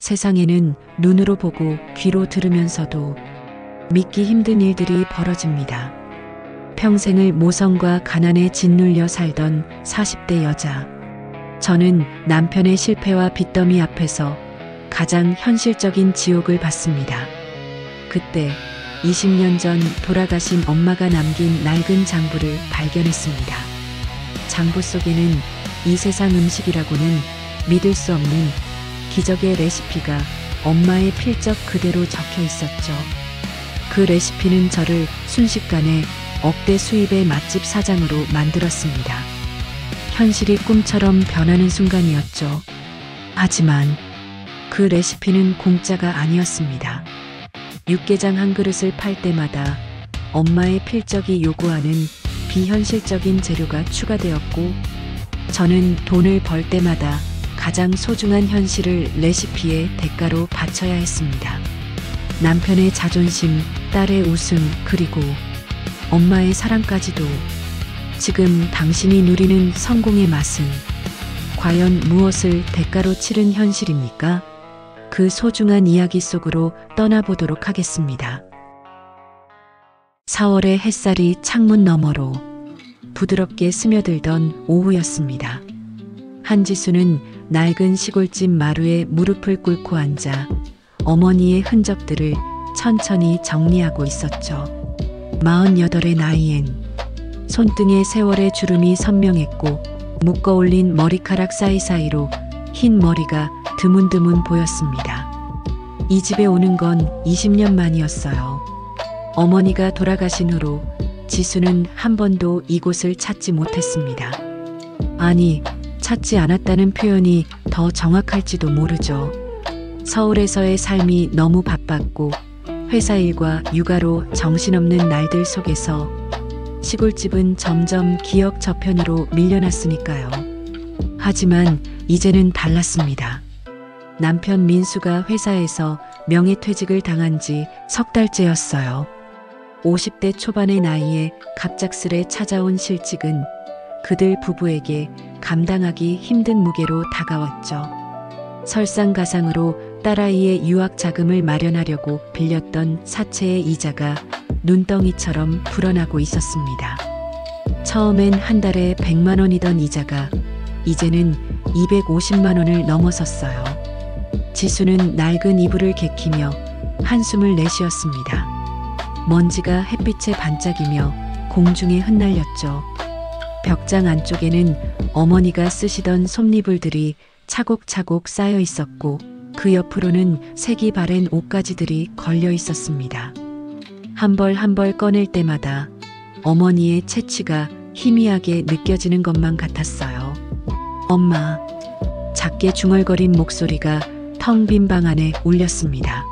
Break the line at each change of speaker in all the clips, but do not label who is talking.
세상에는 눈으로 보고 귀로 들으면서도 믿기 힘든 일들이 벌어집니다. 평생을 모성과 가난에 짓눌려 살던 40대 여자. 저는 남편의 실패와 빚더미 앞에서 가장 현실적인 지옥을 봤습니다. 그때 20년 전 돌아가신 엄마가 남긴 낡은 장부를 발견했습니다. 장부 속에는 이 세상 음식이라고는 믿을 수 없는 기적의 레시피가 엄마의 필적 그대로 적혀 있었죠. 그 레시피는 저를 순식간에 억대 수입의 맛집 사장으로 만들었습니다. 현실이 꿈처럼 변하는 순간이었죠. 하지만 그 레시피는 공짜가 아니었습니다. 육개장 한 그릇을 팔 때마다 엄마의 필적이 요구하는 비현실적인 재료가 추가되었고, 저는 돈을 벌 때마다 가장 소중한 현실을 레시피의 대가로 바쳐야 했습니다. 남편의 자존심, 딸의 웃음, 그리고 엄마의 사랑까지도. 지금 당신이 누리는 성공의 맛은 과연 무엇을 대가로 치른 현실입니까? 그 소중한 이야기 속으로 떠나보도록 하겠습니다. 4월의 햇살이 창문 너머로 부드럽게 스며들던 오후였습니다. 한지수는 낡은 시골집 마루에 무릎을 꿇고 앉아 어머니의 흔적들을 천천히 정리하고 있었죠. 48의 나이엔 손등에 세월의 주름이 선명했고, 묶어올린 머리카락 사이사이로 흰 머리가 드문드문 보였습니다. 이 집에 오는 건 20년 만이었어요. 어머니가 돌아가신 후로 지수는 한 번도 이곳을 찾지 못했습니다. 아니, 찾지 않았다는 표현이 더 정확할지도 모르죠. 서울에서의 삶이 너무 바빴고 회사 일과 육아로 정신없는 날들 속에서 시골집은 점점 기억 저편으로 밀려났으니까요. 하지만 이제는 달랐습니다. 남편 민수가 회사에서 명예퇴직을 당한 지 석 달째였어요. 50대 초반의 나이에 갑작스레 찾아온 실직은 그들 부부에게 감당하기 힘든 무게로 다가왔죠. 설상가상으로 딸아이의 유학 자금을 마련하려고 빌렸던 사채의 이자가 눈덩이처럼 불어나고 있었습니다. 처음엔 한 달에 100만 원이던 이자가 이제는 250만 원을 넘어섰어요. 지수는 낡은 이불을 개키며 한숨을 내쉬었습니다. 먼지가 햇빛에 반짝이며 공중에 흩날렸죠. 벽장 안쪽에는 어머니가 쓰시던 솜니불들이 차곡차곡 쌓여 있었고, 그 옆으로는 색이 바랜 옷가지들이 걸려 있었습니다. 한 벌 한 벌 꺼낼 때마다 어머니의 채취가 희미하게 느껴지는 것만 같았어요. 엄마. 작게 중얼거린 목소리가 텅 빈 방 안에 울렸습니다.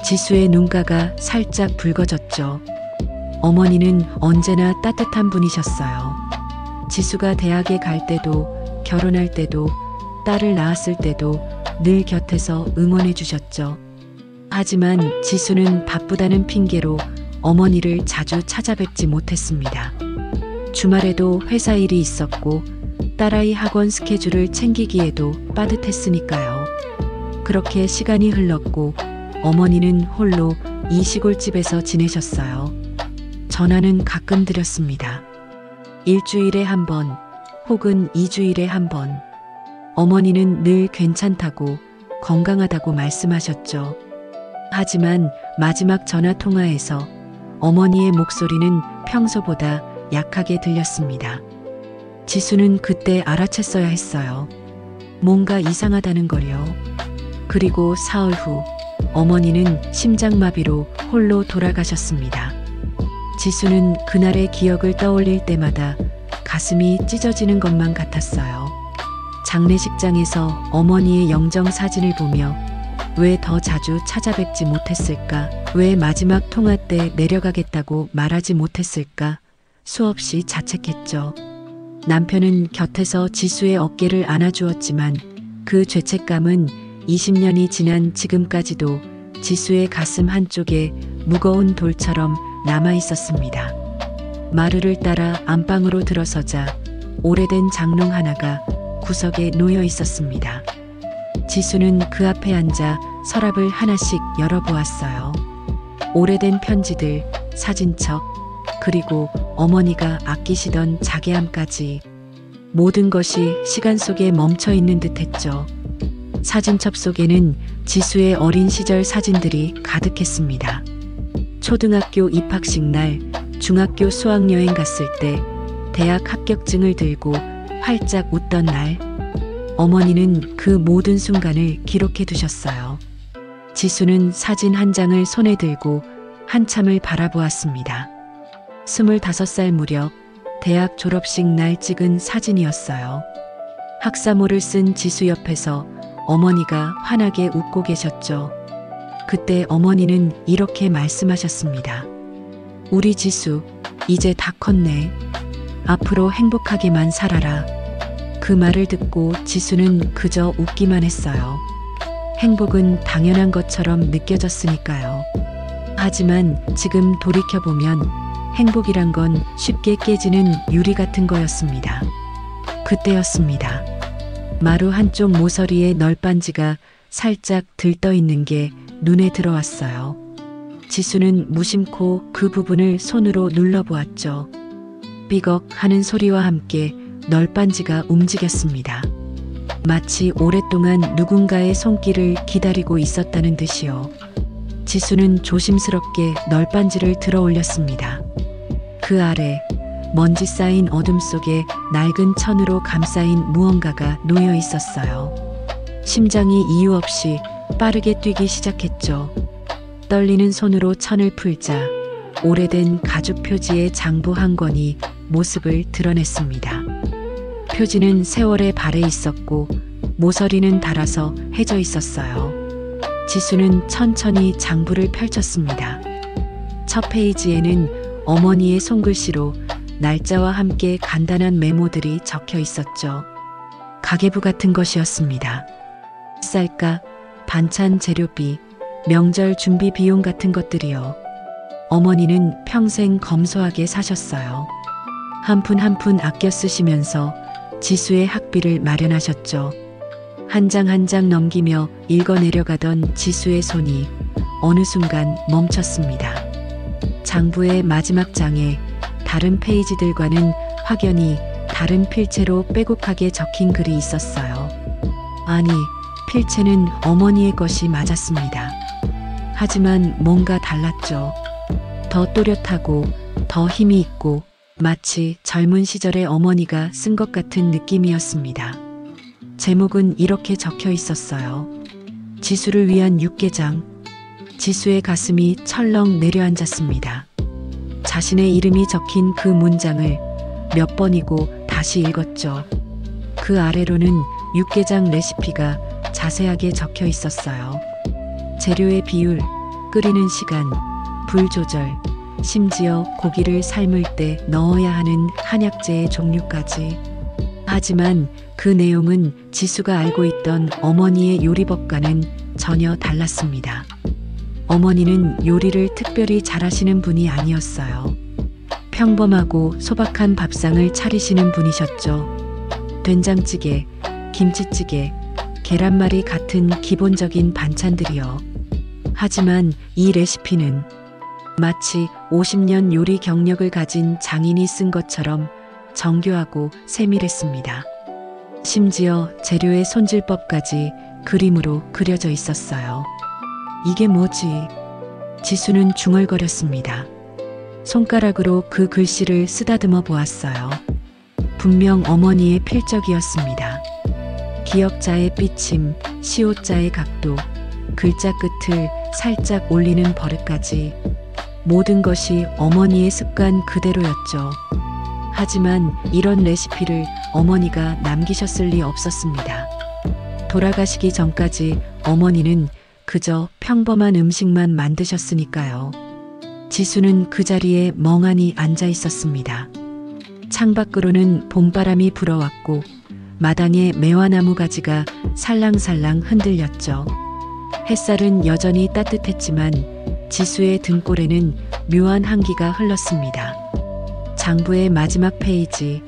지수의 눈가가 살짝 붉어졌죠. 어머니는 언제나 따뜻한 분이셨어요. 지수가 대학에 갈 때도, 결혼할 때도, 딸을 낳았을 때도 늘 곁에서 응원해 주셨죠. 하지만 지수는 바쁘다는 핑계로 어머니를 자주 찾아뵙지 못했습니다. 주말에도 회사 일이 있었고 딸아이 학원 스케줄을 챙기기에도 빠듯했으니까요. 그렇게 시간이 흘렀고 어머니는 홀로 이 시골집에서 지내셨어요. 전화는 가끔 드렸습니다. 일주일에 한 번, 혹은 2주일에 한 번. 어머니는 늘 괜찮다고, 건강하다고 말씀하셨죠. 하지만 마지막 전화 통화에서 어머니의 목소리는 평소보다 약하게 들렸습니다. 지수는 그때 알아챘어야 했어요. 뭔가 이상하다는 걸요. 그리고 사흘 후 어머니는 심장마비로 홀로 돌아가셨습니다. 지수는 그날의 기억을 떠올릴 때마다 가슴이 찢어지는 것만 같았어요. 장례식장에서 어머니의 영정 사진을 보며 왜 더 자주 찾아뵙지 못했을까? 왜 마지막 통화 때 내려가겠다고 말하지 못했을까? 수없이 자책했죠. 남편은 곁에서 지수의 어깨를 안아주었지만 그 죄책감은 20년이 지난 지금까지도 지수의 가슴 한쪽에 무거운 돌처럼 남아 있었습니다. 마루를 따라 안방으로 들어서자 오래된 장롱 하나가 구석에 놓여 있었습니다. 지수는 그 앞에 앉아 서랍을 하나씩 열어보았어요. 오래된 편지들, 사진첩, 그리고 어머니가 아끼시던 자개함까지 모든 것이 시간 속에 멈춰 있는 듯 했죠. 사진첩 속에는 지수의 어린 시절 사진들이 가득했습니다. 초등학교 입학식 날, 중학교 수학여행 갔을 때, 대학 합격증을 들고 활짝 웃던 날, 어머니는 그 모든 순간을 기록해 두셨어요. 지수는 사진 한 장을 손에 들고 한참을 바라보았습니다. 25살 무렵 대학 졸업식 날 찍은 사진이었어요. 학사모를 쓴 지수 옆에서 어머니가 환하게 웃고 계셨죠. 그때 어머니는 이렇게 말씀하셨습니다. 우리 지수, 이제 다 컸네. 앞으로 행복하게만 살아라. 그 말을 듣고 지수는 그저 웃기만 했어요. 행복은 당연한 것처럼 느껴졌으니까요. 하지만 지금 돌이켜보면 행복이란 건 쉽게 깨지는 유리 같은 거였습니다. 그때였습니다. 마루 한쪽 모서리에 널빤지가 살짝 들떠 있는 게 눈에 들어왔어요. 지수는 무심코 그 부분을 손으로 눌러보았죠. 삐걱 하는 소리와 함께 널빤지가 움직였습니다. 마치 오랫동안 누군가의 손길을 기다리고 있었다는 듯이요. 지수는 조심스럽게 널빤지를 들어 올렸습니다. 그 아래 먼지 쌓인 어둠 속에 낡은 천으로 감싸인 무언가가 놓여 있었어요. 심장이 이유 없이 빠르게 뛰기 시작했죠. 떨리는 손으로 천을 풀자 오래된 가죽 표지의 장부 한 권이 모습을 드러냈습니다. 표지는 세월의 발에 있었고 모서리는 닳아서 해져 있었어요. 지수는 천천히 장부를 펼쳤습니다. 첫 페이지에는 어머니의 손글씨로 날짜와 함께 간단한 메모들이 적혀 있었죠. 가계부 같은 것이었습니다. 쌀값, 반찬 재료비, 명절 준비 비용 같은 것들이요. 어머니는 평생 검소하게 사셨어요. 한 푼 한 푼 아껴 쓰시면서 지수의 학비를 마련하셨죠. 한 장 한 장 넘기며 읽어내려가던 지수의 손이 어느 순간 멈췄습니다. 장부의 마지막 장에 다른 페이지들과는 확연히 다른 필체로 빼곡하게 적힌 글이 있었어요. 아니, 필체는 어머니의 것이 맞았습니다. 하지만 뭔가 달랐죠. 더 또렷하고 더 힘이 있고 마치 젊은 시절의 어머니가 쓴 것 같은 느낌이었습니다. 제목은 이렇게 적혀 있었어요. 지수를 위한 육개장. 지수의 가슴이 철렁 내려앉았습니다. 자신의 이름이 적힌 그 문장을 몇 번이고 다시 읽었죠. 그 아래로는 육개장 레시피가 자세하게 적혀 있었어요. 재료의 비율, 끓이는 시간, 불 조절, 심지어 고기를 삶을 때 넣어야 하는 한약재의 종류까지. 하지만 그 내용은 지수가 알고 있던 어머니의 요리법과는 전혀 달랐습니다. 어머니는 요리를 특별히 잘하시는 분이 아니었어요. 평범하고 소박한 밥상을 차리시는 분이셨죠. 된장찌개, 김치찌개, 계란말이 같은 기본적인 반찬들이요. 하지만 이 레시피는 마치 50년 요리 경력을 가진 장인이 쓴 것처럼 정교하고 세밀했습니다. 심지어 재료의 손질법까지 그림으로 그려져 있었어요. 이게 뭐지? 지수는 중얼거렸습니다. 손가락으로 그 글씨를 쓰다듬어 보았어요. 분명 어머니의 필적이었습니다. 기역자의 삐침, 시옷자의 각도, 글자 끝을 살짝 올리는 버릇까지 모든 것이 어머니의 습관 그대로였죠. 하지만 이런 레시피를 어머니가 남기셨을 리 없었습니다. 돌아가시기 전까지 어머니는 그저 평범한 음식만 만드셨으니까요. 지수는 그 자리에 멍하니 앉아 있었습니다. 창밖으로는 봄바람이 불어왔고 마당에 매화나무 가지가 살랑살랑 흔들렸죠. 햇살은 여전히 따뜻했지만 지수의 등골에는 묘한 한기가 흘렀습니다. 장부의 마지막 페이지,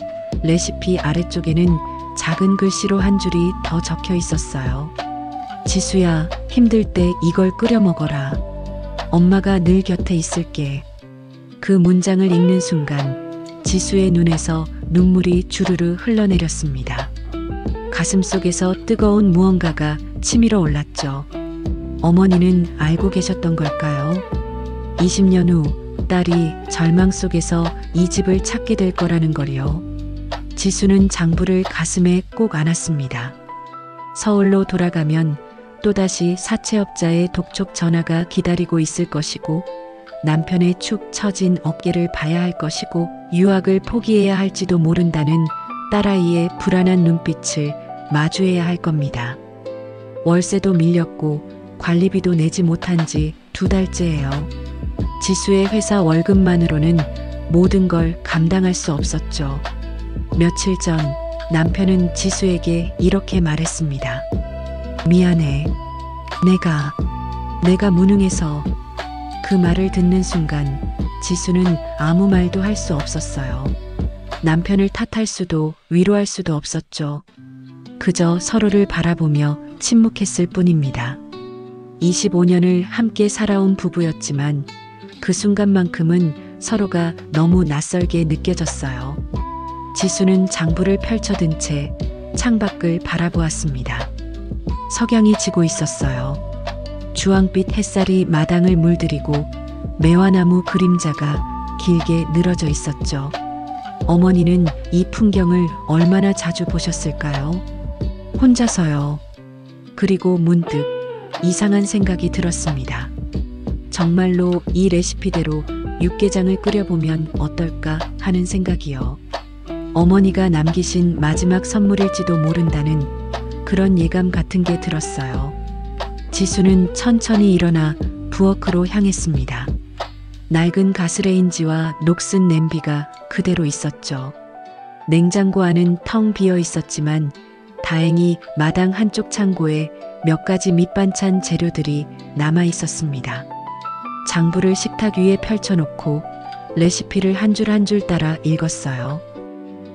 레시피 아래쪽에는 작은 글씨로 한 줄이 더 적혀 있었어요. 지수야, 힘들 때 이걸 끓여 먹어라. 엄마가 늘 곁에 있을게. 그 문장을 읽는 순간 지수의 눈에서 눈물이 주르르 흘러내렸습니다. 가슴속에서 뜨거운 무언가가 치밀어 올랐죠. 어머니는 알고 계셨던 걸까요? 20년 후 딸이 절망 속에서 이 집을 찾게 될 거라는 걸요. 지수는 장부를 가슴에 꼭 안았습니다. 서울로 돌아가면 또다시 사채업자의 독촉 전화가 기다리고 있을 것이고 남편의 축 처진 어깨를 봐야 할 것이고 유학을 포기해야 할지도 모른다는 딸아이의 불안한 눈빛을 마주해야 할 겁니다. 월세도 밀렸고 관리비도 내지 못한 지 2달째예요. 지수의 회사 월급만으로는 모든 걸 감당할 수 없었죠. 며칠 전 남편은 지수에게 이렇게 말했습니다. 미안해. 내가 무능해서. 그 말을 듣는 순간 지수는 아무 말도 할 수 없었어요. 남편을 탓할 수도 위로할 수도 없었죠. 그저 서로를 바라보며 침묵했을 뿐입니다. 25년을 함께 살아온 부부였지만 그 순간만큼은 서로가 너무 낯설게 느껴졌어요. 지수는 장부를 펼쳐든 채 창밖을 바라보았습니다. 석양이 지고 있었어요. 주황빛 햇살이 마당을 물들이고 매화나무 그림자가 길게 늘어져 있었죠. 어머니는 이 풍경을 얼마나 자주 보셨을까요? 혼자서요. 그리고 문득 이상한 생각이 들었습니다. 정말로 이 레시피대로 육개장을 끓여보면 어떨까 하는 생각이요. 어머니가 남기신 마지막 선물일지도 모른다는 그런 예감 같은 게 들었어요. 지수는 천천히 일어나 부엌으로 향했습니다. 낡은 가스레인지와 녹슨 냄비가 그대로 있었죠. 냉장고 안은 텅 비어 있었지만 다행히 마당 한쪽 창고에 몇 가지 밑반찬 재료들이 남아 있었습니다. 장부를 식탁 위에 펼쳐놓고 레시피를 한 줄 한 줄 따라 읽었어요.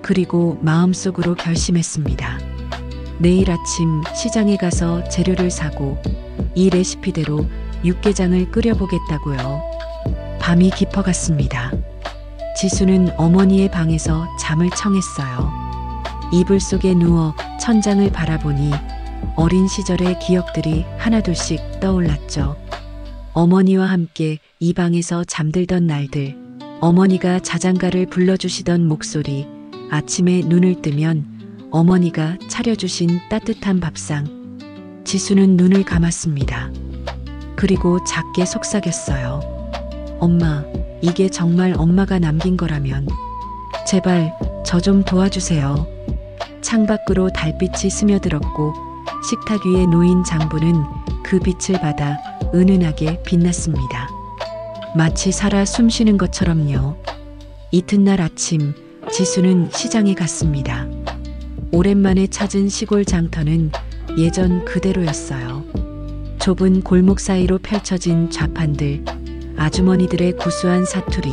그리고 마음속으로 결심했습니다. 내일 아침 시장에 가서 재료를 사고 이 레시피대로 육개장을 끓여보겠다고요. 밤이 깊어갔습니다. 지수는 어머니의 방에서 잠을 청했어요. 이불 속에 누워 천장을 바라보니 어린 시절의 기억들이 하나둘씩 떠올랐죠. 어머니와 함께 이 방에서 잠들던 날들, 어머니가 자장가를 불러주시던 목소리, 아침에 눈을 뜨면 어머니가 차려주신 따뜻한 밥상. 지수는 눈을 감았습니다. 그리고 작게 속삭였어요. 엄마, 이게 정말 엄마가 남긴 거라면 제발 저 좀 도와주세요. 창밖으로 달빛이 스며들었고 식탁 위에 놓인 장부는 그 빛을 받아 은은하게 빛났습니다. 마치 살아 숨쉬는 것처럼요. 이튿날 아침 지수는 시장에 갔습니다. 오랜만에 찾은 시골 장터는 예전 그대로였어요. 좁은 골목 사이로 펼쳐진 좌판들, 아주머니들의 구수한 사투리,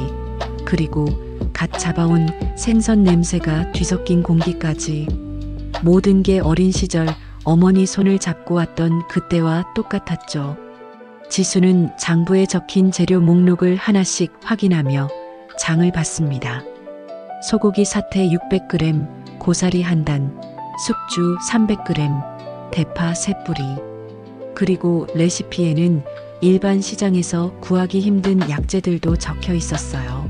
그리고 갓 잡아온 생선 냄새가 뒤섞인 공기까지 모든 게 어린 시절 어머니 손을 잡고 왔던 그때와 똑같았죠. 지수는 장부에 적힌 재료 목록을 하나씩 확인하며 장을 봤습니다. 소고기 사태 600g, 고사리 1단, 숙주 300g, 대파 3뿌리. 그리고 레시피에는 일반 시장에서 구하기 힘든 약재들도 적혀 있었어요.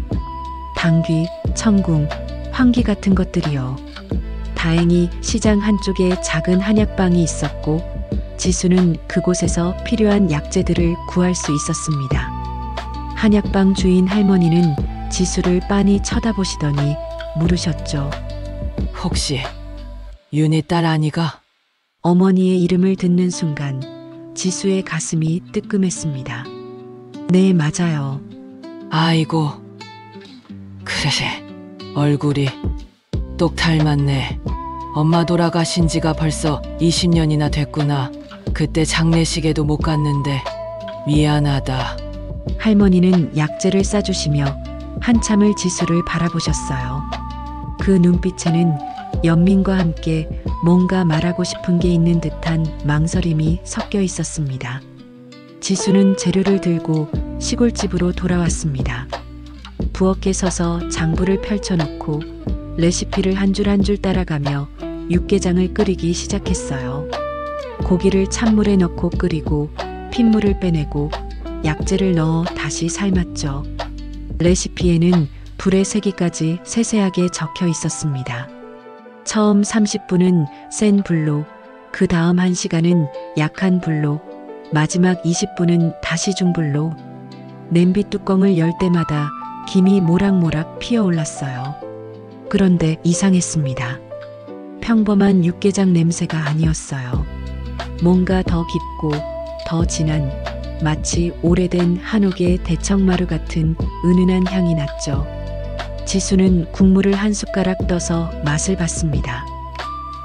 당귀, 청궁, 황기 같은 것들이요. 다행히 시장 한쪽에 작은 한약방이 있었고 지수는 그곳에서 필요한 약재들을 구할 수 있었습니다. 한약방 주인 할머니는 지수를 빤히 쳐다보시더니 물으셨죠.
혹시 윤희 딸 아니가?
어머니의 이름을 듣는 순간 지수의 가슴이 뜨끔했습니다. 네, 맞아요.
아이고, 그래, 얼굴이 똑 닮았네. 엄마 돌아가신 지가 벌써 20년이나 됐구나. 그때 장례식에도 못 갔는데 미안하다.
할머니는 약재를 싸주시며 한참을 지수를 바라보셨어요. 그 눈빛에는 연민과 함께 뭔가 말하고 싶은 게 있는 듯한 망설임이 섞여 있었습니다. 지수는 재료를 들고 시골집으로 돌아왔습니다. 부엌에 서서 장부를 펼쳐놓고 레시피를 한 줄 한 줄 따라가며 육개장을 끓이기 시작했어요. 고기를 찬물에 넣고 끓이고 핏물을 빼내고 약재를 넣어 다시 삶았죠. 레시피에는 불의 세기까지 세세하게 적혀 있었습니다. 처음 30분은 센 불로, 그 다음 1시간은 약한 불로, 마지막 20분은 다시 중불로. 냄비 뚜껑을 열 때마다 김이 모락모락 피어올랐어요. 그런데 이상했습니다. 평범한 육개장 냄새가 아니었어요. 뭔가 더 깊고 더 진한, 마치 오래된 한옥의 대청마루 같은 은은한 향이 났죠. 지수는 국물을 한 숟가락 떠서 맛을 봤습니다.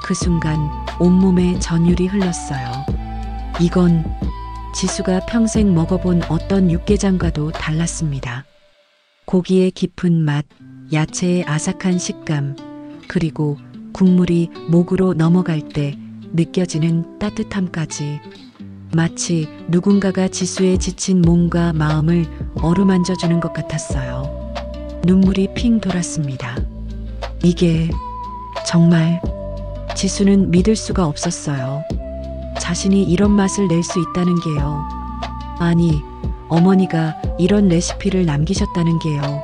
그 순간 온몸에 전율이 흘렀어요. 이건 지수가 평생 먹어본 어떤 육개장과도 달랐습니다. 고기의 깊은 맛, 야채의 아삭한 식감, 그리고 국물이 목으로 넘어갈 때 느껴지는 따뜻함까지. 마치 누군가가 지수의 지친 몸과 마음을 어루만져주는 것 같았어요. 눈물이 핑 돌았습니다. 이게 정말. 지수는 믿을 수가 없었어요. 자신이 이런 맛을 낼 수 있다는 게요. 아니, 어머니가 이런 레시피를 남기셨다는 게요.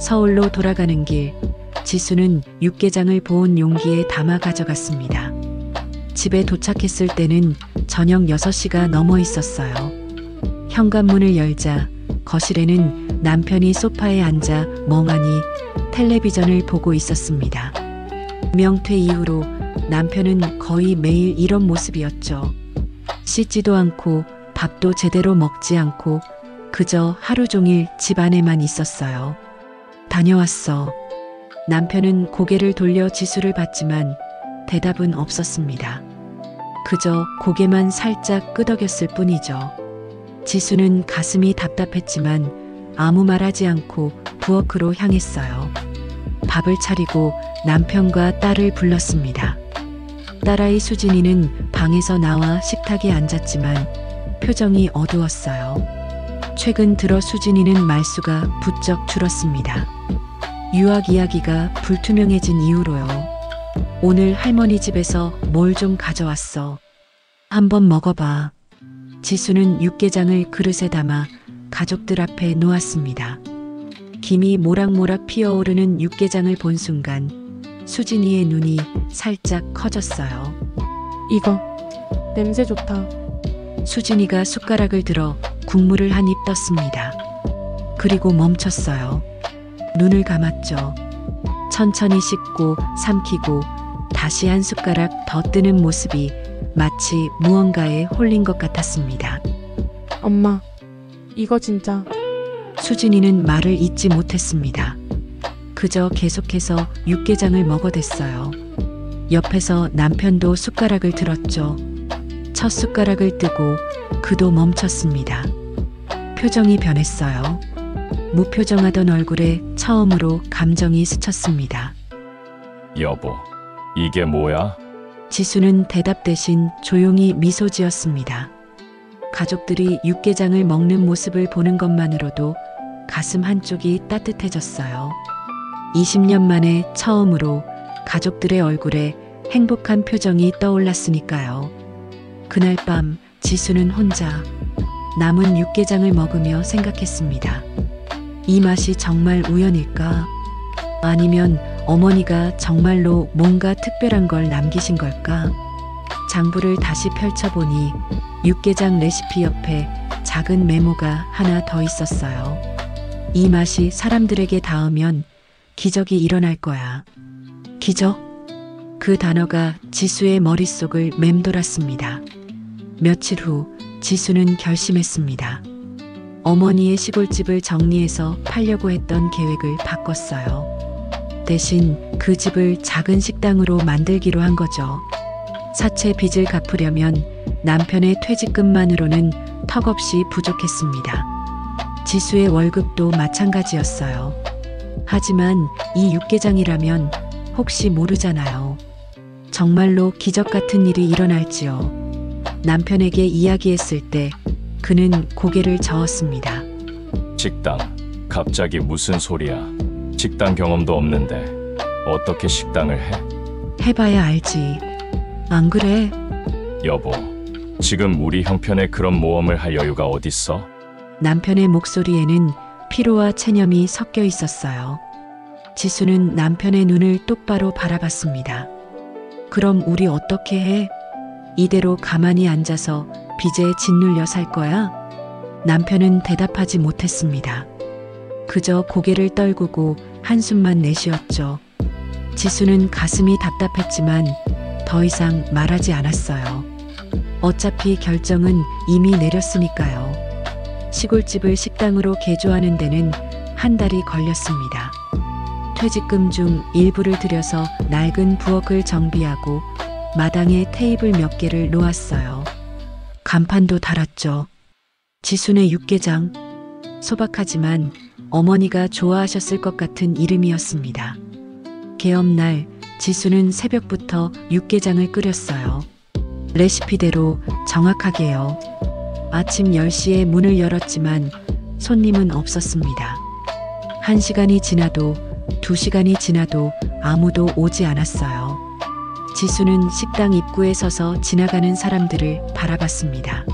서울로 돌아가는 길, 지수는 육개장을 보온 용기에 담아 가져갔습니다. 집에 도착했을 때는 저녁 6시가 넘어 있었어요. 현관문을 열자 거실에는 남편이 소파에 앉아 멍하니 텔레비전을 보고 있었습니다. 명퇴 이후로 남편은 거의 매일 이런 모습이었죠. 씻지도 않고 밥도 제대로 먹지 않고 그저 하루 종일 집 안에만 있었어요. 다녀왔어. 남편은 고개를 돌려 지수를 봤지만 대답은 없었습니다. 그저 고개만 살짝 끄덕였을 뿐이죠. 지수는 가슴이 답답했지만 아무 말하지 않고 부엌으로 향했어요. 밥을 차리고 남편과 딸을 불렀습니다. 딸아이 수진이는 방에서 나와 식탁에 앉았지만 표정이 어두웠어요. 최근 들어 수진이는 말수가 부쩍 줄었습니다. 유학 이야기가 불투명해진 이후로요. 오늘 할머니 집에서 뭘 좀 가져왔어. 한번 먹어봐. 지수는 육개장을 그릇에 담아 가족들 앞에 놓았습니다. 김이 모락모락 피어오르는 육개장을 본 순간 수진이의 눈이 살짝 커졌어요.
이거 냄새 좋다.
수진이가 숟가락을 들어 국물을 한 입 떴습니다. 그리고 멈췄어요. 눈을 감았죠. 천천히 씻고 삼키고 다시 한 숟가락 더 뜨는 모습이 마치 무언가에 홀린 것 같았습니다.
엄마, 이거 진짜.
수진이는 말을 잇지 못했습니다. 그저 계속해서 육개장을 먹어댔어요. 옆에서 남편도 숟가락을 들었죠. 첫 숟가락을 뜨고 그도 멈췄습니다. 표정이 변했어요. 무표정하던 얼굴에 처음으로 감정이 스쳤습니다.
여보, 이게 뭐야?
지수는 대답 대신 조용히 미소 지었습니다. 가족들이 육개장을 먹는 모습을 보는 것만으로도 가슴 한쪽이 따뜻해졌어요. 20년 만에 처음으로 가족들의 얼굴에 행복한 표정이 떠올랐으니까요. 그날 밤 지수는 혼자 남은 육개장을 먹으며 생각했습니다. 이 맛이 정말 우연일까? 아니면 어머니가 정말로 뭔가 특별한 걸 남기신 걸까? 장부를 다시 펼쳐보니 육개장 레시피 옆에 작은 메모가 하나 더 있었어요. 이 맛이 사람들에게 닿으면 기적이 일어날 거야. 기적? 그 단어가 지수의 머릿속을 맴돌았습니다. 며칠 후 지수는 결심했습니다. 어머니의 시골집을 정리해서 팔려고 했던 계획을 바꿨어요. 대신 그 집을 작은 식당으로 만들기로 한 거죠. 사채 빚을 갚으려면 남편의 퇴직금만으로는 턱없이 부족했습니다. 지수의 월급도 마찬가지였어요. 하지만 이 육개장이라면 혹시 모르잖아요. 정말로 기적 같은 일이 일어날지요. 남편에게 이야기했을 때 그는 고개를 저었습니다.
식당. 갑자기 무슨 소리야? 식당 경험도 없는데 어떻게 식당을 해?
해봐야 알지. 안 그래?
여보, 지금 우리 형편에 그런 모험을 할 여유가 어딨어?
남편의 목소리에는 피로와 체념이 섞여 있었어요. 지수는 남편의 눈을 똑바로 바라봤습니다. 그럼 우리 어떻게 해? 이대로 가만히 앉아서 빚에 짓눌려 살 거야? 남편은 대답하지 못했습니다. 그저 고개를 떨구고 한숨만 내쉬었죠. 지수는 가슴이 답답했지만 더 이상 말하지 않았어요. 어차피 결정은 이미 내렸으니까요. 시골집을 식당으로 개조하는 데는 한 달이 걸렸습니다. 퇴직금 중 일부를 들여서 낡은 부엌을 정비하고 마당에 테이블 몇 개를 놓았어요. 간판도 달았죠. 지순의 육개장. 소박하지만 어머니가 좋아하셨을 것 같은 이름이었습니다. 개업날 지수는 새벽부터 육개장을 끓였어요. 레시피대로 정확하게요. 아침 10시에 문을 열었지만 손님은 없었습니다. 1시간이 지나도 2시간이 지나도 아무도 오지 않았어요. 지수는 식당 입구에 서서 지나가는 사람들을 바라봤습니다.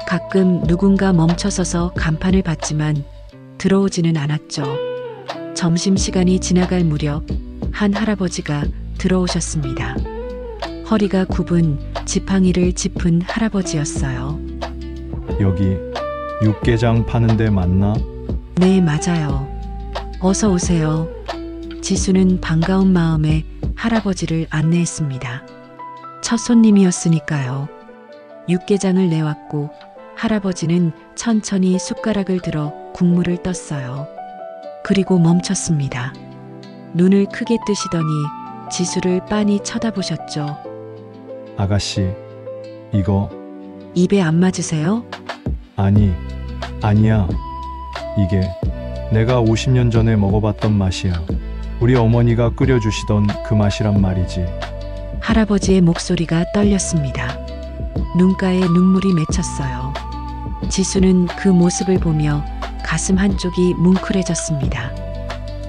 가끔 누군가 멈춰서서 간판을 봤지만 들어오지는 않았죠. 점심시간이 지나갈 무렵 한 할아버지가 들어오셨습니다. 허리가 굽은 지팡이를 짚은 할아버지였어요.
여기 육개장 파는 데 맞나?
네, 맞아요. 어서 오세요. 지수는 반가운 마음에 할아버지를 안내했습니다. 첫 손님이었으니까요. 육개장을 내왔고 할아버지는 천천히 숟가락을 들어 국물을 떴어요. 그리고 멈췄습니다. 눈을 크게 뜨시더니 지수를 빤히 쳐다보셨죠.
아가씨, 이거
입에 안 맞으세요?
아니야. 이게 내가 50년 전에 먹어봤던 맛이야. 우리 어머니가 끓여주시던 그 맛이란 말이지.
할아버지의 목소리가 떨렸습니다. 눈가에 눈물이 맺혔어요. 지수는 그 모습을 보며 가슴 한쪽이 뭉클해졌습니다.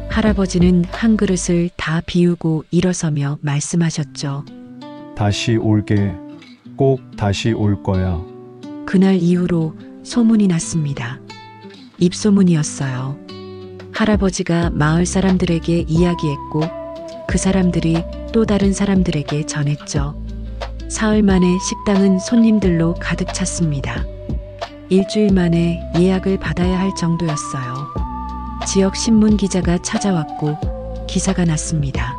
할아버지는 한 그릇을 다 비우고 일어서며 말씀하셨죠.
다시 올게. 꼭 다시 올 거야.
그날 이후로 소문이 났습니다. 입소문이었어요. 할아버지가 마을 사람들에게 이야기했고 그 사람들이 또 다른 사람들에게 전했죠. 사흘 만에 식당은 손님들로 가득 찼습니다. 일주일 만에 예약을 받아야 할 정도였어요. 지역 신문 기자가 찾아왔고 기사가 났습니다.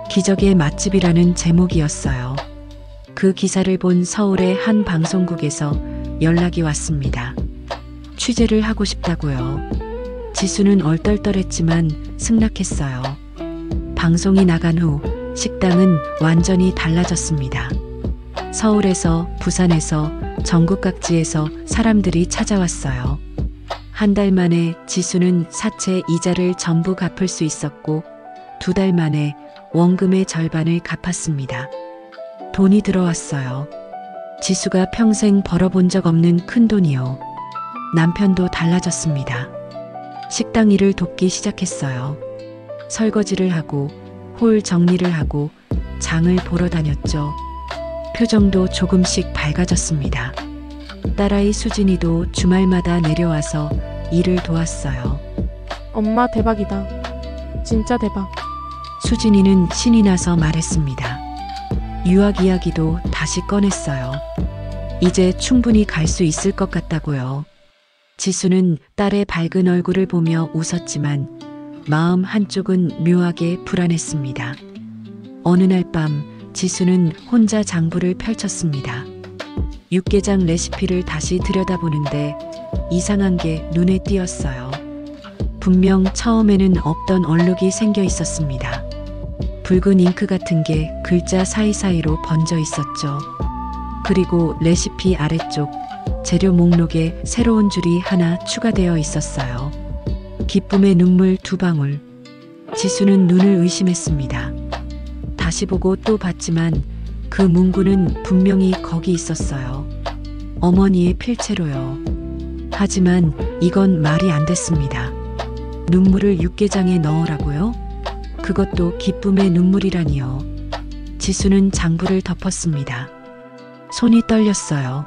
기적의 맛집이라는 제목이었어요. 그 기사를 본 서울의 한 방송국에서 연락이 왔습니다. 취재를 하고 싶다고요. 지수는 얼떨떨했지만 승낙했어요. 방송이 나간 후 식당은 완전히 달라졌습니다. 서울에서, 부산에서, 전국 각지에서 사람들이 찾아왔어요. 한 달 만에 지수는 사채 이자를 전부 갚을 수 있었고 2달 만에 원금의 절반을 갚았습니다. 돈이 들어왔어요. 지수가 평생 벌어본 적 없는 큰 돈이요. 남편도 달라졌습니다. 식당 일을 돕기 시작했어요. 설거지를 하고 홀 정리를 하고 장을 보러 다녔죠. 표정도 조금씩 밝아졌습니다. 딸아이 수진이도 주말마다 내려와서 일을 도왔어요.
엄마 대박이다. 진짜 대박.
수진이는 신이 나서 말했습니다. 유학 이야기도 다시 꺼냈어요. 이제 충분히 갈 수 있을 것 같다고요. 지수는 딸의 밝은 얼굴을 보며 웃었지만 마음 한쪽은 묘하게 불안했습니다. 어느 날 밤 지수는 혼자 장부를 펼쳤습니다. 육개장 레시피를 다시 들여다보는데 이상한 게 눈에 띄었어요. 분명 처음에는 없던 얼룩이 생겨 있었습니다. 붉은 잉크 같은 게 글자 사이사이로 번져 있었죠. 그리고 레시피 아래쪽 재료 목록에 새로운 줄이 하나 추가되어 있었어요. 기쁨의 눈물 2방울. 지수는 눈을 의심했습니다. 다시 보고 또 봤지만 그 문구는 분명히 거기 있었어요. 어머니의 필체로요. 하지만 이건 말이 안 됐습니다. 눈물을 육개장에 넣으라고요? 그것도 기쁨의 눈물이라니요. 지수는 장부를 덮었습니다. 손이 떨렸어요.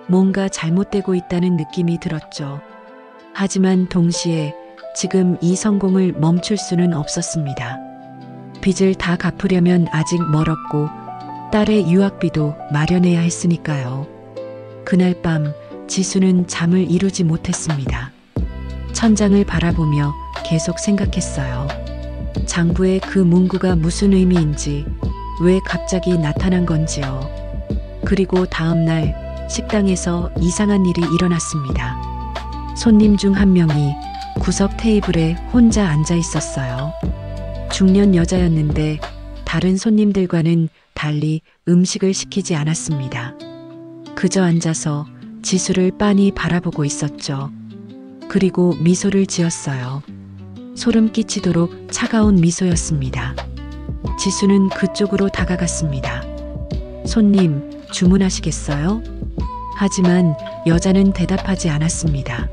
뭔가 잘못되고 있다는 느낌이 들었죠. 하지만 동시에 지금 이 성공을 멈출 수는 없었습니다. 빚을 다 갚으려면 아직 멀었고 딸의 유학비도 마련해야 했으니까요. 그날 밤 지수는 잠을 이루지 못했습니다. 천장을 바라보며 계속 생각했어요. 장부의 그 문구가 무슨 의미인지, 왜 갑자기 나타난 건지요. 그리고 다음 날 식당에서 이상한 일이 일어났습니다. 손님 중 한 명이 구석 테이블에 혼자 앉아 있었어요. 중년 여자였는데 다른 손님들과는 달리 음식을 시키지 않았습니다. 그저 앉아서 지수를 빤히 바라보고 있었죠. 그리고 미소를 지었어요. 소름 끼치도록 차가운 미소였습니다. 지수는 그쪽으로 다가갔습니다. 손님, 주문하시겠어요? 하지만 여자는 대답하지 않았습니다.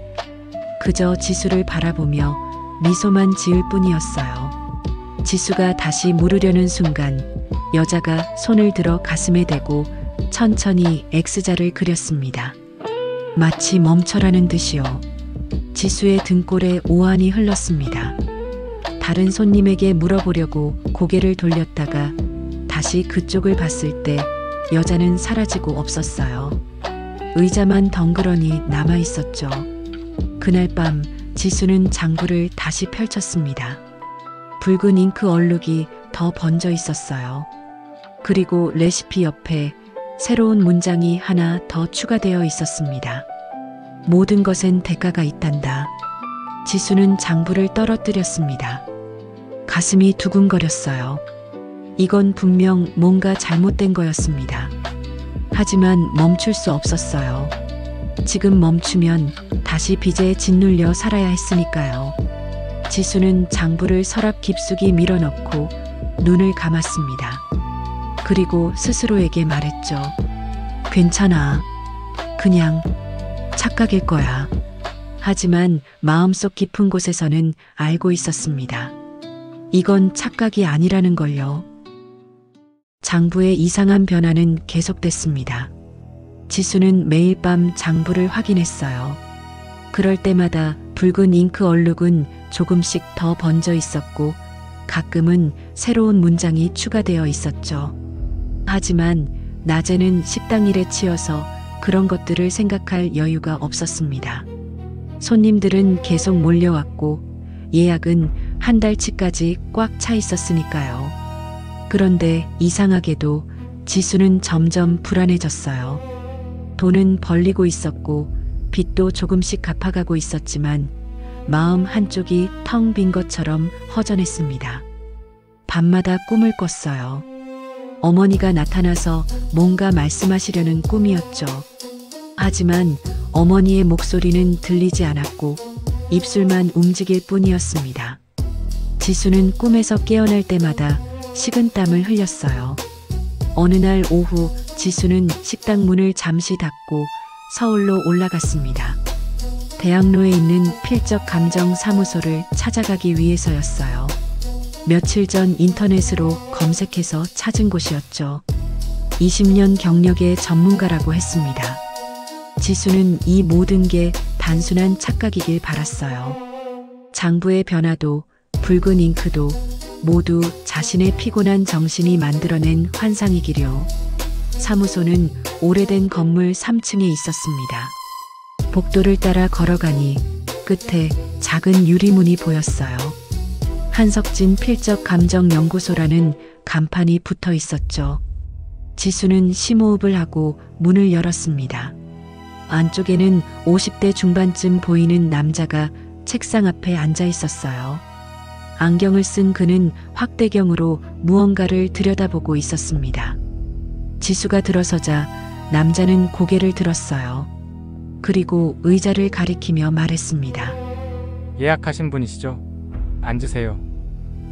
그저 지수를 바라보며 미소만 지을 뿐이었어요. 지수가 다시 물으려는 순간 여자가 손을 들어 가슴에 대고 천천히 X자를 그렸습니다. 마치 멈춰라는 듯이요. 지수의 등골에 오한이 흘렀습니다. 다른 손님에게 물어보려고 고개를 돌렸다가 다시 그쪽을 봤을 때 여자는 사라지고 없었어요. 의자만 덩그러니 남아 있었죠. 그날 밤 지수는 장부를 다시 펼쳤습니다. 붉은 잉크 얼룩이 더 번져 있었어요. 그리고 레시피 옆에 새로운 문장이 하나 더 추가되어 있었습니다. 모든 것엔 대가가 있단다. 지수는 장부를 떨어뜨렸습니다. 가슴이 두근거렸어요. 이건 분명 뭔가 잘못된 거였습니다. 하지만 멈출 수 없었어요. 지금 멈추면 다시 빚에 짓눌려 살아야 했으니까요. 지수는 장부를 서랍 깊숙이 밀어넣고 눈을 감았습니다. 그리고 스스로에게 말했죠. 괜찮아. 그냥 착각일 거야. 하지만 마음속 깊은 곳에서는 알고 있었습니다. 이건 착각이 아니라는 걸요. 장부의 이상한 변화는 계속됐습니다. 지수는 매일 밤 장부를 확인했어요. 그럴 때마다 붉은 잉크 얼룩은 조금씩 더 번져 있었고 가끔은 새로운 문장이 추가되어 있었죠. 하지만 낮에는 식당 일에 치여서 그런 것들을 생각할 여유가 없었습니다. 손님들은 계속 몰려왔고 예약은 한 달치까지 꽉 차 있었으니까요. 그런데 이상하게도 지수는 점점 불안해졌어요. 돈은 벌리고 있었고 빚도 조금씩 갚아가고 있었지만 마음 한쪽이 텅 빈 것처럼 허전했습니다. 밤마다 꿈을 꿨어요. 어머니가 나타나서 뭔가 말씀하시려는 꿈이었죠. 하지만 어머니의 목소리는 들리지 않았고 입술만 움직일 뿐이었습니다. 지수는 꿈에서 깨어날 때마다 식은땀을 흘렸어요. 어느 날 오후 지수는 식당 문을 잠시 닫고 서울로 올라갔습니다. 대학로에 있는 필적 감정 사무소를 찾아가기 위해서였어요. 며칠 전 인터넷으로 검색해서 찾은 곳이었죠. 20년 경력의 전문가라고 했습니다. 지수는 이 모든 게 단순한 착각이길 바랐어요. 장부의 변화도 붉은 잉크도 모두 자신의 피곤한 정신이 만들어낸 환상이기려. 사무소는 오래된 건물 3층에 있었습니다. 복도를 따라 걸어가니 끝에 작은 유리문이 보였어요. 한석진 필적 감정 연구소라는 간판이 붙어 있었죠. 지수는 심호흡을 하고 문을 열었습니다. 안쪽에는 50대 중반쯤 보이는 남자가 책상 앞에 앉아 있었어요. 안경을 쓴 그는 확대경으로 무언가를 들여다보고 있었습니다. 지수가 들어서자 남자는 고개를 들었어요. 그리고 의자를 가리키며 말했습니다.
예약하신 분이시죠? 앉으세요.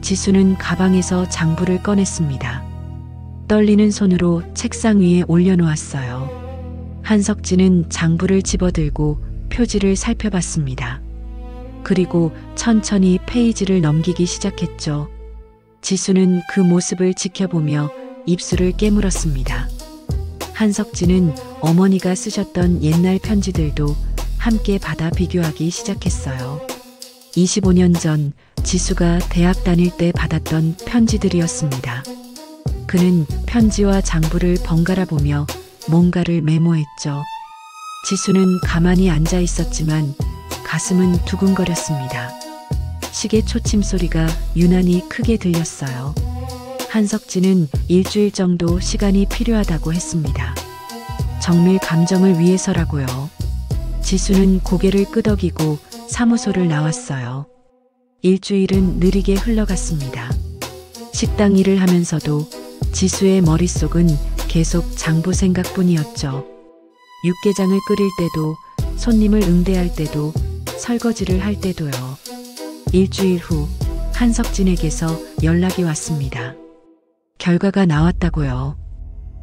지수는 가방에서 장부를 꺼냈습니다. 떨리는 손으로 책상 위에 올려놓았어요. 한석진은 장부를 집어들고 표지를 살펴봤습니다. 그리고 천천히 페이지를 넘기기 시작했죠. 지수는 그 모습을 지켜보며 입술을 깨물었습니다. 한석진은 어머니가 쓰셨던 옛날 편지들도 함께 받아 비교하기 시작했어요. 25년 전 지수가 대학 다닐 때 받았던 편지들이었습니다. 그는 편지와 장부를 번갈아 보며 뭔가를 메모했죠. 지수는 가만히 앉아 있었지만 가슴은 두근거렸습니다. 시계 초침 소리가 유난히 크게 들렸어요. 한석진은 일주일 정도 시간이 필요하다고 했습니다. 정밀 감정을 위해서라고요. 지수는 고개를 끄덕이고 사무소를 나왔어요. 일주일은 느리게 흘러갔습니다. 식당 일을 하면서도 지수의 머릿속은 계속 장부 생각뿐이었죠. 육개장을 끓일 때도, 손님을 응대할 때도, 설거지를 할 때도요. 일주일 후 한석진에게서 연락이 왔습니다. 결과가 나왔다고요.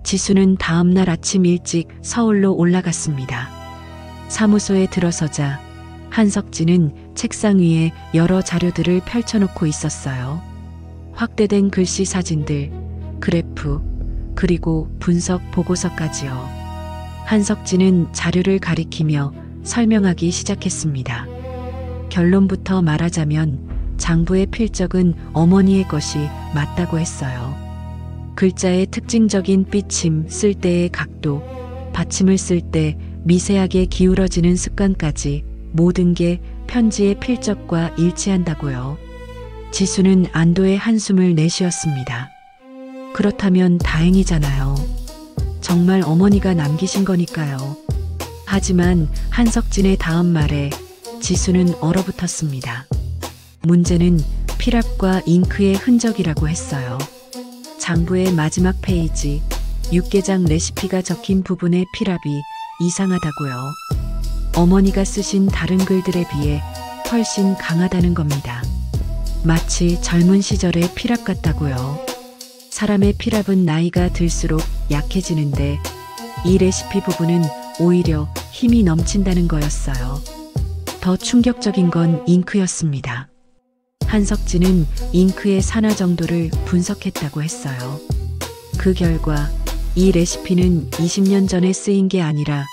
지수는 다음 날 아침 일찍 서울로 올라갔습니다. 사무소에 들어서자 한석진은 책상 위에 여러 자료들을 펼쳐놓고 있었어요. 확대된 글씨 사진들, 그래프, 그리고 분석 보고서까지요. 한석진은 자료를 가리키며 설명하기 시작했습니다. 결론부터 말하자면 장부의 필적은 어머니의 것이 맞다고 했어요. 글자의 특징적인 삐침, 쓸 때의 각도, 받침을 쓸 때 미세하게 기울어지는 습관까지 모든 게 편지의 필적과 일치한다고요. 지수는 안도의 한숨을 내쉬었습니다. 그렇다면 다행이잖아요. 정말 어머니가 남기신 거니까요. 하지만 한석진의 다음 말에 지수는 얼어붙었습니다. 문제는 필압과 잉크의 흔적이라고 했어요. 장부의 마지막 페이지, 육개장 레시피가 적힌 부분의 필압이 이상하다고요. 어머니가 쓰신 다른 글들에 비해 훨씬 강하다는 겁니다. 마치 젊은 시절의 필압 같다고요. 사람의 필압은 나이가 들수록 약해지는데 이 레시피 부분은 오히려 힘이 넘친다는 거였어요. 더 충격적인 건 잉크였습니다. 한석진은 잉크의 산화 정도를 분석했다고 했어요. 그 결과 이 레시피는 20년 전에 쓰인 게 아니라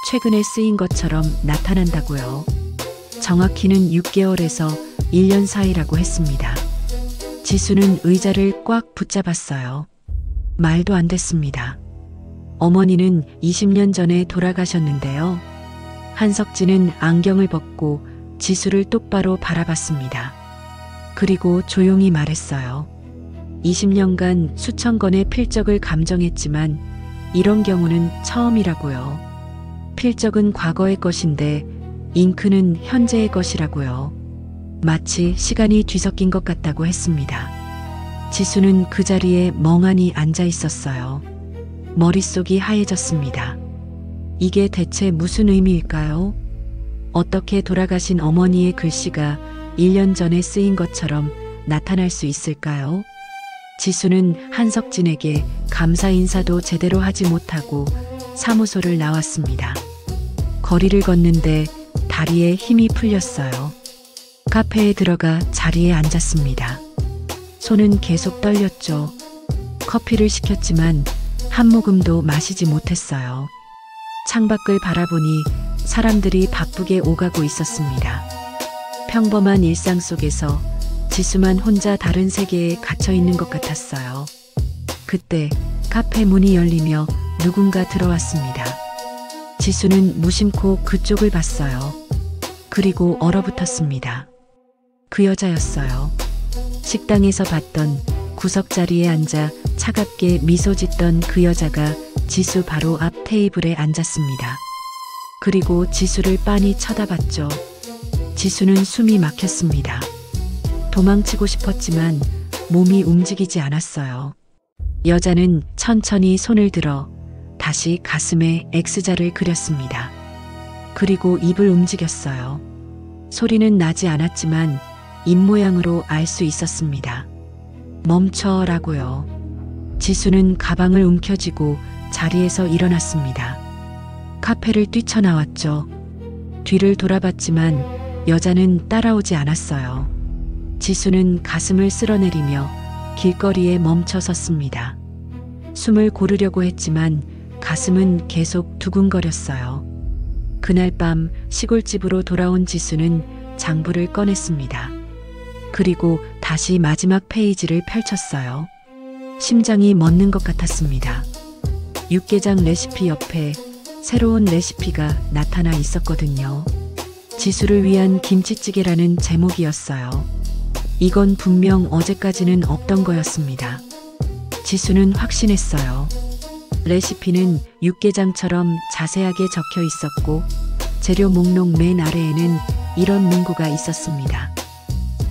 최근에 쓰인 것처럼 나타난다고요. 정확히는 6개월에서 1년 사이라고 했습니다. 지수는 의자를 꽉 붙잡았어요. 말도 안 됐습니다. 어머니는 20년 전에 돌아가셨는데요. 한석진은 안경을 벗고 지수를 똑바로 바라봤습니다. 그리고 조용히 말했어요. 20년간 수천 건의 필적을 감정했지만 이런 경우는 처음이라고요. 필적은 과거의 것인데 잉크는 현재의 것이라고요. 마치 시간이 뒤섞인 것 같다고 했습니다. 지수는 그 자리에 멍하니 앉아 있었어요. 머릿속이 하얘졌습니다. 이게 대체 무슨 의미일까요? 어떻게 돌아가신 어머니의 글씨가 1년 전에 쓰인 것처럼 나타날 수 있을까요? 지수는 한석진에게 감사 인사도 제대로 하지 못하고 사무소를 나왔습니다. 거리를 걷는데 다리에 힘이 풀렸어요. 카페에 들어가 자리에 앉았습니다. 손은 계속 떨렸죠. 커피를 시켰지만 한 모금도 마시지 못했어요. 창밖을 바라보니 사람들이 바쁘게 오가고 있었습니다. 평범한 일상 속에서 지수만 혼자 다른 세계에 갇혀 있는 것 같았어요. 그때 카페 문이 열리며 누군가 들어왔습니다. 지수는 무심코 그쪽을 봤어요. 그리고 얼어붙었습니다. 그 여자였어요. 식당에서 봤던 구석자리에 앉아 차갑게 미소 짓던 그 여자가 지수 바로 앞 테이블에 앉았습니다. 그리고 지수를 빤히 쳐다봤죠. 지수는 숨이 막혔습니다. 도망치고 싶었지만 몸이 움직이지 않았어요. 여자는 천천히 손을 들어 다시 가슴에 X자를 그렸습니다. 그리고 입을 움직였어요. 소리는 나지 않았지만 입모양으로 알 수 있었습니다. 멈춰라고요. 지수는 가방을 움켜쥐고 자리에서 일어났습니다. 카페를 뛰쳐나왔죠. 뒤를 돌아봤지만 여자는 따라오지 않았어요. 지수는 가슴을 쓸어내리며 길거리에 멈춰 섰습니다. 숨을 고르려고 했지만 가슴은 계속 두근거렸어요. 그날 밤 시골집으로 돌아온 지수는 장부를 꺼냈습니다. 그리고 다시 마지막 페이지를 펼쳤어요. 심장이 멎는 것 같았습니다. 육개장 레시피 옆에 새로운 레시피가 나타나 있었거든요. 지수를 위한 김치찌개라는 제목이었어요. 이건 분명 어제까지는 없던 거였습니다. 지수는 확신했어요. 레시피는 육개장처럼 자세하게 적혀 있었고 재료 목록 맨 아래에는 이런 문구가 있었습니다.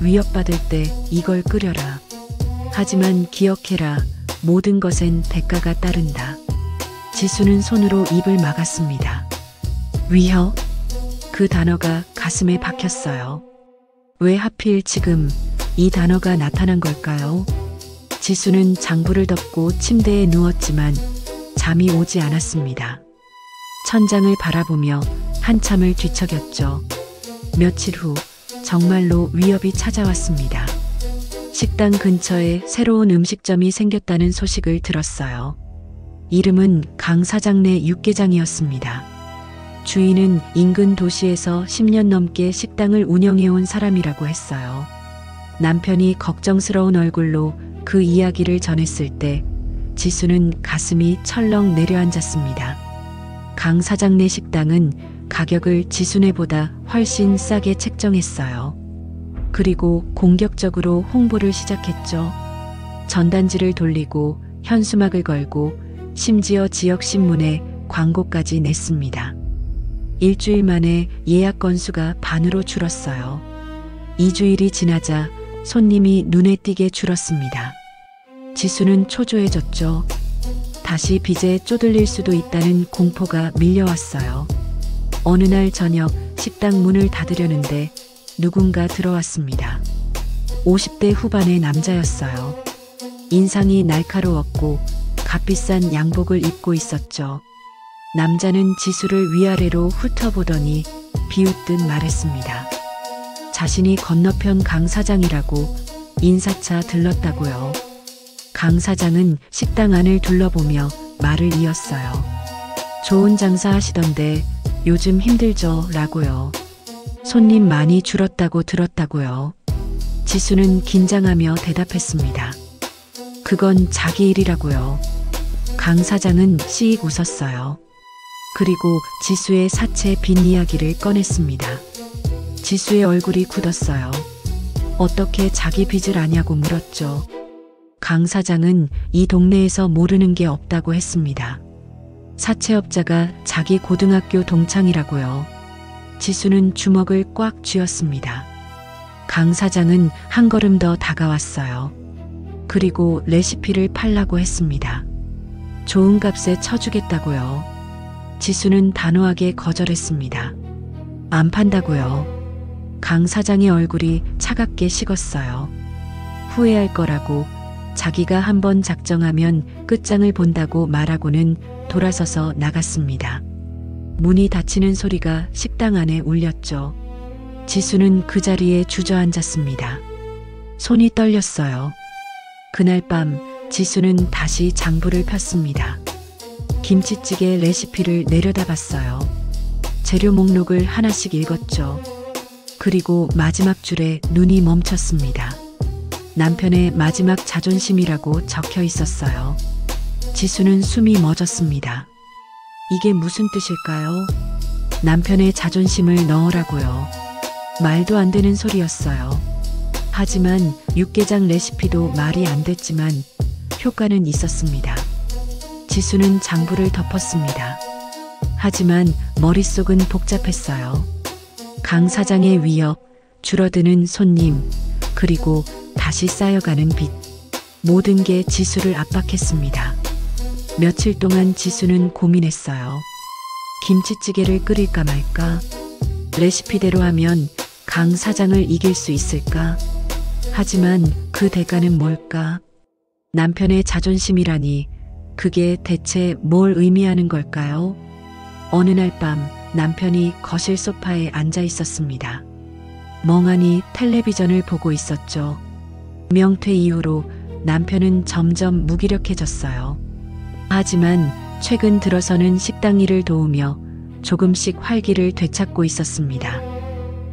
위협받을 때 이걸 끓여라. 하지만 기억해라. 모든 것엔 대가가 따른다. 지수는 손으로 입을 막았습니다. 위협? 그 단어가 가슴에 박혔어요. 왜 하필 지금 이 단어가 나타난 걸까요? 지수는 장부를 덮고 침대에 누웠지만 잠이 오지 않았습니다. 천장을 바라보며 한참을 뒤척였죠. 며칠 후 정말로 위협이 찾아왔습니다. 식당 근처에 새로운 음식점이 생겼다는 소식을 들었어요. 이름은 강 사장네 육개장이었습니다. 주인은 인근 도시에서 10년 넘게 식당을 운영해온 사람이라고 했어요. 남편이 걱정스러운 얼굴로 그 이야기를 전했을 때 지수는 가슴이 철렁 내려앉았습니다. 강 사장네 식당은 가격을 지수네보다 훨씬 싸게 책정했어요. 그리고 공격적으로 홍보를 시작했죠. 전단지를 돌리고 현수막을 걸고 심지어 지역 신문에 광고까지 냈습니다. 일주일 만에 예약 건수가 반으로 줄었어요. 2주일이 지나자 손님이 눈에 띄게 줄었습니다. 지수는 초조해졌죠. 다시 빚에 쪼들릴 수도 있다는 공포가 밀려왔어요. 어느 날 저녁 식당 문을 닫으려는데 누군가 들어왔습니다. 50대 후반의 남자였어요. 인상이 날카로웠고 값비싼 양복을 입고 있었죠. 남자는 지수를 위아래로 훑어보더니 비웃듯 말했습니다. 자신이 건너편 강 사장이라고 인사차 들렀다고요. 강 사장은 식당 안을 둘러보며 말을 이었어요. 좋은 장사 하시던데 요즘 힘들죠? 라고요. 손님 많이 줄었다고 들었다고요. 지수는 긴장하며 대답했습니다. 그건 자기 일이라고요. 강 사장은 씩 웃었어요. 그리고 지수의 사채 빚 이야기를 꺼냈습니다. 지수의 얼굴이 굳었어요. 어떻게 자기 빚을 아냐고 물었죠. 강 사장은 이 동네에서 모르는 게 없다고 했습니다. 사채업자가 자기 고등학교 동창이라고요. 지수는 주먹을 꽉 쥐었습니다. 강 사장은 한 걸음 더 다가왔어요. 그리고 레시피를 팔라고 했습니다. 좋은 값에 쳐주겠다고요. 지수는 단호하게 거절했습니다. 안 판다고요. 강 사장의 얼굴이 차갑게 식었어요. 후회할 거라고, 자기가 한번 작정하면 끝장을 본다고 말하고는 돌아서서 나갔습니다. 문이 닫히는 소리가 식당 안에 울렸죠. 지수는 그 자리에 주저앉았습니다. 손이 떨렸어요. 그날 밤 지수는 다시 장부를 폈습니다. 김치찌개 레시피를 내려다봤어요. 재료 목록을 하나씩 읽었죠. 그리고 마지막 줄에 눈이 멈췄습니다. 남편의 마지막 자존심이라고 적혀 있었어요. 지수는 숨이 멎었습니다. 이게 무슨 뜻일까요? 남편의 자존심을 넣으라고요. 말도 안 되는 소리였어요. 하지만 육개장 레시피도 말이 안 됐지만 효과는 있었습니다. 지수는 장부를 덮었습니다. 하지만 머릿속은 복잡했어요. 강 사장의 위협, 줄어드는 손님, 그리고 다시 쌓여가는 빚. 모든 게 지수를 압박했습니다. 며칠 동안 지수는 고민했어요. 김치찌개를 끓일까 말까? 레시피대로 하면 강 사장을 이길 수 있을까? 하지만 그 그 대가는 뭘까? 남편의 자존심이라니 그게 대체 뭘 의미하는 걸까요? 어느 날 밤 남편이 거실 소파에 앉아 있었습니다. 멍하니 텔레비전을 보고 있었죠. 명퇴 이후로 남편은 점점 무기력해졌어요. 하지만 최근 들어서는 식당 일을 도우며 조금씩 활기를 되찾고 있었습니다.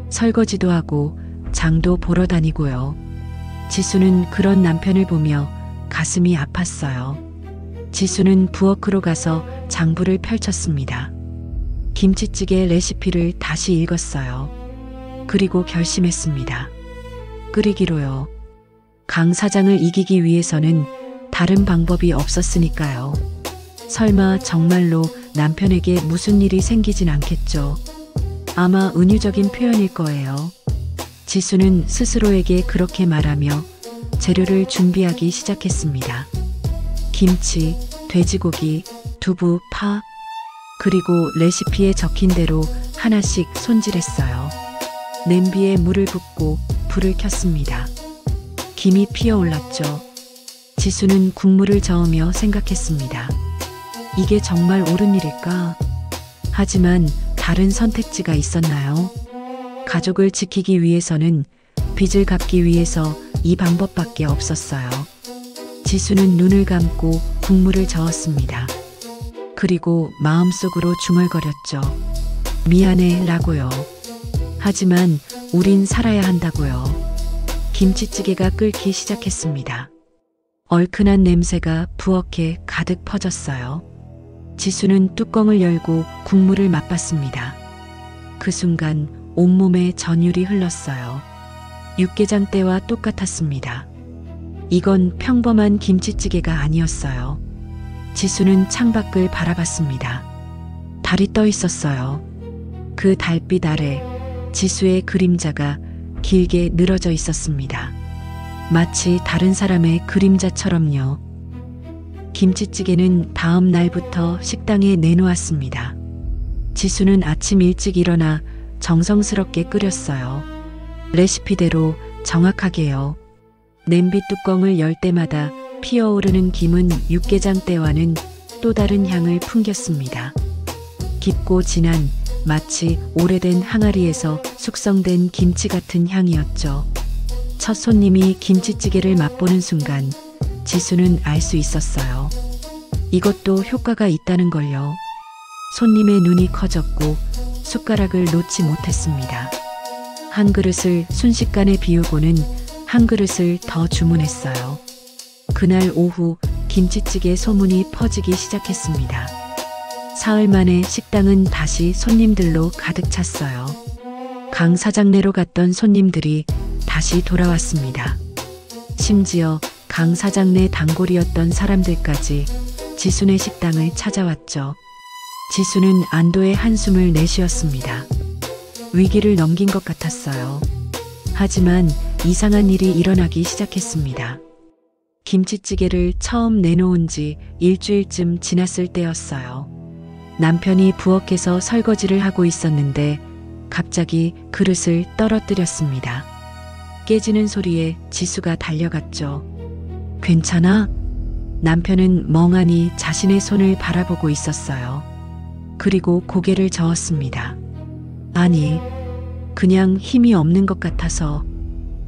설거지도 하고 장도 보러 다니고요. 지수는 그런 남편을 보며 가슴이 아팠어요. 지수는 부엌으로 가서 장부를 펼쳤습니다. 김치찌개 레시피를 다시 읽었어요. 그리고 결심했습니다. 끓이기로요. 강 사장을 이기기 위해서는 다른 방법이 없었으니까요. 설마 정말로 남편에게 무슨 일이 생기진 않겠죠. 아마 은유적인 표현일 거예요. 지수는 스스로에게 그렇게 말하며 재료를 준비하기 시작했습니다. 김치, 돼지고기, 두부, 파, 그리고 레시피에 적힌 대로 하나씩 손질했어요. 냄비에 물을 붓고 불을 켰습니다. 김이 피어올랐죠. 지수는 국물을 저으며 생각했습니다. 이게 정말 옳은 일일까? 하지만 다른 선택지가 있었나요? 가족을 지키기 위해서는 빚을 갚기 위해서 이 방법밖에 없었어요. 지수는 눈을 감고 국물을 저었습니다. 그리고 마음속으로 중얼거렸죠. 미안해 라고요. 하지만 우린 살아야 한다고요. 김치찌개가 끓기 시작했습니다. 얼큰한 냄새가 부엌에 가득 퍼졌어요. 지수는 뚜껑을 열고 국물을 맛봤습니다. 그 순간 온몸에 전율이 흘렀어요. 육개장 때와 똑같았습니다. 이건 평범한 김치찌개가 아니었어요. 지수는 창밖을 바라봤습니다. 달이 떠 있었어요. 그 달빛 아래 지수의 그림자가 길게 늘어져 있었습니다. 마치 다른 사람의 그림자처럼요. 김치찌개는 다음 날부터 식당에 내놓았습니다. 지수는 아침 일찍 일어나 정성스럽게 끓였어요. 레시피대로 정확하게요. 냄비 뚜껑을 열 때마다 피어오르는 김은 육개장 때와는 또 다른 향을 풍겼습니다. 깊고 진한 마치 오래된 항아리에서 숙성된 김치 같은 향이었죠. 첫 손님이 김치찌개를 맛보는 순간 지수는 알 수 있었어요. 이것도 효과가 있다는 걸요. 손님의 눈이 커졌고 숟가락을 놓지 못했습니다. 한 그릇을 순식간에 비우고는 한 그릇을 더 주문했어요. 그날 오후 김치찌개 소문이 퍼지기 시작했습니다. 사흘 만에 식당은 다시 손님들로 가득 찼어요. 강 사장네로 갔던 손님들이 다시 돌아왔습니다. 심지어 강 사장네 단골이었던 사람들까지 지수네 식당을 찾아왔죠. 지수는 안도의 한숨을 내쉬었습니다. 위기를 넘긴 것 같았어요. 하지만 이상한 일이 일어나기 시작했습니다. 김치찌개를 처음 내놓은 지 일주일쯤 지났을 때였어요. 남편이 부엌에서 설거지를 하고 있었는데 갑자기 그릇을 떨어뜨렸습니다. 깨지는 소리에 지수가 달려갔죠. 괜찮아? 남편은 멍하니 자신의 손을 바라보고 있었어요. 그리고 고개를 저었습니다. 아니, 그냥 힘이 없는 것 같아서.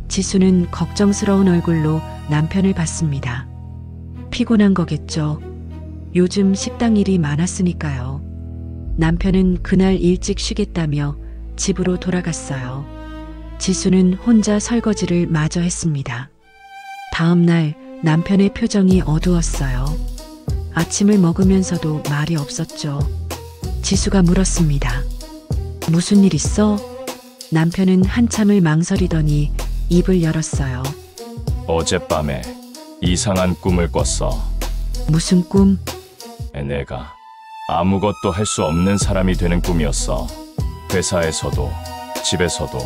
지수는 걱정스러운 얼굴로 남편을 봤습니다. 피곤한 거겠죠. 요즘 식당 일이 많았으니까요. 남편은 그날 일찍 쉬겠다며 집으로 돌아갔어요. 지수는 혼자 설거지를 마저 했습니다. 다음 날 남편의 표정이 어두웠어요. 아침을 먹으면서도 말이 없었죠. 지수가 물었습니다. 무슨 일 있어? 남편은 한참을 망설이더니 입을 열었어요.
어젯밤에 이상한 꿈을 꿨어.
무슨 꿈?
내가 아무것도 할 수 없는 사람이 되는 꿈이었어. 회사에서도 집에서도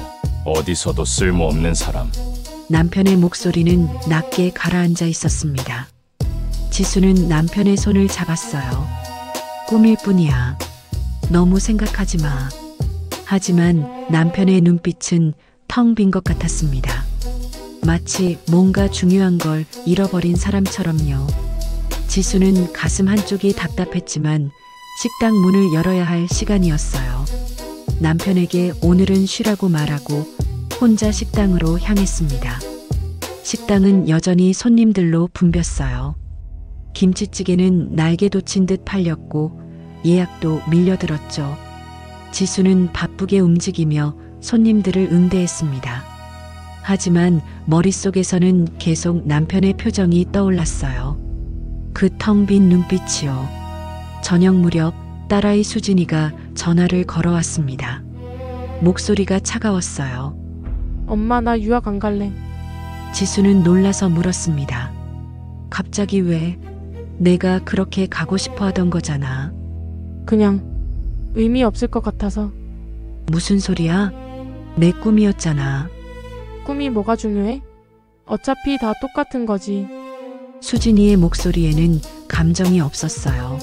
어디서도 쓸모없는 사람.
남편의 목소리는 낮게 가라앉아 있었습니다. 지수는 남편의 손을 잡았어요. 꿈일 뿐이야. 너무 생각하지 마. 하지만 남편의 눈빛은 텅 빈 것 같았습니다. 마치 뭔가 중요한 걸 잃어버린 사람처럼요. 지수는 가슴 한쪽이 답답했지만 식당 문을 열어야 할 시간이었어요. 남편에게 오늘은 쉬라고 말하고 혼자 식당으로 향했습니다. 식당은 여전히 손님들로 붐볐어요. 김치찌개는 날개 돋친 듯 팔렸고 예약도 밀려들었죠. 지수는 바쁘게 움직이며 손님들을 응대했습니다. 하지만 머릿속에서는 계속 남편의 표정이 떠올랐어요. 그 텅 빈 눈빛이요. 저녁 무렵 딸아이 수진이가 전화를 걸어왔습니다. 목소리가 차가웠어요.
엄마, 나 유학 안 갈래.
지수는 놀라서 물었습니다. 갑자기 왜? 내가 그렇게 가고 싶어 하던 거잖아.
그냥 의미 없을 것 같아서.
무슨 소리야? 내 꿈이었잖아.
꿈이 뭐가 중요해? 어차피 다 똑같은 거지.
수진이의 목소리에는 감정이 없었어요.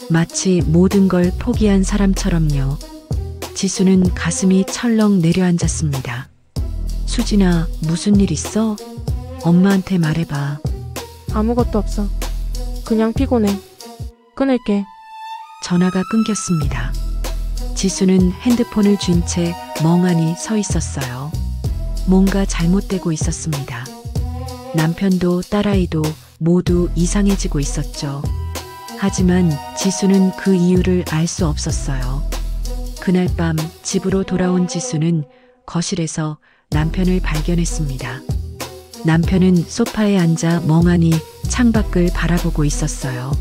마치 모든 걸 포기한 사람처럼요. 지수는 가슴이 철렁 내려앉았습니다. 수진아, 무슨 일 있어? 엄마한테 말해봐.
아무것도 없어. 그냥 피곤해. 끊을게.
전화가 끊겼습니다. 지수는 핸드폰을 쥔 채 멍하니 서 있었어요. 뭔가 잘못되고 있었습니다. 남편도 딸아이도 모두 이상해지고 있었죠. 하지만 지수는 그 이유를 알 수 없었어요. 그날 밤 집으로 돌아온 지수는 거실에서 남편을 발견했습니다. 남편은 소파에 앉아 멍하니 창밖을 바라보고 있었어요.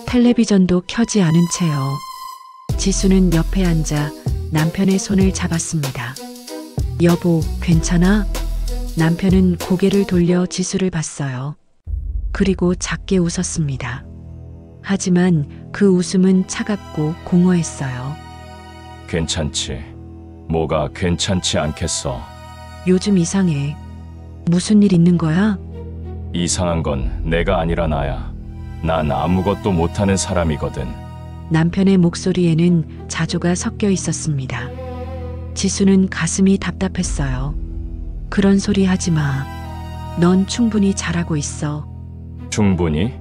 텔레비전도 켜지 않은 채요. 지수는 옆에 앉아 남편의 손을 잡았습니다. 여보, 괜찮아? 남편은 고개를 돌려 지수를 봤어요. 그리고 작게 웃었습니다. 하지만 그 웃음은 차갑고 공허했어요.
괜찮지. 뭐가 괜찮지 않겠어.
요즘 이상해. 무슨 일 있는 거야?
이상한 건 내가 아니라 나야. 난 아무것도 못하는 사람이거든.
남편의 목소리에는 자조가 섞여 있었습니다. 지수는 가슴이 답답했어요. 그런 소리 하지 마. 넌 충분히 잘하고 있어.
충분히?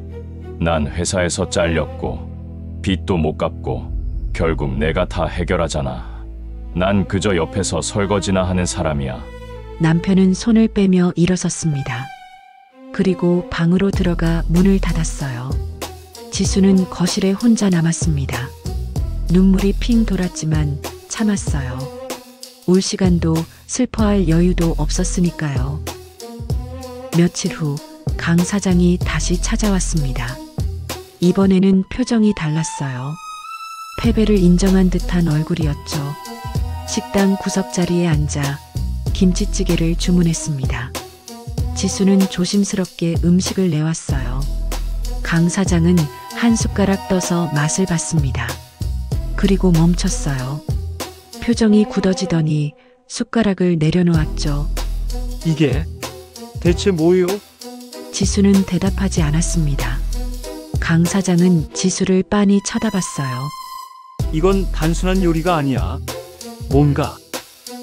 난 회사에서 잘렸고 빚도 못 갚고 결국 내가 다 해결하잖아. 난 그저 옆에서 설거지나 하는 사람이야.
남편은 손을 빼며 일어섰습니다. 그리고 방으로 들어가 문을 닫았어요. 지수는 거실에 혼자 남았습니다. 눈물이 핑 돌았지만 참았어요. 울 시간도 슬퍼할 여유도 없었으니까요. 며칠 후 강 사장이 다시 찾아왔습니다. 이번에는 표정이 달랐어요. 패배를 인정한 듯한 얼굴이었죠. 식당 구석자리에 앉아 김치찌개를 주문했습니다. 지수는 조심스럽게 음식을 내왔어요. 강 사장은 한 숟가락 떠서 맛을 봤습니다. 그리고 멈췄어요. 표정이 굳어지더니 숟가락을 내려놓았죠.
이게 대체 뭐요?
지수는 대답하지 않았습니다. 강 사장은 지수를 빤히 쳐다봤어요.
이건 단순한 요리가 아니야.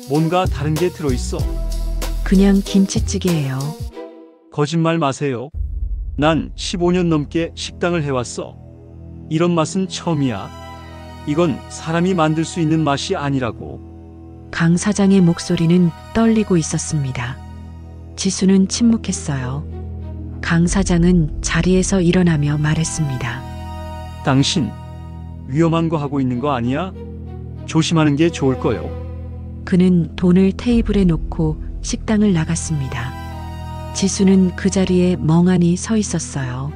뭔가 다른 게 들어있어.
그냥 김치찌개예요.
거짓말 마세요. 난 15년 넘게 식당을 해왔어. 이런 맛은 처음이야. 이건 사람이 만들 수 있는 맛이 아니라고.
강 사장의 목소리는 떨리고 있었습니다. 지수는 침묵했어요. 강 사장은 자리에서 일어나며 말했습니다.
당신 위험한 거 하고 있는 거 아니야? 조심하는 게 좋을 거요.
그는 돈을 테이블에 놓고 식당을 나갔습니다. 지수는 그 자리에 멍하니 서 있었어요.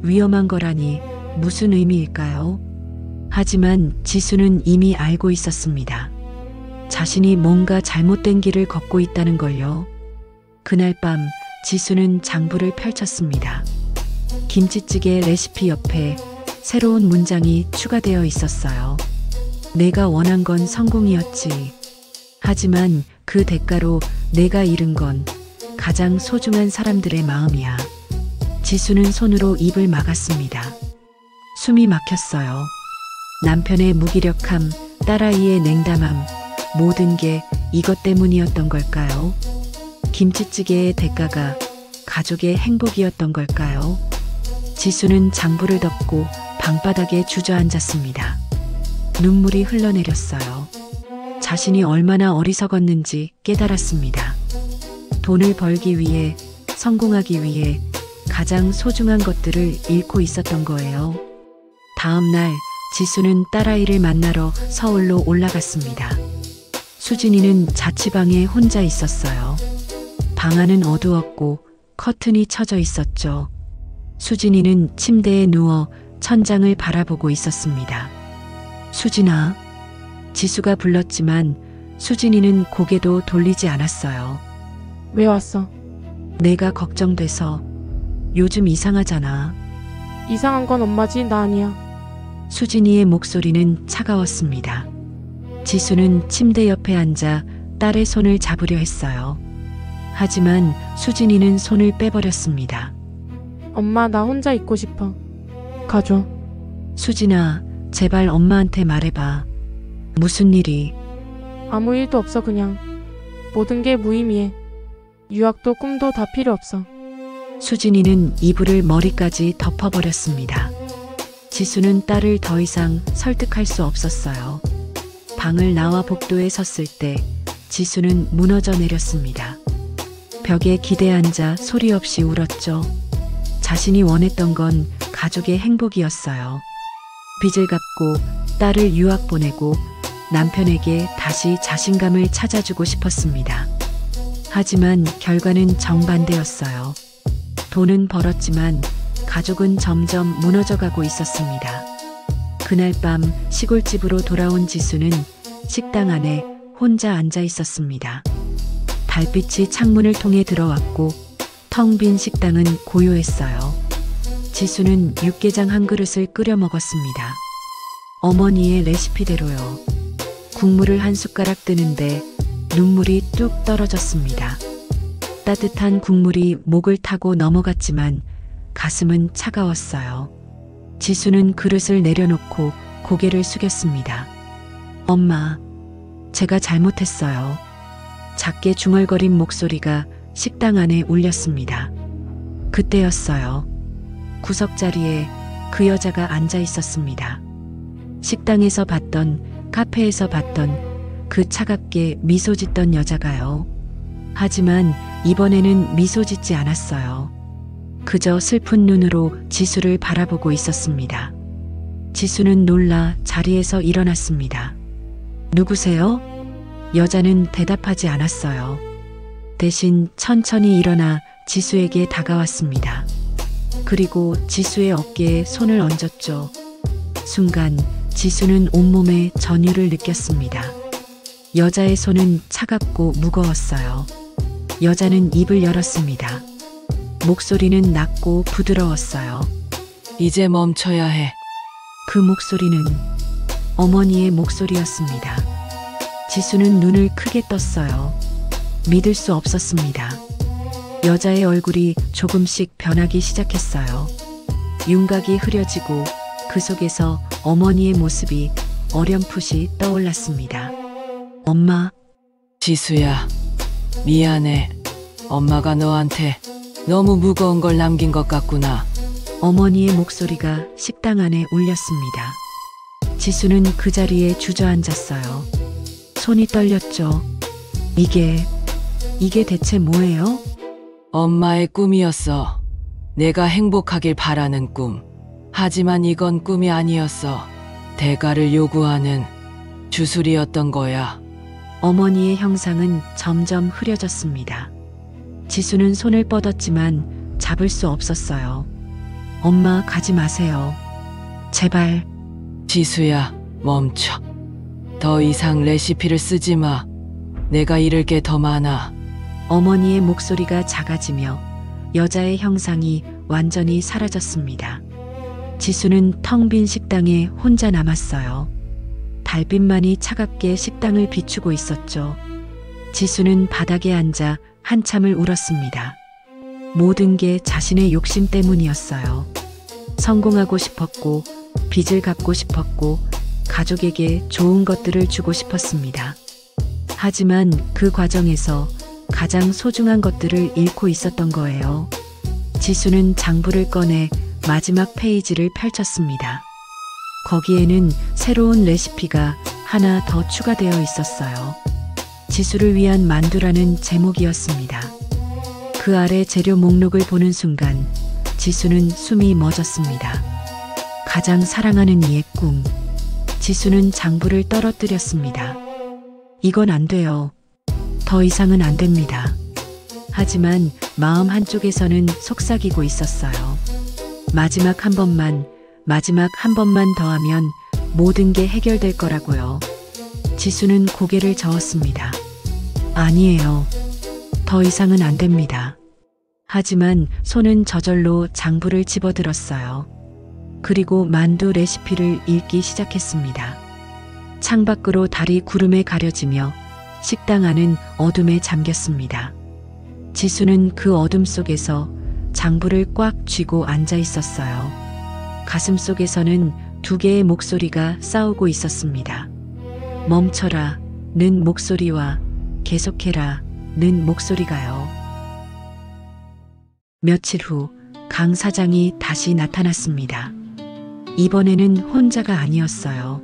위험한 거라니 무슨 의미일까요? 하지만 지수는 이미 알고 있었습니다. 자신이 뭔가 잘못된 길을 걷고 있다는 걸요. 그날 밤 지수는 장부를 펼쳤습니다. 김치찌개 레시피 옆에 새로운 문장이 추가되어 있었어요. 내가 원한 건 성공이었지. 하지만 그 대가로 내가 잃은 건 가장 소중한 사람들의 마음이야. 지수는 손으로 입을 막았습니다. 숨이 막혔어요. 남편의 무기력함, 딸아이의 냉담함, 모든 게 이것 때문이었던 걸까요? 김치찌개의 대가가 가족의 행복이었던 걸까요? 지수는 장부를 덮고 방바닥에 주저앉았습니다. 눈물이 흘러내렸어요. 자신이 얼마나 어리석었는지 깨달았습니다. 돈을 벌기 위해, 성공하기 위해 가장 소중한 것들을 잃고 있었던 거예요. 다음 날 지수는 딸아이를 만나러 서울로 올라갔습니다. 수진이는 자취방에 혼자 있었어요. 방 안은 어두웠고 커튼이 쳐져 있었죠. 수진이는 침대에 누워 천장을 바라보고 있었습니다. 수진아. 지수가 불렀지만 수진이는 고개도 돌리지 않았어요.
왜 왔어?
내가 걱정돼서. 요즘 이상하잖아.
이상한 건 엄마지 나 아니야.
수진이의 목소리는 차가웠습니다. 지수는 침대 옆에 앉아 딸의 손을 잡으려 했어요. 하지만 수진이는 손을 빼버렸습니다.
엄마 나 혼자 있고 싶어. 가줘.
수진아, 제발 엄마한테 말해봐. 무슨 일이?
아무 일도 없어 그냥. 모든 게 무의미해. 유학도 꿈도 다 필요 없어.
수진이는 이불을 머리까지 덮어버렸습니다. 지수는 딸을 더 이상 설득할 수 없었어요. 방을 나와 복도에 섰을 때 지수는 무너져 내렸습니다. 벽에 기대 앉아 소리 없이 울었죠. 자신이 원했던 건 가족의 행복이었어요. 빚을 갚고 딸을 유학 보내고 남편에게 다시 자신감을 찾아주고 싶었습니다. 하지만 결과는 정반대였어요. 돈은 벌었지만 가족은 점점 무너져가고 있었습니다. 그날 밤 시골집으로 돌아온 지수는 식당 안에 혼자 앉아 있었습니다. 달빛이 창문을 통해 들어왔고 텅 빈 식당은 고요했어요. 지수는 육개장 한 그릇을 끓여 먹었습니다. 어머니의 레시피대로요. 국물을 한 숟가락 뜨는데 눈물이 뚝 떨어졌습니다. 따뜻한 국물이 목을 타고 넘어갔지만 가슴은 차가웠어요. 지수는 그릇을 내려놓고 고개를 숙였습니다. 엄마, 제가 잘못했어요. 작게 중얼거린 목소리가 식당 안에 울렸습니다. 그때였어요. 구석자리에 그 여자가 앉아 있었습니다. 식당에서 봤던, 카페에서 봤던 그 차갑게 미소 짓던 여자가요. 하지만 이번에는 미소 짓지 않았어요. 그저 슬픈 눈으로 지수를 바라보고 있었습니다. 지수는 놀라 자리에서 일어났습니다. 누구세요? 여자는 대답하지 않았어요. 대신 천천히 일어나 지수에게 다가왔습니다. 그리고 지수의 어깨에 손을 얹었죠. 순간 지수는 온몸에 전율을 느꼈습니다. 여자의 손은 차갑고 무거웠어요. 여자는 입을 열었습니다. 목소리는 낮고 부드러웠어요.
이제 멈춰야 해.
그 목소리는 어머니의 목소리였습니다. 지수는 눈을 크게 떴어요. 믿을 수 없었습니다. 여자의 얼굴이 조금씩 변하기 시작했어요. 윤곽이 흐려지고 그 속에서 어머니의 모습이 어렴풋이 떠올랐습니다. 엄마.
지수야, 미안해. 엄마가 너한테 너무 무거운 걸 남긴 것 같구나.
어머니의 목소리가 식당 안에 울렸습니다. 지수는 그 자리에 주저앉았어요. 손이 떨렸죠. 이게 대체 뭐예요?
엄마의 꿈이었어. 내가 행복하길 바라는 꿈. 하지만 이건 꿈이 아니었어. 대가를 요구하는 주술이었던 거야.
어머니의 형상은 점점 흐려졌습니다. 지수는 손을 뻗었지만 잡을 수 없었어요. 엄마, 가지 마세요. 제발.
지수야, 멈춰. 더 이상 레시피를 쓰지 마. 내가 잃을 게 더 많아.
어머니의 목소리가 작아지며 여자의 형상이 완전히 사라졌습니다. 지수는 텅 빈 식당에 혼자 남았어요. 달빛만이 차갑게 식당을 비추고 있었죠. 지수는 바닥에 앉아 한참을 울었습니다. 모든 게 자신의 욕심 때문이었어요. 성공하고 싶었고, 빚을 갚고 싶었고, 가족에게 좋은 것들을 주고 싶었습니다. 하지만 그 과정에서 가장 소중한 것들을 잃고 있었던 거예요. 지수는 장부를 꺼내 마지막 페이지를 펼쳤습니다. 거기에는 새로운 레시피가 하나 더 추가되어 있었어요. 지수를 위한 만두라는 제목이었습니다. 그 아래 재료 목록을 보는 순간 지수는 숨이 멎었습니다. 가장 사랑하는 이의 꿈. 지수는 장부를 떨어뜨렸습니다. 이건 안 돼요. 더 이상은 안 됩니다. 하지만 마음 한쪽에서는 속삭이고 있었어요. 마지막 한 번만 더 하면 모든 게 해결될 거라고요. 지수는 고개를 저었습니다. 아니에요. 더 이상은 안 됩니다. 하지만 손은 저절로 장부를 집어들었어요. 그리고 만두 레시피를 읽기 시작했습니다. 창밖으로 달이 구름에 가려지며 식당 안은 어둠에 잠겼습니다. 지수는 그 어둠 속에서 장부를 꽉 쥐고 앉아 있었어요. 가슴 속에서는 두 개의 목소리가 싸우고 있었습니다. 멈춰라 는 목소리와 계속해라 는 목소리가요. 며칠 후 강 사장이 다시 나타났습니다. 이번에는 혼자가 아니었어요.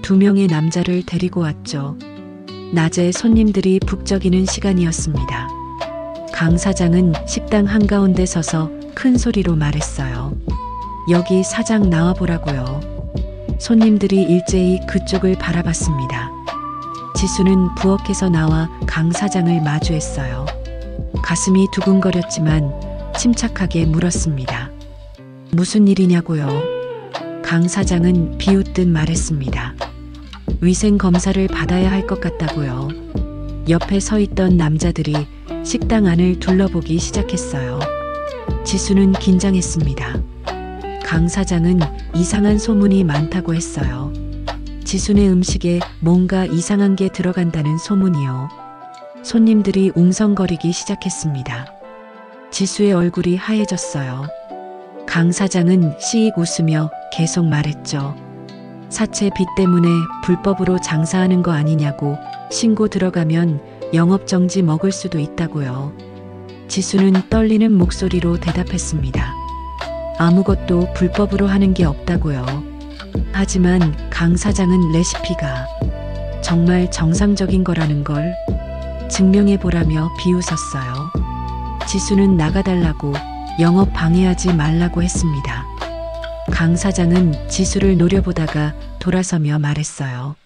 2명의 남자를 데리고 왔죠. 낮에 손님들이 북적이는 시간이었습니다. 강 사장은 식당 한가운데 서서 큰 소리로 말했어요. 여기 사장 나와보라고요. 손님들이 일제히 그쪽을 바라봤습니다. 지수는 부엌에서 나와 강 사장을 마주했어요. 가슴이 두근거렸지만 침착하게 물었습니다. 무슨 일이냐고요? 강 사장은 비웃듯 말했습니다. 위생 검사를 받아야 할 것 같다고요. 옆에 서 있던 남자들이 식당 안을 둘러보기 시작했어요. 지수는 긴장했습니다. 강 사장은 이상한 소문이 많다고 했어요. 지수네 음식에 뭔가 이상한 게 들어간다는 소문이요. 손님들이 웅성거리기 시작했습니다. 지수의 얼굴이 하얘졌어요. 강 사장은 씩 웃으며 계속 말했죠. 사채 빚 때문에 불법으로 장사하는 거 아니냐고. 신고 들어가면 영업정지 먹을 수도 있다고요. 지수는 떨리는 목소리로 대답했습니다. 아무것도 불법으로 하는 게 없다고요. 하지만 강 사장은 레시피가 정말 정상적인 거라는 걸 증명해보라며 비웃었어요. 지수는 나가달라고, 영업 방해하지 말라고 했습니다. 강 사장은 지수를 노려보다가 돌아서며 말했어요.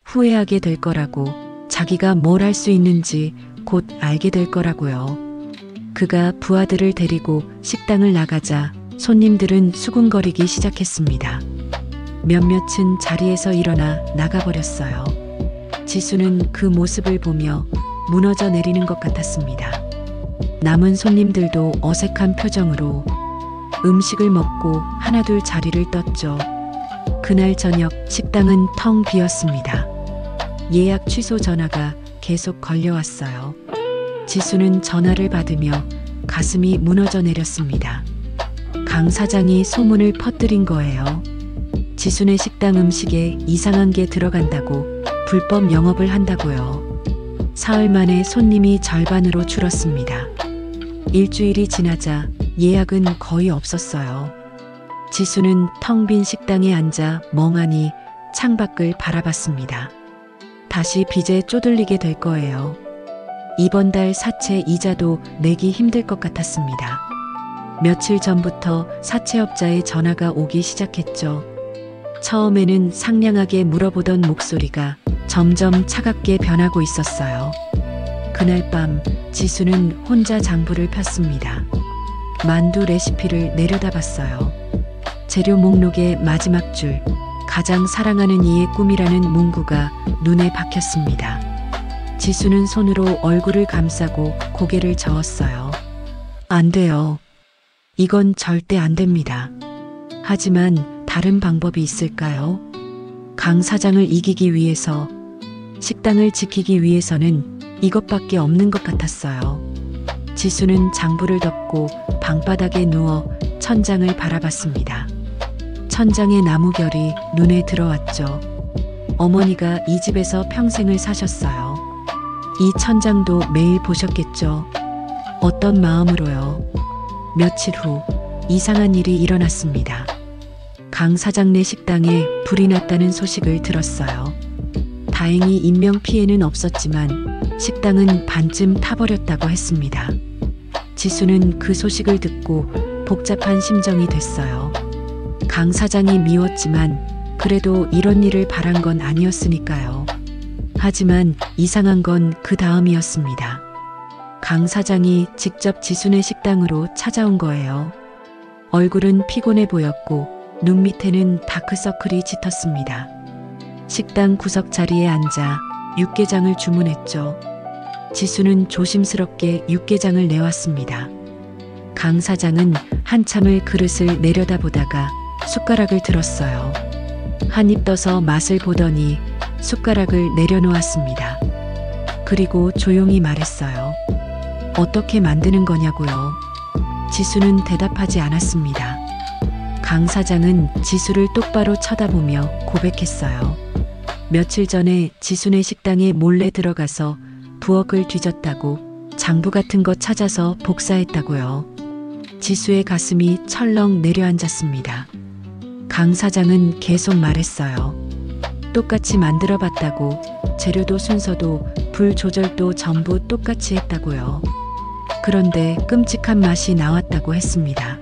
후회하게 될 거라고, 자기가 뭘 할 수 있는지 곧 알게 될 거라고요. 그가 부하들을 데리고 식당을 나가자 손님들은 수군거리기 시작했습니다. 몇몇은 자리에서 일어나 나가버렸어요. 지수는 그 모습을 보며 무너져 내리는 것 같았습니다. 남은 손님들도 어색한 표정으로 음식을 먹고 하나둘 자리를 떴죠. 그날 저녁 식당은 텅 비었습니다. 예약 취소 전화가 계속 걸려왔어요. 지수는 전화를 받으며 가슴이 무너져 내렸습니다. 강 사장이 소문을 퍼뜨린 거예요. 지수네 식당 음식에 이상한 게 들어간다고, 불법 영업을 한다고요. 사흘 만에 손님이 절반으로 줄었습니다. 일주일이 지나자 예약은 거의 없었어요. 지수는 텅 빈 식당에 앉아 멍하니 창밖을 바라봤습니다. 다시 빚에 쪼들리게 될 거예요. 이번 달 사채 이자도 내기 힘들 것 같았습니다. 며칠 전부터 사채업자의 전화가 오기 시작했죠. 처음에는 상냥하게 물어보던 목소리가 점점 차갑게 변하고 있었어요. 그날 밤 지수는 혼자 장부를 폈습니다. 만두 레시피를 내려다봤어요. 재료 목록의 마지막 줄, 가장 사랑하는 이의 꿈이라는 문구가 눈에 박혔습니다. 지수는 손으로 얼굴을 감싸고 고개를 저었어요. 안 돼요. 이건 절대 안 됩니다. 하지만 다른 방법이 있을까요? 강 사장을 이기기 위해서, 식당을 지키기 위해서는 이것밖에 없는 것 같았어요. 지수는 장부를 덮고 방바닥에 누워 천장을 바라봤습니다. 천장의 나무결이 눈에 들어왔죠. 어머니가 이 집에서 평생을 사셨어요. 이 천장도 매일 보셨겠죠. 어떤 마음으로요. 며칠 후 이상한 일이 일어났습니다. 강 사장네 식당에 불이 났다는 소식을 들었어요. 다행히 인명피해는 없었지만 식당은 반쯤 타버렸다고 했습니다. 지수는 그 소식을 듣고 복잡한 심정이 됐어요. 강 사장이 미웠지만 그래도 이런 일을 바란 건 아니었으니까요. 하지만 이상한 건 그 다음이었습니다. 강 사장이 직접 지수네 식당으로 찾아온 거예요. 얼굴은 피곤해 보였고 눈 밑에는 다크서클이 짙었습니다. 식당 구석 자리에 앉아 육개장을 주문했죠. 지수는 조심스럽게 육개장을 내왔습니다. 강 사장은 한참을 그릇을 내려다보다가 숟가락을 들었어요. 한 입 떠서 맛을 보더니 숟가락을 내려놓았습니다. 그리고 조용히 말했어요. 어떻게 만드는 거냐고요. 지수는 대답하지 않았습니다. 강 사장은 지수를 똑바로 쳐다보며 고백했어요. 며칠 전에 지수네 식당에 몰래 들어가서 부엌을 뒤졌다고, 장부 같은 거 찾아서 복사했다고요. 지수의 가슴이 철렁 내려앉았습니다. 강 사장은 계속 말했어요. 똑같이 만들어 봤다고, 재료도 순서도 불 조절도 전부 똑같이 했다고요. 그런데 끔찍한 맛이 나왔다고 했습니다.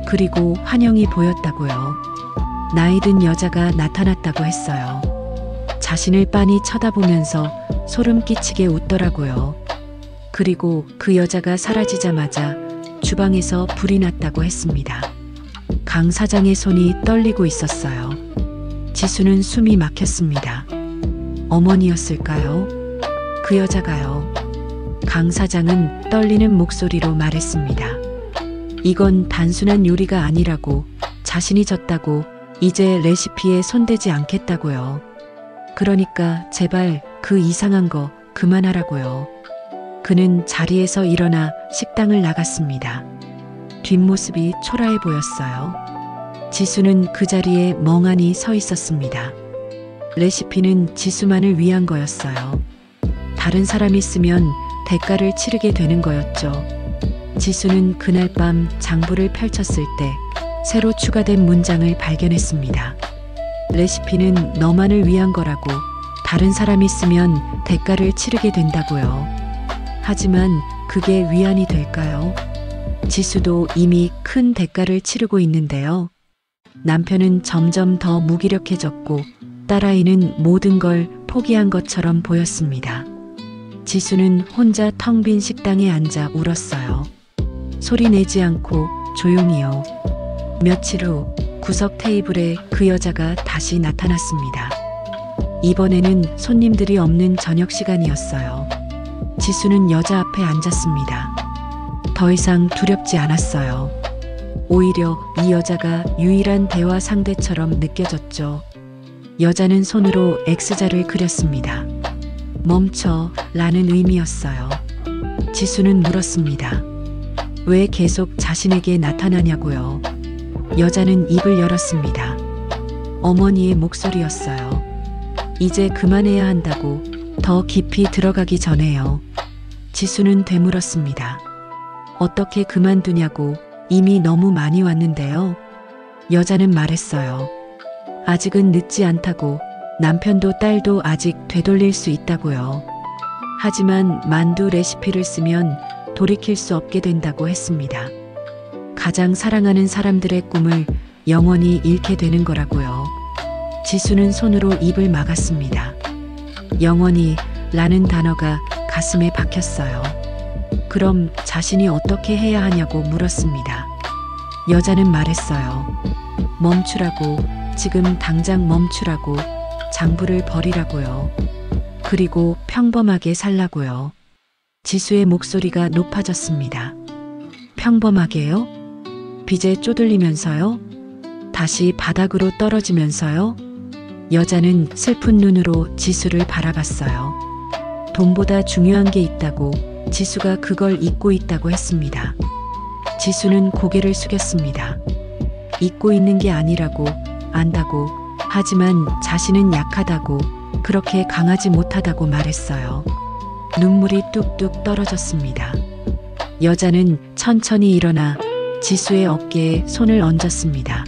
그리고 환영이 보였다고요. 나이 든 여자가 나타났다고 했어요. 자신을 빤히 쳐다보면서 소름 끼치게 웃더라고요. 그리고 그 여자가 사라지자마자 주방에서 불이 났다고 했습니다. 강 사장의 손이 떨리고 있었어요. 지수는 숨이 막혔습니다. 어머니였을까요? 그 여자가요. 강 사장은 떨리는 목소리로 말했습니다. 이건 단순한 요리가 아니라고, 자신이 졌다고, 이제 레시피에 손대지 않겠다고요. 그러니까 제발 그 이상한 거 그만하라고요. 그는 자리에서 일어나 식당을 나갔습니다. 뒷모습이 초라해 보였어요. 지수는 그 자리에 멍하니 서 있었습니다. 레시피는 지수만을 위한 거였어요. 다른 사람이 쓰면 대가를 치르게 되는 거였죠. 지수는 그날 밤 장부를 펼쳤을 때 새로 추가된 문장을 발견했습니다. 레시피는 너만을 위한 거라고, 다른 사람이 쓰면 대가를 치르게 된다고요. 하지만 그게 위안이 될까요? 지수도 이미 큰 대가를 치르고 있는데요. 남편은 점점 더 무기력해졌고 딸아이는 모든 걸 포기한 것처럼 보였습니다. 지수는 혼자 텅 빈 식당에 앉아 울었어요. 소리 내지 않고 조용히요. 며칠 후 구석 테이블에 그 여자가 다시 나타났습니다. 이번에는 손님들이 없는 저녁 시간이었어요. 지수는 여자 앞에 앉았습니다. 더 이상 두렵지 않았어요. 오히려 이 여자가 유일한 대화 상대처럼 느껴졌죠. 여자는 손으로 X자를 그렸습니다. 멈춰 라는 의미였어요. 지수는 물었습니다. 왜 계속 자신에게 나타나냐고요. 여자는 입을 열었습니다. 어머니의 목소리였어요. 이제 그만해야 한다고, 더 깊이 들어가기 전에요. 지수는 되물었습니다. 어떻게 그만두냐고, 이미 너무 많이 왔는데요. 여자는 말했어요. 아직은 늦지 않다고, 남편도 딸도 아직 되돌릴 수 있다고요. 하지만 만두 레시피를 쓰면 돌이킬 수 없게 된다고 했습니다. 가장 사랑하는 사람들의 꿈을 영원히 잃게 되는 거라고요. 지수는 손으로 입을 막았습니다. 영원히 라는 단어가 가슴에 박혔어요. 그럼 자신이 어떻게 해야 하냐고 물었습니다. 여자는 말했어요. 멈추라고, 지금 당장 멈추라고, 장부를 버리라고요. 그리고 평범하게 살라고요. 지수의 목소리가 높아졌습니다. 평범하게요? 빚에 쪼들리면서요? 다시 바닥으로 떨어지면서요? 여자는 슬픈 눈으로 지수를 바라봤어요. 돈보다 중요한 게 있다고, 지수가 그걸 잊고 있다고 했습니다. 지수는 고개를 숙였습니다. 잊고 있는 게 아니라고, 안다고, 하지만 자신은 약하다고, 그렇게 강하지 못하다고 말했어요. 눈물이 뚝뚝 떨어졌습니다. 여자는 천천히 일어나 지수의 어깨에 손을 얹었습니다.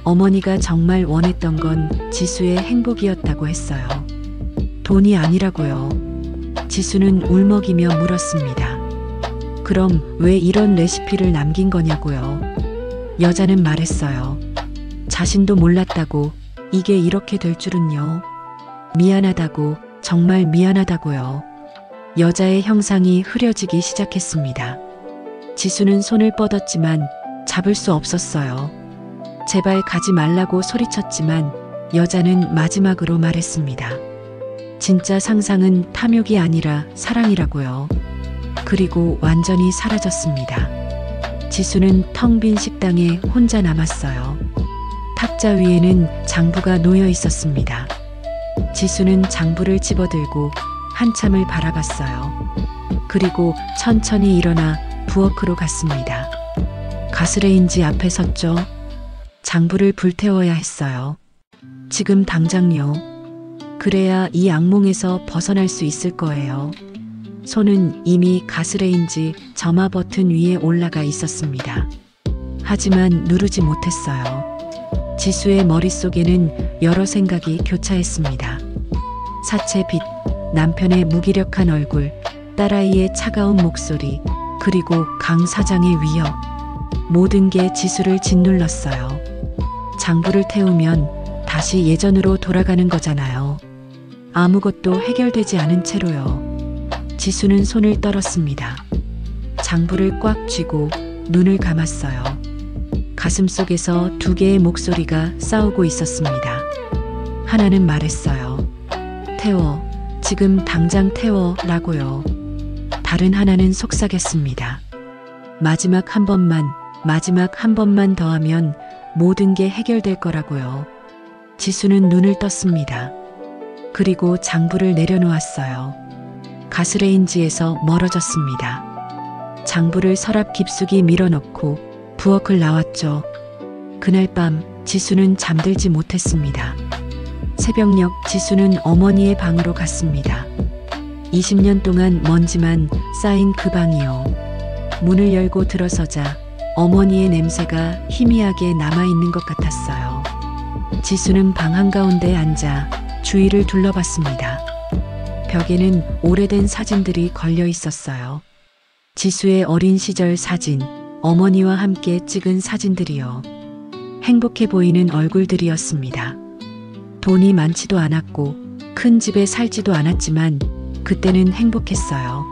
어머니가 정말 원했던 건 지수의 행복이었다고 했어요. 돈이 아니라고요. 지수는 울먹이며 물었습니다. 그럼 왜 이런 레시피를 남긴 거냐고요. 여자는 말했어요. 자신도 몰랐다고. 이게 이렇게 될 줄은요. 미안하다고, 정말 미안하다고요. 여자의 형상이 흐려지기 시작했습니다. 지수는 손을 뻗었지만 잡을 수 없었어요. 제발 가지 말라고 소리쳤지만 여자는 마지막으로 말했습니다. 진짜 상상은 탐욕이 아니라 사랑이라고요. 그리고 완전히 사라졌습니다. 지수는 텅 빈 식당에 혼자 남았어요. 탁자 위에는 장부가 놓여 있었습니다. 지수는 장부를 집어들고 한참을 바라봤어요. 그리고 천천히 일어나 부엌으로 갔습니다. 가스레인지 앞에 섰죠. 장부를 불태워야 했어요. 지금 당장요. 그래야 이 악몽에서 벗어날 수 있을 거예요. 손은 이미 가스레인지 점화 버튼 위에 올라가 있었습니다. 하지만 누르지 못했어요. 지수의 머릿속에는 여러 생각이 교차했습니다. 사채 빚, 남편의 무기력한 얼굴, 딸아이의 차가운 목소리, 그리고 강 사장의 위협. 모든 게 지수를 짓눌렀어요. 장부를 태우면 다시 예전으로 돌아가는 거잖아요. 아무것도 해결되지 않은 채로요. 지수는 손을 떨었습니다. 장부를 꽉 쥐고 눈을 감았어요. 가슴 속에서 두 개의 목소리가 싸우고 있었습니다. 하나는 말했어요. 태워. 지금 당장 태워 라고요. 다른 하나는 속삭였습니다. 마지막 한 번만 더 하면 모든 게 해결될 거라고요. 지수는 눈을 떴습니다. 그리고 장부를 내려놓았어요. 가스레인지에서 멀어졌습니다. 장부를 서랍 깊숙이 밀어넣고 부엌을 나왔죠. 그날 밤 지수는 잠들지 못했습니다. 새벽녘 지수는 어머니의 방으로 갔습니다. 20년 동안 먼지만 쌓인 그 방이요. 문을 열고 들어서자 어머니의 냄새가 희미하게 남아있는 것 같았어요. 지수는 방 한가운데 앉아 주위를 둘러봤습니다. 벽에는 오래된 사진들이 걸려 있었어요. 지수의 어린 시절 사진, 어머니와 함께 찍은 사진들이요. 행복해 보이는 얼굴들이었습니다. 돈이 많지도 않았고 큰 집에 살지도 않았지만 그때는 행복했어요.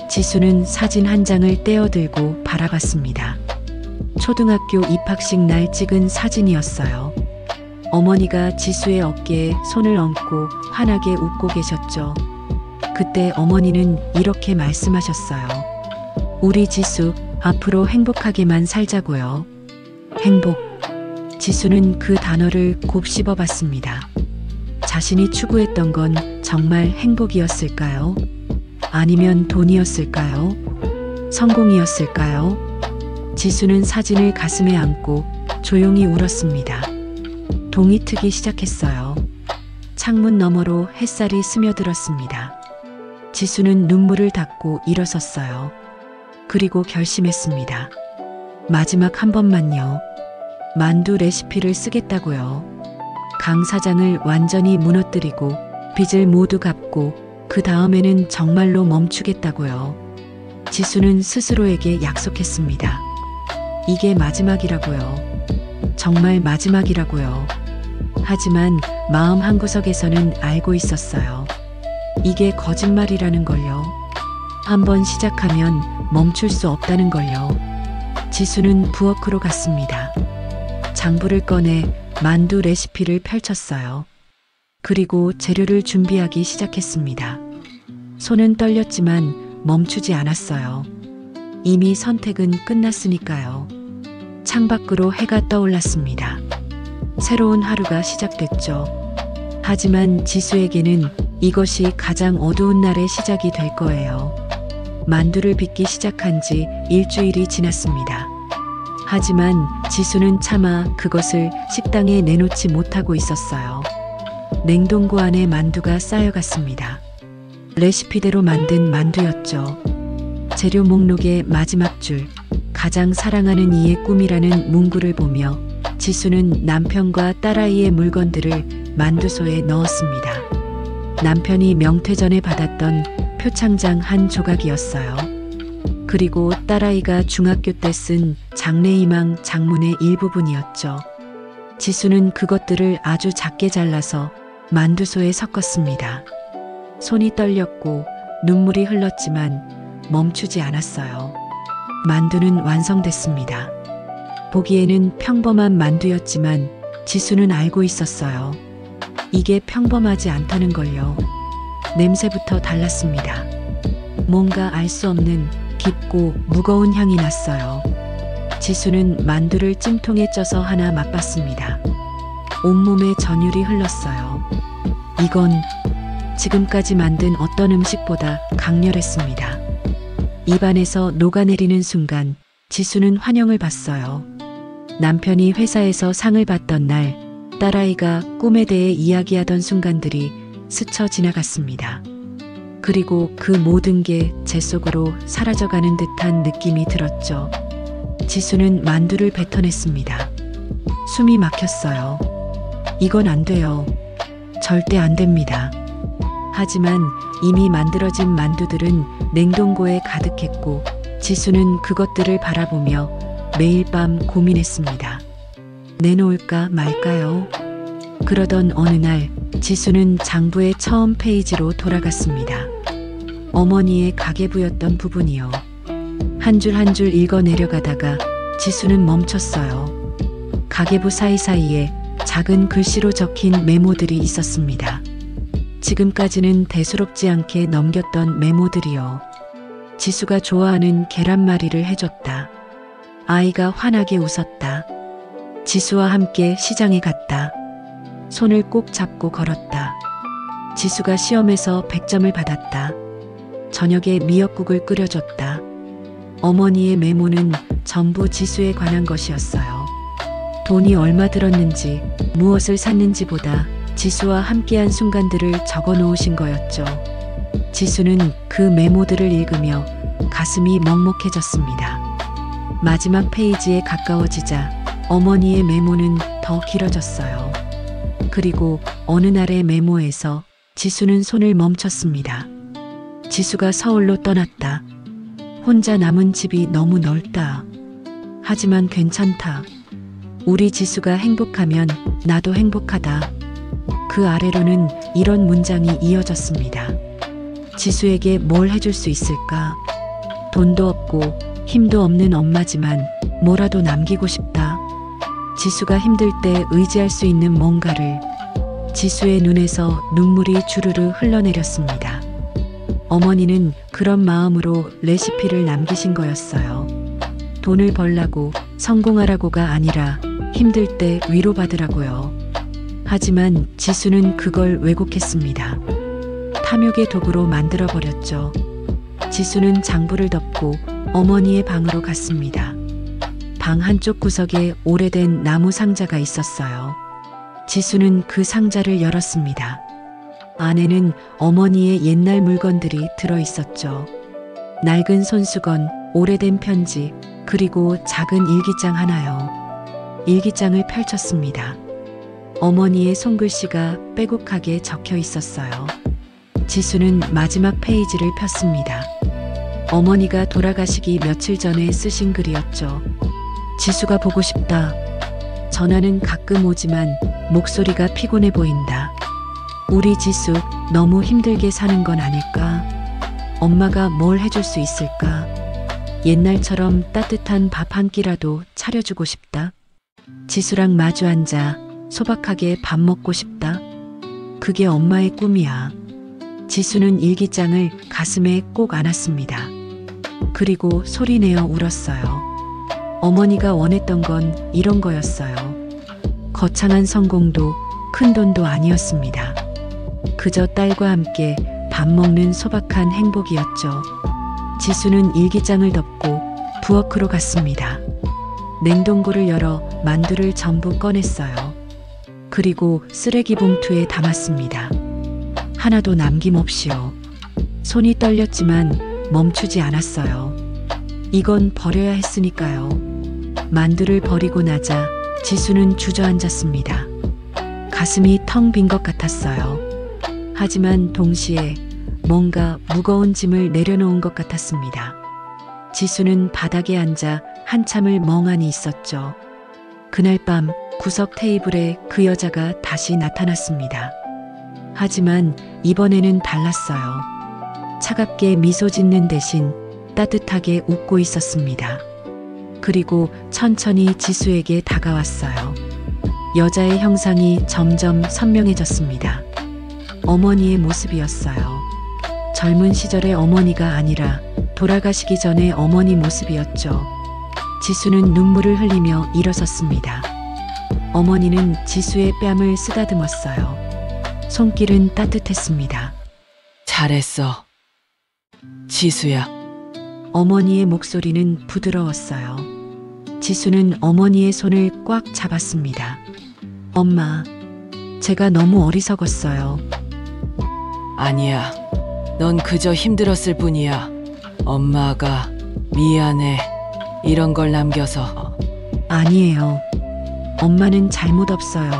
지수는 사진 한 장을 떼어들고 바라봤습니다. 초등학교 입학식 날 찍은 사진이었어요. 어머니가 지수의 어깨에 손을 얹고 환하게 웃고 계셨죠. 그때 어머니는 이렇게 말씀하셨어요. 우리 지수, 앞으로 행복하게만 살자고요. 행복. 지수는 그 단어를 곱씹어 봤습니다. 자신이 추구했던 건 정말 행복이었을까요? 아니면 돈이었을까요? 성공이었을까요? 지수는 사진을 가슴에 안고 조용히 울었습니다. 동이 트기 시작했어요. 창문 너머로 햇살이 스며들었습니다. 지수는 눈물을 닦고 일어섰어요. 그리고 결심했습니다. 마지막 한 번만요. 만두 레시피를 쓰겠다고요. 강 사장을 완전히 무너뜨리고 빚을 모두 갚고 그 다음에는 정말로 멈추겠다고요. 지수는 스스로에게 약속했습니다. 이게 마지막이라고요. 정말 마지막이라고요. 하지만 마음 한구석에서는 알고 있었어요. 이게 거짓말이라는 걸요. 한번 시작하면 멈출 수 없다는 걸요. 지수는 부엌으로 갔습니다. 장부를 꺼내 만두 레시피를 펼쳤어요. 그리고 재료를 준비하기 시작했습니다. 손은 떨렸지만 멈추지 않았어요. 이미 선택은 끝났으니까요. 창밖으로 해가 떠올랐습니다. 새로운 하루가 시작됐죠. 하지만 지수에게는 이것이 가장 어두운 날의 시작이 될 거예요. 만두를 빚기 시작한 지 일주일이 지났습니다. 하지만 지수는 차마 그것을 식당에 내놓지 못하고 있었어요. 냉동고 안에 만두가 쌓여갔습니다. 레시피대로 만든 만두였죠. 재료 목록의 마지막 줄, 가장 사랑하는 이의 꿈이라는 문구를 보며 지수는 남편과 딸아이의 물건들을 만두소에 넣었습니다. 남편이 명퇴 전에 받았던 표창장 한 조각이었어요. 그리고 딸아이가 중학교 때 쓴 장래희망 장문의 일부분이었죠. 지수는 그것들을 아주 작게 잘라서 만두소에 섞었습니다. 손이 떨렸고 눈물이 흘렀지만 멈추지 않았어요. 만두는 완성됐습니다. 보기에는 평범한 만두였지만 지수는 알고 있었어요. 이게 평범하지 않다는 걸요. 냄새부터 달랐습니다. 뭔가 알 수 없는 깊고 무거운 향이 났어요. 지수는 만두를 찜통에 쪄서 하나 맛봤습니다. 온몸에 전율이 흘렀어요. 이건 지금까지 만든 어떤 음식보다 강렬했습니다. 입안에서 녹아내리는 순간 지수는 환영을 받았어요. 남편이 회사에서 상을 받던 날 딸아이가 꿈에 대해 이야기하던 순간들이 스쳐 지나갔습니다. 그리고 그 모든 게 제 속으로 사라져가는 듯한 느낌이 들었죠. 지수는 만두를 뱉어냈습니다. 숨이 막혔어요. 이건 안 돼요. 절대 안 됩니다. 하지만 이미 만들어진 만두들은 냉동고에 가득했고 지수는 그것들을 바라보며 매일 밤 고민했습니다. 내놓을까 말까요? 그러던 어느 날 지수는 장부의 처음 페이지로 돌아갔습니다. 어머니의 가계부였던 부분이요. 한 줄 한 줄 읽어 내려가다가 지수는 멈췄어요. 가계부 사이사이에 작은 글씨로 적힌 메모들이 있었습니다. 지금까지는 대수롭지 않게 넘겼던 메모들이요. 지수가 좋아하는 계란말이를 해줬다. 아이가 환하게 웃었다. 지수와 함께 시장에 갔다. 손을 꼭 잡고 걸었다. 지수가 시험에서 100점을 받았다. 저녁에 미역국을 끓여줬다. 어머니의 메모는 전부 지수에 관한 것이었어요. 돈이 얼마 들었는지, 무엇을 샀는지보다 지수와 함께한 순간들을 적어 놓으신 거였죠. 지수는 그 메모들을 읽으며 가슴이 먹먹해졌습니다. 마지막 페이지에 가까워지자 어머니의 메모는 더 길어졌어요. 그리고 어느 날의 메모에서 지수는 손을 멈췄습니다. 지수가 서울로 떠났다. 혼자 남은 집이 너무 넓다. 하지만 괜찮다. 우리 지수가 행복하면 나도 행복하다. 그 아래로는 이런 문장이 이어졌습니다. 지수에게 뭘 해줄 수 있을까? 돈도 없고 힘도 없는 엄마지만 뭐라도 남기고 싶다. 지수가 힘들 때 의지할 수 있는 뭔가를. 지수의 눈에서 눈물이 주르르 흘러내렸습니다. 어머니는 그런 마음으로 레시피를 남기신 거였어요. 돈을 벌라고, 성공하라고가 아니라 힘들 때 위로받으라고요. 하지만 지수는 그걸 왜곡했습니다. 탐욕의 도구로 만들어버렸죠. 지수는 장부를 덮고 어머니의 방으로 갔습니다. 방 한쪽 구석에 오래된 나무 상자가 있었어요. 지수는 그 상자를 열었습니다. 안에는 어머니의 옛날 물건들이 들어 있었죠. 낡은 손수건, 오래된 편지, 그리고 작은 일기장 하나요. 일기장을 펼쳤습니다. 어머니의 손글씨가 빼곡하게 적혀 있었어요. 지수는 마지막 페이지를 폈습니다. 어머니가 돌아가시기 며칠 전에 쓰신 글이었죠. 지수가 보고 싶다. 전화는 가끔 오지만 목소리가 피곤해 보인다. 우리 지수 너무 힘들게 사는 건 아닐까? 엄마가 뭘 해줄 수 있을까? 옛날처럼 따뜻한 밥 한 끼라도 차려주고 싶다. 지수랑 마주 앉아 소박하게 밥 먹고 싶다. 그게 엄마의 꿈이야. 지수는 일기장을 가슴에 꼭 안았습니다. 그리고 소리내어 울었어요. 어머니가 원했던 건 이런 거였어요. 거창한 성공도 큰 돈도 아니었습니다. 그저 딸과 함께 밥 먹는 소박한 행복이었죠. 지수는 일기장을 덮고 부엌으로 갔습니다. 냉동고를 열어 만두를 전부 꺼냈어요. 그리고 쓰레기 봉투에 담았습니다. 하나도 남김없이요. 손이 떨렸지만 멈추지 않았어요. 이건 버려야 했으니까요. 만두를 버리고 나자 지수는 주저앉았습니다. 가슴이 텅 빈 것 같았어요. 하지만 동시에 뭔가 무거운 짐을 내려놓은 것 같았습니다. 지수는 바닥에 앉아 한참을 멍하니 있었죠. 그날 밤 구석 테이블에 그 여자가 다시 나타났습니다. 하지만 이번에는 달랐어요. 차갑게 미소 짓는 대신 따뜻하게 웃고 있었습니다. 그리고 천천히 지수에게 다가왔어요. 여자의 형상이 점점 선명해졌습니다. 어머니의 모습이었어요. 젊은 시절의 어머니가 아니라 돌아가시기 전의 어머니 모습이었죠. 지수는 눈물을 흘리며 일어섰습니다. 어머니는 지수의 뺨을 쓰다듬었어요. 손길은 따뜻했습니다.
잘했어. 지수야.
어머니의 목소리는 부드러웠어요. 지수는 어머니의 손을 꽉 잡았습니다. 엄마, 제가 너무 어리석었어요.
아니야. 넌 그저 힘들었을 뿐이야. 엄마가 미안해. 이런 걸 남겨서.
아니에요. 엄마는 잘못 없어요.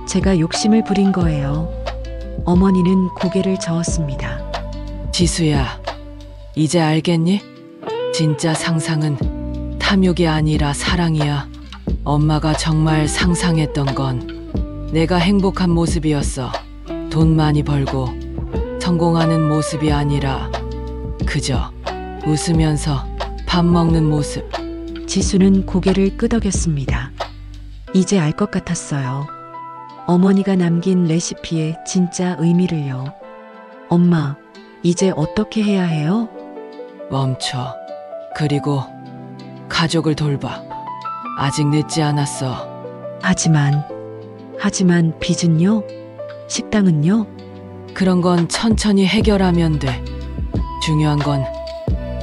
제가 욕심을 부린 거예요. 어머니는 고개를 저었습니다.
지수야, 이제 알겠니? 진짜 상상은 탐욕이 아니라 사랑이야. 엄마가 정말 상상했던 건 내가 행복한 모습이었어. 돈 많이 벌고 성공하는 모습이 아니라 그저 웃으면서 밥 먹는 모습.
지수는 고개를 끄덕였습니다. 이제 알 것 같았어요. 어머니가 남긴 레시피의 진짜 의미를요. 엄마, 이제 어떻게 해야 해요?
멈춰. 그리고 가족을 돌봐. 아직 늦지 않았어.
하지만 빚은요? 식당은요?
그런 건 천천히 해결하면 돼. 중요한 건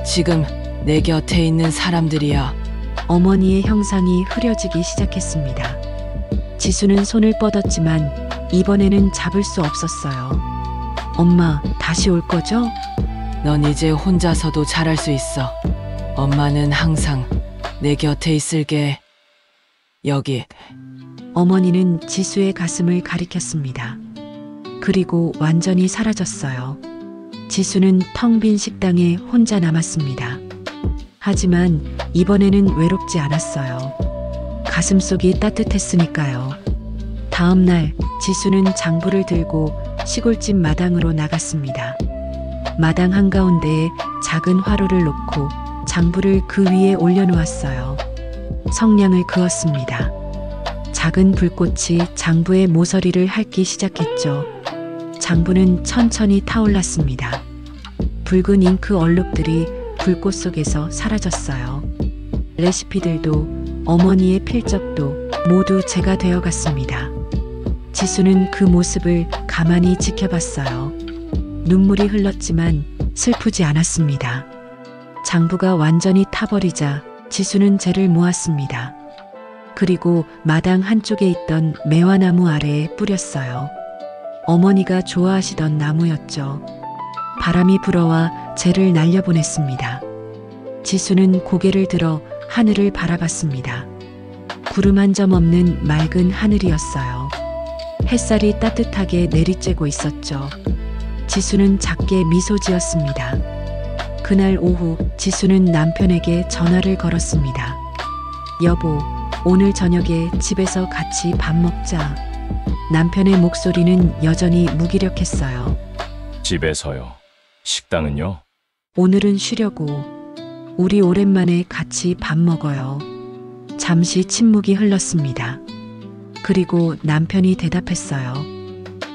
지금 내 곁에 있는 사람들이야.
어머니의 형상이 흐려지기 시작했습니다. 지수는 손을 뻗었지만 이번에는 잡을 수 없었어요. 엄마, 다시 올 거죠?
넌 이제 혼자서도 잘할 수 있어. 엄마는 항상 내 곁에 있을게. 여기.
어머니는 지수의 가슴을 가리켰습니다. 그리고 완전히 사라졌어요. 지수는 텅 빈 식당에 혼자 남았습니다. 하지만 이번에는 외롭지 않았어요. 가슴속이 따뜻했으니까요. 다음 날 지수는 장부를 들고 시골집 마당으로 나갔습니다. 마당 한가운데에 작은 화로를 놓고 장부를 그 위에 올려놓았어요. 성냥을 그었습니다. 작은 불꽃이 장부의 모서리를 핥기 시작했죠. 장부는 천천히 타올랐습니다. 붉은 잉크 얼룩들이 불꽃 속에서 사라졌어요. 레시피들도 어머니의 필적도 모두 제가 되어갔습니다. 지수는 그 모습을 가만히 지켜봤어요. 눈물이 흘렀지만 슬프지 않았습니다. 장부가 완전히 타버리자 지수는 재를 모았습니다. 그리고 마당 한쪽에 있던 매화나무 아래에 뿌렸어요. 어머니가 좋아하시던 나무였죠. 바람이 불어와 재를 날려보냈습니다. 지수는 고개를 들어 하늘을 바라봤습니다. 구름 한 점 없는 맑은 하늘이었어요. 햇살이 따뜻하게 내리쬐고 있었죠. 지수는 작게 미소 지었습니다. 그날 오후 지수는 남편에게 전화를 걸었습니다. 여보, 오늘 저녁에 집에서 같이 밥 먹자. 남편의 목소리는 여전히 무기력했어요.
집에서요. 식당은요?
오늘은 쉬려고. 우리 오랜만에 같이 밥 먹어요. 잠시 침묵이 흘렀습니다. 그리고 남편이 대답했어요.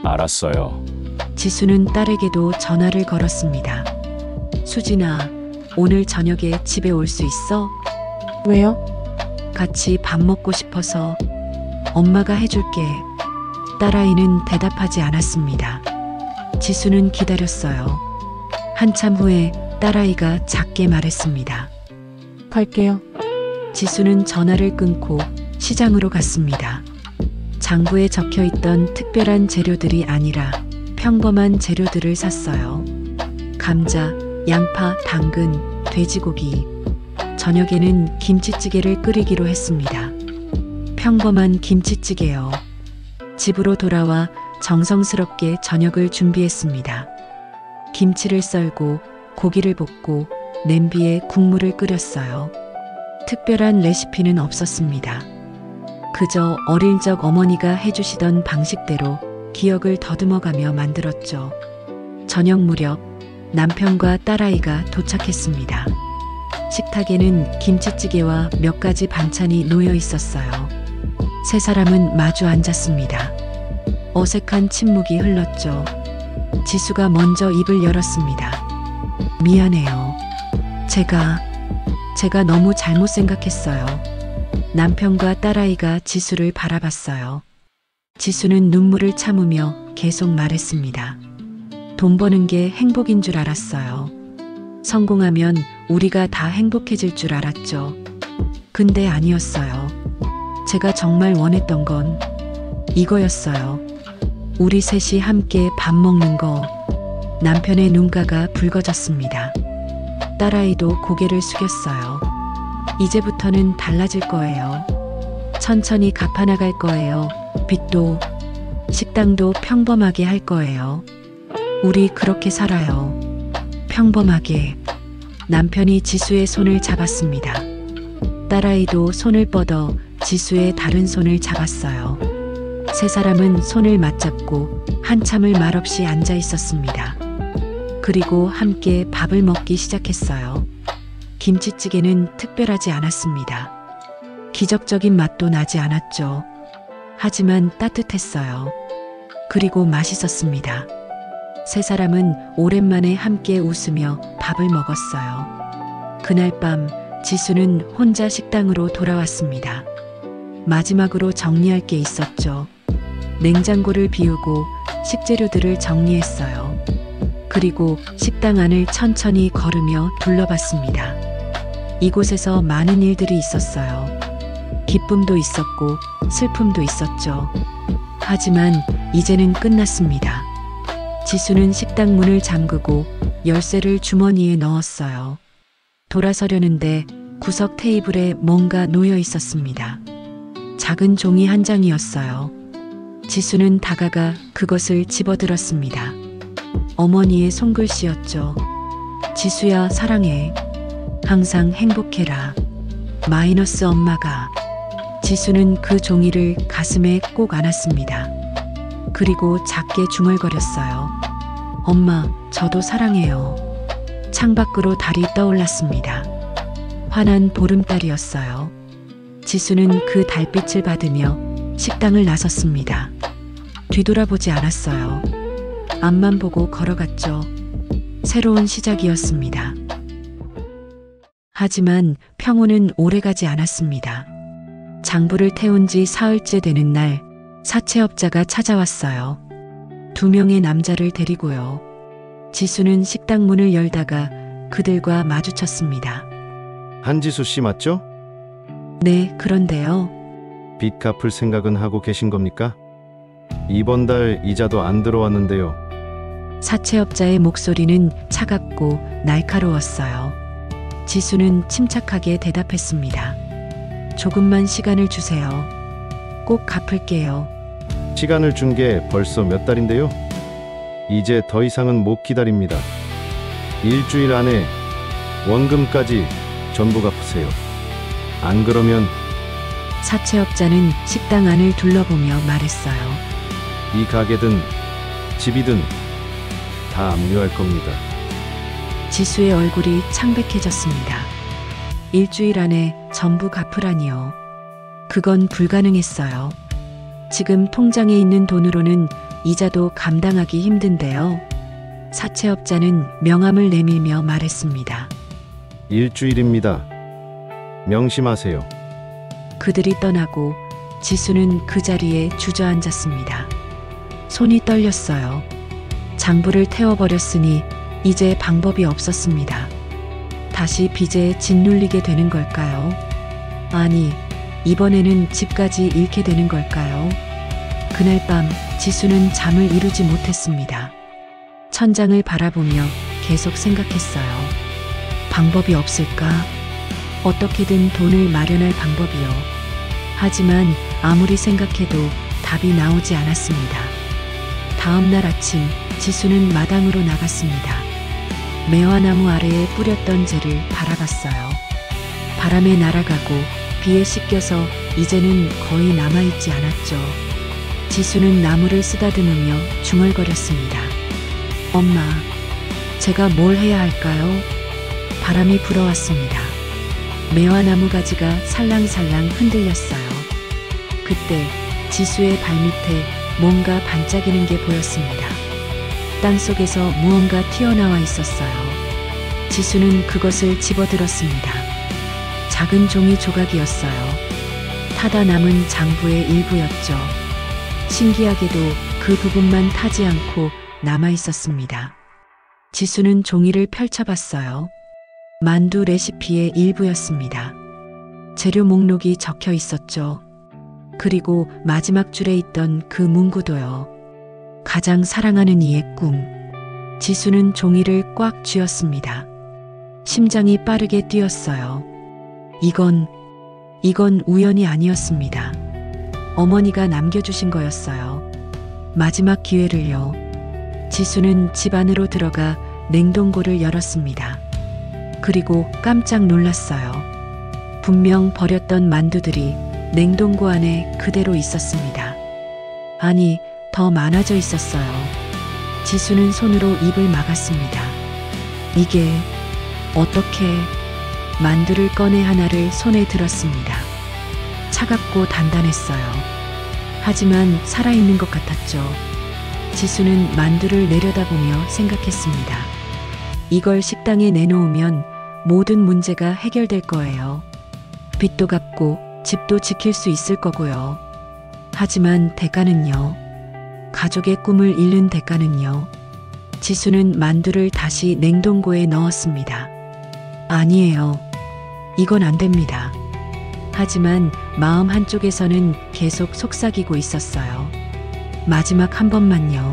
알았어요.
지수는 딸에게도 전화를 걸었습니다. 수진아, 오늘 저녁에 집에 올 수 있어?
왜요?
같이 밥 먹고 싶어서. 엄마가 해줄게. 딸아이는 대답하지 않았습니다. 지수는 기다렸어요. 한참 후에 딸아이가 작게 말했습니다.
갈게요.
지수는 전화를 끊고 시장으로 갔습니다. 장부에 적혀 있던 특별한 재료들이 아니라 평범한 재료들을 샀어요. 감자, 양파, 당근, 돼지고기. 저녁에는 김치찌개를 끓이기로 했습니다. 평범한 김치찌개요. 집으로 돌아와 정성스럽게 저녁을 준비했습니다. 김치를 썰고 고기를 볶고 냄비에 국물을 끓였어요. 특별한 레시피는 없었습니다. 그저 어릴 적 어머니가 해주시던 방식대로 기억을 더듬어가며 만들었죠. 저녁 무렵 남편과 딸아이가 도착했습니다. 식탁에는 김치찌개와 몇 가지 반찬이 놓여 있었어요. 세 사람은 마주 앉았습니다. 어색한 침묵이 흘렀죠. 지수가 먼저 입을 열었습니다. 미안해요. 제가 너무 잘못 생각했어요. 남편과 딸아이가 지수를 바라봤어요. 지수는 눈물을 참으며 계속 말했습니다. 돈 버는 게 행복인 줄 알았어요. 성공하면 우리가 다 행복해질 줄 알았죠. 근데 아니었어요. 제가 정말 원했던 건 이거였어요. 우리 셋이 함께 밥 먹는 거. 남편의 눈가가 붉어졌습니다. 딸아이도 고개를 숙였어요. 이제부터는 달라질 거예요. 천천히 갚아나갈 거예요. 빚도, 식당도 평범하게 할 거예요. 우리 그렇게 살아요. 평범하게. 남편이 지수의 손을 잡았습니다. 딸아이도 손을 뻗어 지수의 다른 손을 잡았어요. 세 사람은 손을 맞잡고 한참을 말없이 앉아 있었습니다. 그리고 함께 밥을 먹기 시작했어요. 김치찌개는 특별하지 않았습니다. 기적적인 맛도 나지 않았죠. 하지만 따뜻했어요. 그리고 맛있었습니다. 세 사람은 오랜만에 함께 웃으며 밥을 먹었어요. 그날 밤 지수는 혼자 식당으로 돌아왔습니다. 마지막으로 정리할 게 있었죠. 냉장고를 비우고 식재료들을 정리했어요. 그리고 식당 안을 천천히 걸으며 둘러봤습니다. 이곳에서 많은 일들이 있었어요. 기쁨도 있었고 슬픔도 있었죠. 하지만 이제는 끝났습니다. 지수는 식당 문을 잠그고 열쇠를 주머니에 넣었어요. 돌아서려는데 구석 테이블에 뭔가 놓여 있었습니다. 작은 종이 한 장이었어요. 지수는 다가가 그것을 집어들었습니다. 어머니의 손글씨였죠. 지수야, 사랑해. 항상 행복해라. 마이너스 엄마가. 지수는 그 종이를 가슴에 꼭 안았습니다. 그리고 작게 중얼거렸어요. 엄마, 저도 사랑해요. 창밖으로 달이 떠올랐습니다. 환한 보름달이었어요. 지수는 그 달빛을 받으며 식당을 나섰습니다. 뒤돌아보지 않았어요. 앞만 보고 걸어갔죠. 새로운 시작이었습니다. 하지만 평온은 오래가지 않았습니다. 장부를 태운 지 사흘째 되는 날, 사채업자가 찾아왔어요. 2명의 남자를 데리고요. 지수는 식당 문을 열다가 그들과 마주쳤습니다.
한지수 씨 맞죠?
네, 그런데요.
빚 갚을 생각은 하고 계신 겁니까? 이번 달 이자도 안 들어왔는데요.
사채업자의 목소리는 차갑고 날카로웠어요. 지수는 침착하게 대답했습니다. 조금만 시간을 주세요. 꼭 갚을게요.
시간을 준 게 벌써 몇 달인데요. 이제 더 이상은 못 기다립니다. 일주일 안에 원금까지 전부 갚으세요. 안 그러면
사채업자는 식당 안을 둘러보며 말했어요.
이 가게든 집이든 다 압류할 겁니다.
지수의 얼굴이 창백해졌습니다. 일주일 안에 전부 갚으라니요. 그건 불가능했어요. 지금 통장에 있는 돈으로는 이자도 감당하기 힘든데요. 사채업자는 명함을 내밀며 말했습니다.
일주일입니다. 명심하세요.
그들이 떠나고 지수는 그 자리에 주저앉았습니다. 손이 떨렸어요. 장부를 태워버렸으니 이제 방법이 없었습니다. 다시 빚에 짓눌리게 되는 걸까요? 아니, 이번에는 집까지 잃게 되는 걸까요? 그날 밤 지수는 잠을 이루지 못했습니다. 천장을 바라보며 계속 생각했어요. 방법이 없을까? 어떻게든 돈을 마련할 방법이요. 하지만 아무리 생각해도 답이 나오지 않았습니다. 다음 날 아침 지수는 마당으로 나갔습니다. 매화나무 아래에 뿌렸던 재를 바라봤어요. 바람에 날아가고 비에 씻겨서 이제는 거의 남아있지 않았죠. 지수는 나무를 쓰다듬으며 중얼거렸습니다. 엄마, 제가 뭘 해야 할까요? 바람이 불어왔습니다. 매화나무 가지가 살랑살랑 흔들렸어요. 그때 지수의 발밑에 뭔가 반짝이는 게 보였습니다. 땅속에서 무언가 튀어나와 있었어요. 지수는 그것을 집어들었습니다. 작은 종이 조각이었어요. 타다 남은 장부의 일부였죠. 신기하게도 그 부분만 타지 않고 남아 있었습니다. 지수는 종이를 펼쳐봤어요. 만두 레시피의 일부였습니다. 재료 목록이 적혀 있었죠. 그리고 마지막 줄에 있던 그 문구도요. 가장 사랑하는 이의 꿈. 지수는 종이를 꽉 쥐었습니다. 심장이 빠르게 뛰었어요. 이건 우연이 아니었습니다. 어머니가 남겨주신 거였어요. 마지막 기회를요. 지수는 집 안으로 들어가 냉동고를 열었습니다. 그리고 깜짝 놀랐어요. 분명 버렸던 만두들이 냉동고 안에 그대로 있었습니다. 아니, 더 많아져 있었어요. 지수는 손으로 입을 막았습니다. 이게 어떻게? 만두를 꺼내 하나를 손에 들었습니다. 차갑고 단단했어요. 하지만 살아있는 것 같았죠. 지수는 만두를 내려다보며 생각했습니다. 이걸 식당에 내놓으면 모든 문제가 해결될 거예요. 빚도 갚고 집도 지킬 수 있을 거고요. 하지만 대가는요. 가족의 꿈을 잃는 대가는요. 지수는 만두를 다시 냉동고에 넣었습니다. 아니에요. 이건 안 됩니다. 하지만 마음 한쪽에서는 계속 속삭이고 있었어요. 마지막 한 번만요.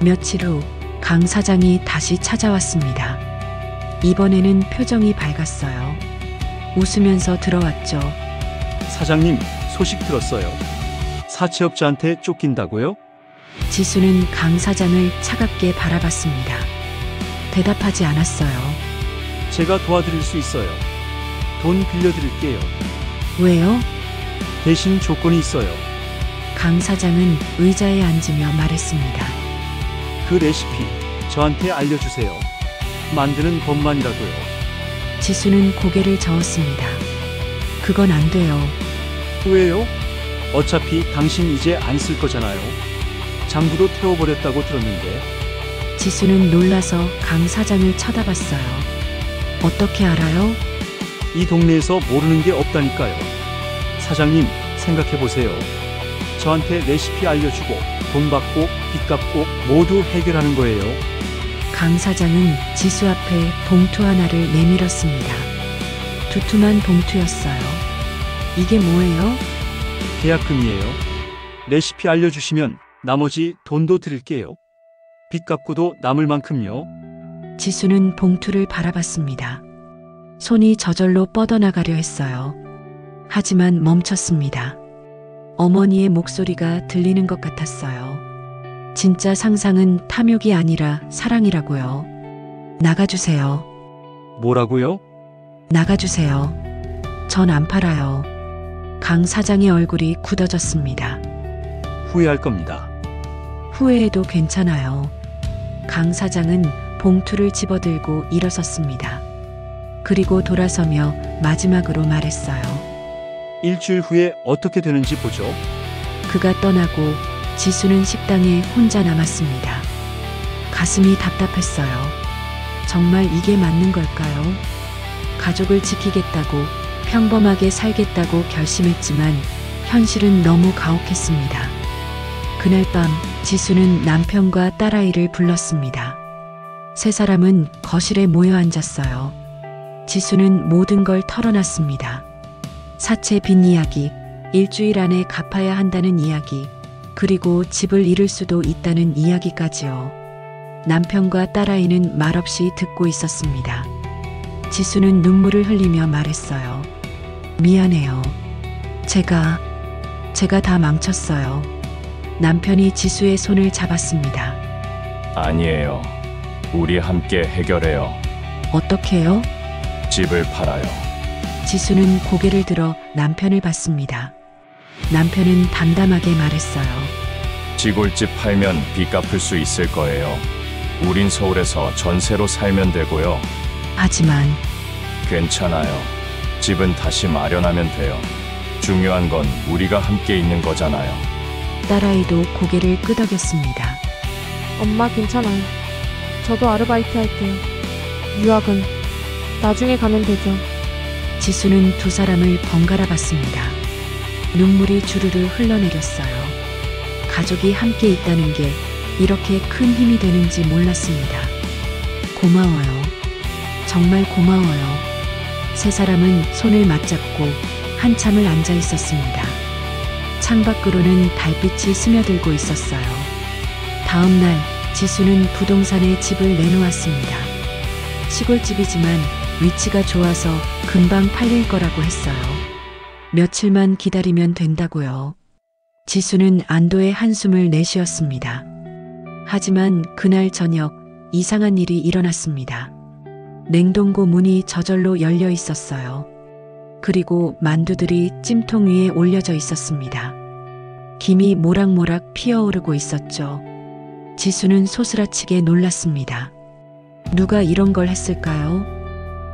며칠 후 강 사장이 다시 찾아왔습니다. 이번에는 표정이 밝았어요. 웃으면서 들어왔죠.
사장님, 소식 들었어요. 사채업자한테 쫓긴다고요?
지수는 강 사장을 차갑게 바라봤습니다. 대답하지 않았어요.
제가 도와드릴 수 있어요. 돈 빌려드릴게요.
왜요?
대신 조건이 있어요.
강 사장은 의자에 앉으며 말했습니다.
그 레시피 저한테 알려주세요. 만드는 법만이라도요.
지수는 고개를 저었습니다. 그건 안 돼요.
왜요? 어차피 당신 이제 안 쓸 거잖아요. 장부도 태워버렸다고 들었는데.
지수는 놀라서 강 사장을 쳐다봤어요. 어떻게 알아요?
이 동네에서 모르는 게 없다니까요. 사장님, 생각해보세요. 저한테 레시피 알려주고 돈 받고 빚 갚고 모두 해결하는 거예요.
강 사장은 지수 앞에 봉투 하나를 내밀었습니다. 두툼한 봉투였어요. 이게 뭐예요?
계약금이에요. 레시피 알려주시면 나머지 돈도 드릴게요. 빚 갚고도 남을 만큼요.
지수는 봉투를 바라봤습니다. 손이 저절로 뻗어나가려 했어요. 하지만 멈췄습니다. 어머니의 목소리가 들리는 것 같았어요. 진짜 상상은 탐욕이 아니라 사랑이라고요. 나가주세요.
뭐라고요?
나가주세요. 전 안 팔아요. 강 사장의 얼굴이 굳어졌습니다.
후회할 겁니다.
후회해도 괜찮아요. 강 사장은 봉투를 집어들고 일어섰습니다. 그리고 돌아서며 마지막으로 말했어요.
일주일 후에 어떻게 되는지 보죠.
그가 떠나고 지수는 식당에 혼자 남았습니다. 가슴이 답답했어요. 정말 이게 맞는 걸까요? 가족을 지키겠다고 평범하게 살겠다고 결심했지만 현실은 너무 가혹했습니다. 그날 밤 지수는 남편과 딸아이를 불렀습니다. 세 사람은 거실에 모여 앉았어요. 지수는 모든 걸 털어놨습니다. 사채 빚 이야기, 일주일 안에 갚아야 한다는 이야기, 그리고 집을 잃을 수도 있다는 이야기까지요. 남편과 딸아이는 말없이 듣고 있었습니다. 지수는 눈물을 흘리며 말했어요. 미안해요. 제가 다 망쳤어요. 남편이 지수의 손을 잡았습니다.
아니에요. 우리 함께 해결해요.
어떻게요?
집을 팔아요.
지수는 고개를 들어 남편을 봤습니다. 남편은 담담하게 말했어요.
시골집 팔면 빚 갚을 수 있을 거예요. 우린 서울에서 전세로 살면 되고요.
하지만
괜찮아요. 집은 다시 마련하면 돼요. 중요한 건 우리가 함께 있는 거잖아요.
딸아이도 고개를 끄덕였습니다.
엄마 괜찮아요. 저도 아르바이트 할게요. 유학은 나중에 가면 되죠.
지수는 두 사람을 번갈아 봤습니다. 눈물이 주르르 흘러내렸어요. 가족이 함께 있다는 게 이렇게 큰 힘이 되는지 몰랐습니다. 고마워요. 정말 고마워요. 세 사람은 손을 맞잡고 한참을 앉아 있었습니다. 창밖으로는 달빛이 스며들고 있었어요. 다음 날 지수는 부동산에 집을 내놓았습니다. 시골집이지만 위치가 좋아서 금방 팔릴 거라고 했어요. 며칠만 기다리면 된다고요. 지수는 안도의 한숨을 내쉬었습니다. 하지만 그날 저녁 이상한 일이 일어났습니다. 냉동고 문이 저절로 열려 있었어요. 그리고 만두들이 찜통 위에 올려져 있었습니다. 김이 모락모락 피어오르고 있었죠. 지수는 소스라치게 놀랐습니다. 누가 이런 걸 했을까요?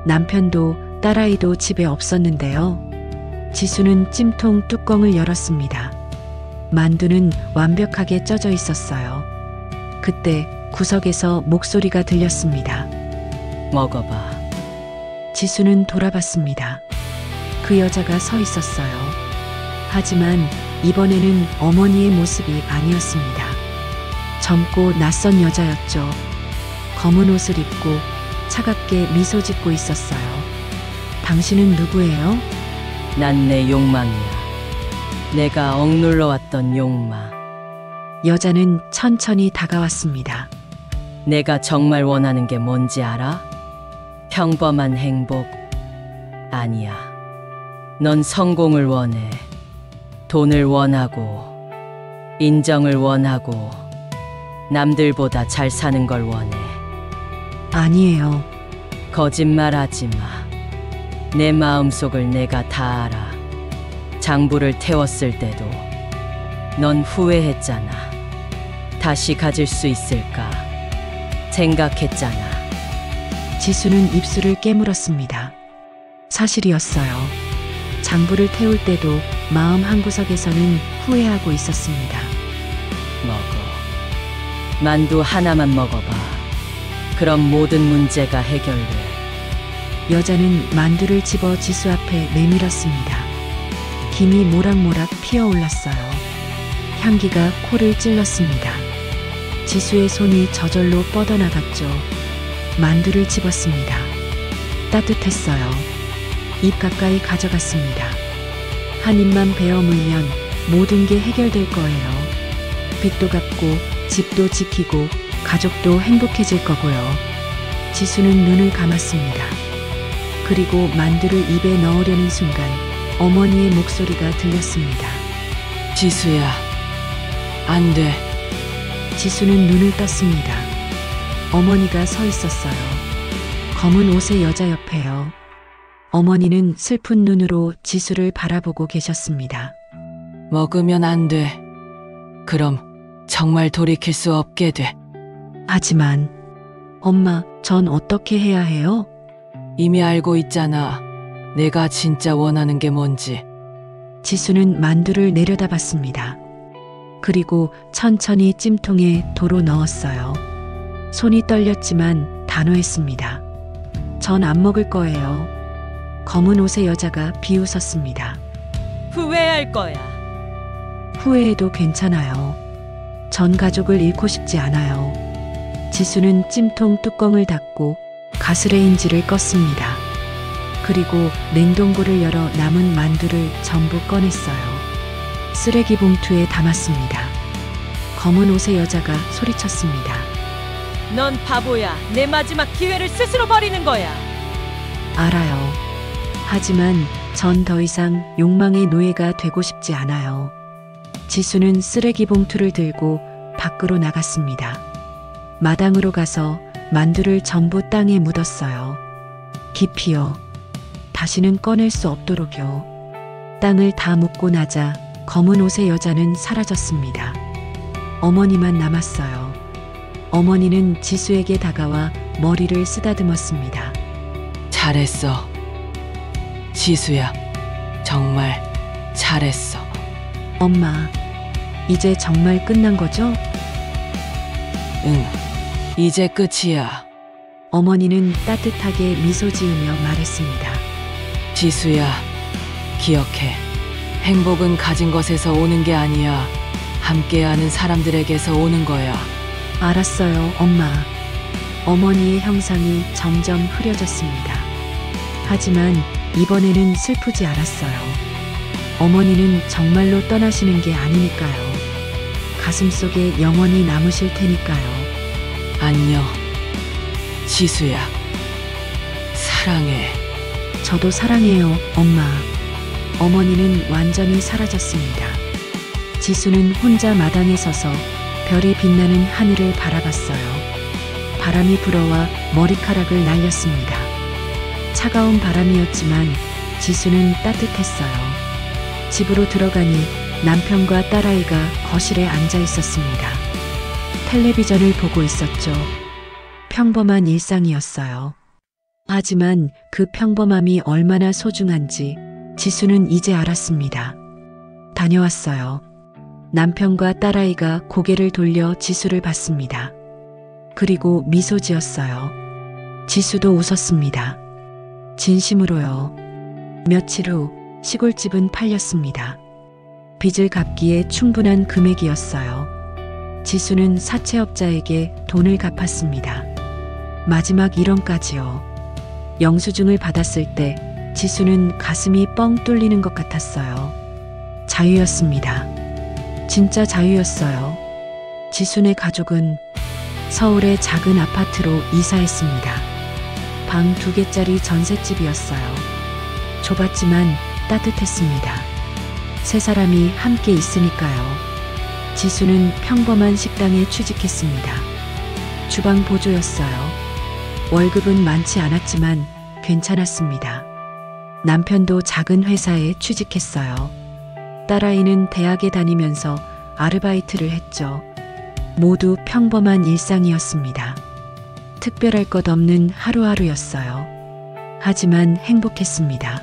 남편도 딸아이도 집에 없었는데요. 지수는 찜통 뚜껑을 열었습니다. 만두는 완벽하게 쪄져 있었어요. 그때 구석에서 목소리가 들렸습니다.
먹어봐.
지수는 돌아봤습니다. 그 여자가 서 있었어요. 하지만 이번에는 어머니의 모습이 아니었습니다. 젊고 낯선 여자였죠. 검은 옷을 입고 차갑게 미소 짓고 있었어요. 당신은 누구예요?
난 내 욕망이야. 내가 억눌러 왔던 욕망.
여자는 천천히 다가왔습니다.
내가 정말 원하는 게 뭔지 알아? 평범한 행복 아니야. 넌 성공을 원해. 돈을 원하고, 인정을 원하고, 남들보다 잘 사는 걸 원해.
아니에요.
거짓말하지 마. 내 마음속을 내가 다 알아. 장부를 태웠을 때도 넌 후회했잖아. 다시 가질 수 있을까 생각했잖아.
지수는 입술을 깨물었습니다. 사실이었어요. 장부를 태울 때도 마음 한구석에서는 후회하고 있었습니다.
먹어. 만두 하나만 먹어봐. 그럼 모든 문제가 해결돼.
여자는 만두를 집어 지수 앞에 내밀었습니다. 김이 모락모락 피어올랐어요. 향기가 코를 찔렀습니다. 지수의 손이 저절로 뻗어나갔죠. 만두를 집었습니다. 따뜻했어요. 입 가까이 가져갔습니다. 한 입만 베어 물면 모든 게 해결될 거예요. 빚도 갚고 집도 지키고 가족도 행복해질 거고요. 지수는 눈을 감았습니다. 그리고 만두를 입에 넣으려는 순간 어머니의 목소리가 들렸습니다.
지수야, 안 돼.
지수는 눈을 떴습니다. 어머니가 서 있었어요. 검은 옷의 여자 옆에요. 어머니는 슬픈 눈으로 지수를 바라보고 계셨습니다.
먹으면 안 돼. 그럼 정말 돌이킬 수 없게 돼.
하지만 엄마, 전 어떻게 해야 해요?
이미 알고 있잖아. 내가 진짜 원하는 게 뭔지.
지수는 만두를 내려다봤습니다. 그리고 천천히 찜통에 도로 넣었어요. 손이 떨렸지만 단호했습니다. 전 안 먹을 거예요. 검은 옷의 여자가 비웃었습니다.
후회할 거야.
후회해도 괜찮아요. 전 가족을 잃고 싶지 않아요. 지수는 찜통 뚜껑을 닫고 가스레인지를 껐습니다. 그리고 냉동고를 열어 남은 만두를 전부 꺼냈어요. 쓰레기 봉투에 담았습니다. 검은 옷의 여자가 소리쳤습니다.
넌 바보야. 내 마지막 기회를 스스로 버리는 거야.
알아요. 하지만 전 더 이상 욕망의 노예가 되고 싶지 않아요. 지수는 쓰레기 봉투를 들고 밖으로 나갔습니다. 마당으로 가서 만두를 전부 땅에 묻었어요. 깊이요. 다시는 꺼낼 수 없도록요. 땅을 다 묻고 나자 검은 옷의 여자는 사라졌습니다. 어머니만 남았어요. 어머니는 지수에게 다가와 머리를 쓰다듬었습니다.
잘했어. 지수야, 정말 잘했어.
엄마, 이제 정말 끝난 거죠?
응, 이제 끝이야.
어머니는 따뜻하게 미소 지으며 말했습니다.
지수야, 기억해. 행복은 가진 것에서 오는 게 아니야. 함께하는 사람들에게서 오는 거야.
알았어요, 엄마. 어머니의 형상이 점점 흐려졌습니다. 하지만 이번에는 슬프지 않았어요. 어머니는 정말로 떠나시는 게 아니니까요. 가슴속에 영원히 남으실 테니까요.
안녕, 지수야. 사랑해.
저도 사랑해요, 엄마. 어머니는 완전히 사라졌습니다. 지수는 혼자 마당에 서서 별이 빛나는 하늘을 바라봤어요. 바람이 불어와 머리카락을 날렸습니다. 차가운 바람이었지만 지수는 따뜻했어요. 집으로 들어가니 남편과 딸아이가 거실에 앉아 있었습니다. 텔레비전을 보고 있었죠. 평범한 일상이었어요. 하지만 그 평범함이 얼마나 소중한지 지수는 이제 알았습니다. 다녀왔어요. 남편과 딸아이가 고개를 돌려 지수를 봤습니다. 그리고 미소 지었어요. 지수도 웃었습니다. 진심으로요. 며칠 후 시골집은 팔렸습니다. 빚을 갚기에 충분한 금액이었어요. 지수는 사채업자에게 돈을 갚았습니다. 마지막 1원까지요. 영수증을 받았을 때 지수는 가슴이 뻥 뚫리는 것 같았어요. 자유였습니다. 진짜 자유였어요. 지수네 가족은 서울의 작은 아파트로 이사했습니다. 방 2개짜리 전셋집이었어요. 좁았지만 따뜻했습니다. 세 사람이 함께 있으니까요. 지수는 평범한 식당에 취직했습니다. 주방 보조였어요. 월급은 많지 않았지만 괜찮았습니다. 남편도 작은 회사에 취직했어요. 딸아이는 대학에 다니면서 아르바이트를 했죠. 모두 평범한 일상이었습니다. 특별할 것 없는 하루하루였어요. 하지만 행복했습니다.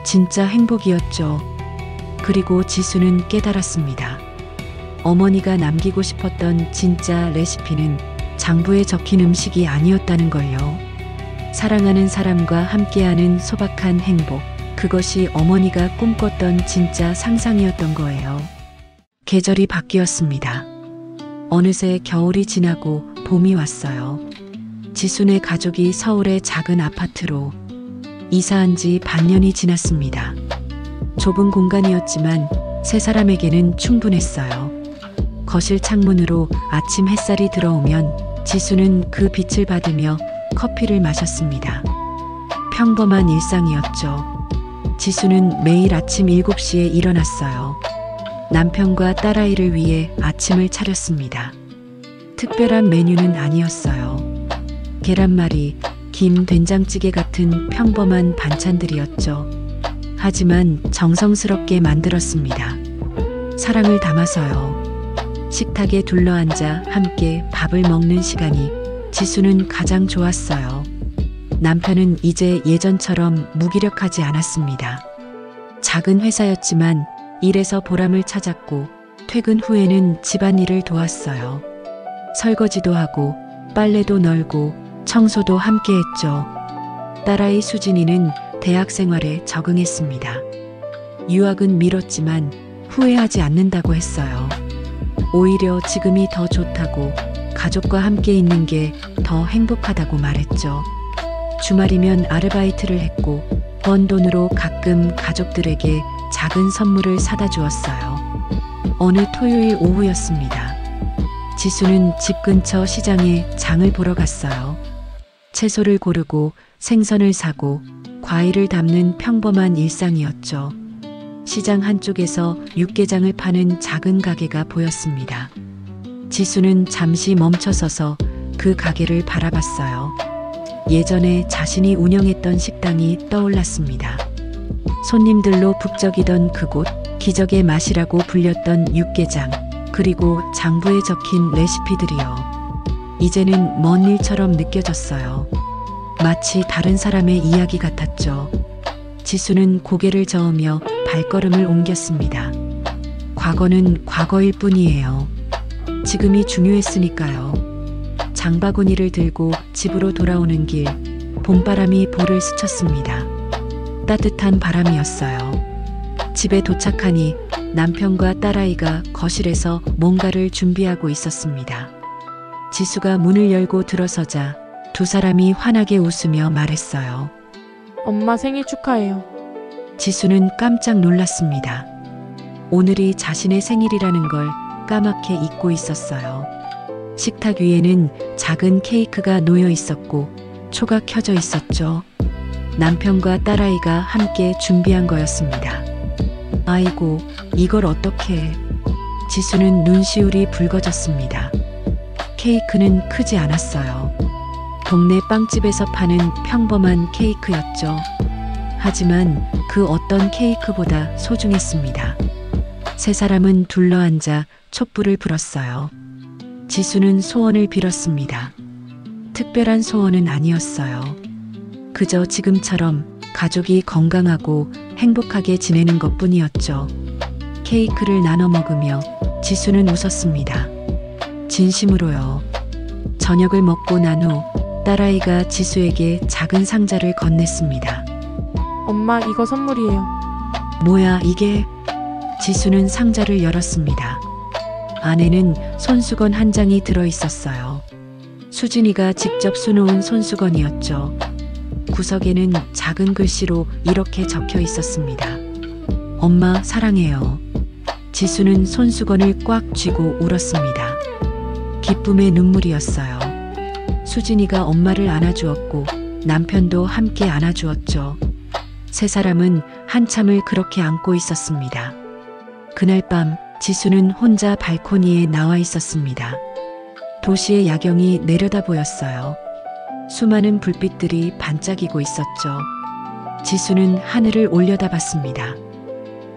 진짜 행복이었죠. 그리고 지수는 깨달았습니다. 어머니가 남기고 싶었던 진짜 레시피는 장부에 적힌 음식이 아니었다는 걸요. 사랑하는 사람과 함께하는 소박한 행복, 그것이 어머니가 꿈꿨던 진짜 상상이었던 거예요. 계절이 바뀌었습니다. 어느새 겨울이 지나고 봄이 왔어요. 지수네 가족이 서울의 작은 아파트로 이사한 지 반년이 지났습니다. 좁은 공간이었지만 세 사람에게는 충분했어요. 거실 창문으로 아침 햇살이 들어오면 지수는 그 빛을 받으며 커피를 마셨습니다. 평범한 일상이었죠. 지수는 매일 아침 7시에 일어났어요. 남편과 딸아이를 위해 아침을 차렸습니다. 특별한 메뉴는 아니었어요. 계란말이, 김, 된장찌개 같은 평범한 반찬들이었죠. 하지만 정성스럽게 만들었습니다. 사랑을 담아서요. 식탁에 둘러앉아 함께 밥을 먹는 시간이 지수는 가장 좋았어요. 남편은 이제 예전처럼 무기력하지 않았습니다. 작은 회사였지만 일에서 보람을 찾았고 퇴근 후에는 집안일을 도왔어요. 설거지도 하고 빨래도 널고 청소도 함께 했죠. 딸아이 수진이는 대학 생활에 적응했습니다. 유학은 미뤘지만 후회하지 않는다고 했어요. 오히려 지금이 더 좋다고, 가족과 함께 있는 게 더 행복하다고 말했죠. 주말이면 아르바이트를 했고 번 돈으로 가끔 가족들에게 작은 선물을 사다 주었어요. 어느 토요일 오후였습니다. 지수는 집 근처 시장에 장을 보러 갔어요. 채소를 고르고 생선을 사고 과일을 담는 평범한 일상이었죠. 시장 한쪽에서 육개장을 파는 작은 가게가 보였습니다. 지수는 잠시 멈춰서서 그 가게를 바라봤어요. 예전에 자신이 운영했던 식당이 떠올랐습니다. 손님들로 북적이던 그곳, 기적의 맛이라고 불렸던 육개장, 그리고 장부에 적힌 레시피들이요. 이제는 먼 일처럼 느껴졌어요. 마치 다른 사람의 이야기 같았죠. 지수는 고개를 저으며 발걸음을 옮겼습니다. 과거는 과거일 뿐이에요. 지금이 중요했으니까요. 장바구니를 들고 집으로 돌아오는 길, 봄바람이 볼을 스쳤습니다. 따뜻한 바람이었어요. 집에 도착하니 남편과 딸아이가 거실에서 뭔가를 준비하고 있었습니다. 지수가 문을 열고 들어서자 두 사람이 환하게 웃으며 말했어요.
엄마 생일 축하해요.
지수는 깜짝 놀랐습니다. 오늘이 자신의 생일이라는 걸 까맣게 잊고 있었어요. 식탁 위에는 작은 케이크가 놓여 있었고 초가 켜져 있었죠. 남편과 딸아이가 함께 준비한 거였습니다. 아이고, 이걸 어떻게? 지수는 눈시울이 붉어졌습니다. 케이크는 크지 않았어요. 동네 빵집에서 파는 평범한 케이크였죠. 하지만 그 어떤 케이크보다 소중했습니다. 세 사람은 둘러앉아 촛불을 불었어요. 지수는 소원을 빌었습니다. 특별한 소원은 아니었어요. 그저 지금처럼 가족이 건강하고 행복하게 지내는 것뿐이었죠. 케이크를 나눠 먹으며 지수는 웃었습니다. 진심으로요. 저녁을 먹고 난 후 딸아이가 지수에게 작은 상자를 건넸습니다.
엄마 이거 선물이에요.
뭐야 이게? 지수는 상자를 열었습니다. 안에는 손수건 한 장이 들어 있었어요. 수진이가 직접 수놓은 손수건이었죠. 구석에는 작은 글씨로 이렇게 적혀 있었습니다. 엄마 사랑해요. 지수는 손수건을 꽉 쥐고 울었습니다. 기쁨의 눈물이었어요. 수진이가 엄마를 안아주었고 남편도 함께 안아주었죠. 세 사람은 한참을 그렇게 안고 있었습니다. 그날 밤 지수는 혼자 발코니에 나와 있었습니다. 도시의 야경이 내려다 보였어요. 수많은 불빛들이 반짝이고 있었죠. 지수는 하늘을 올려다봤습니다.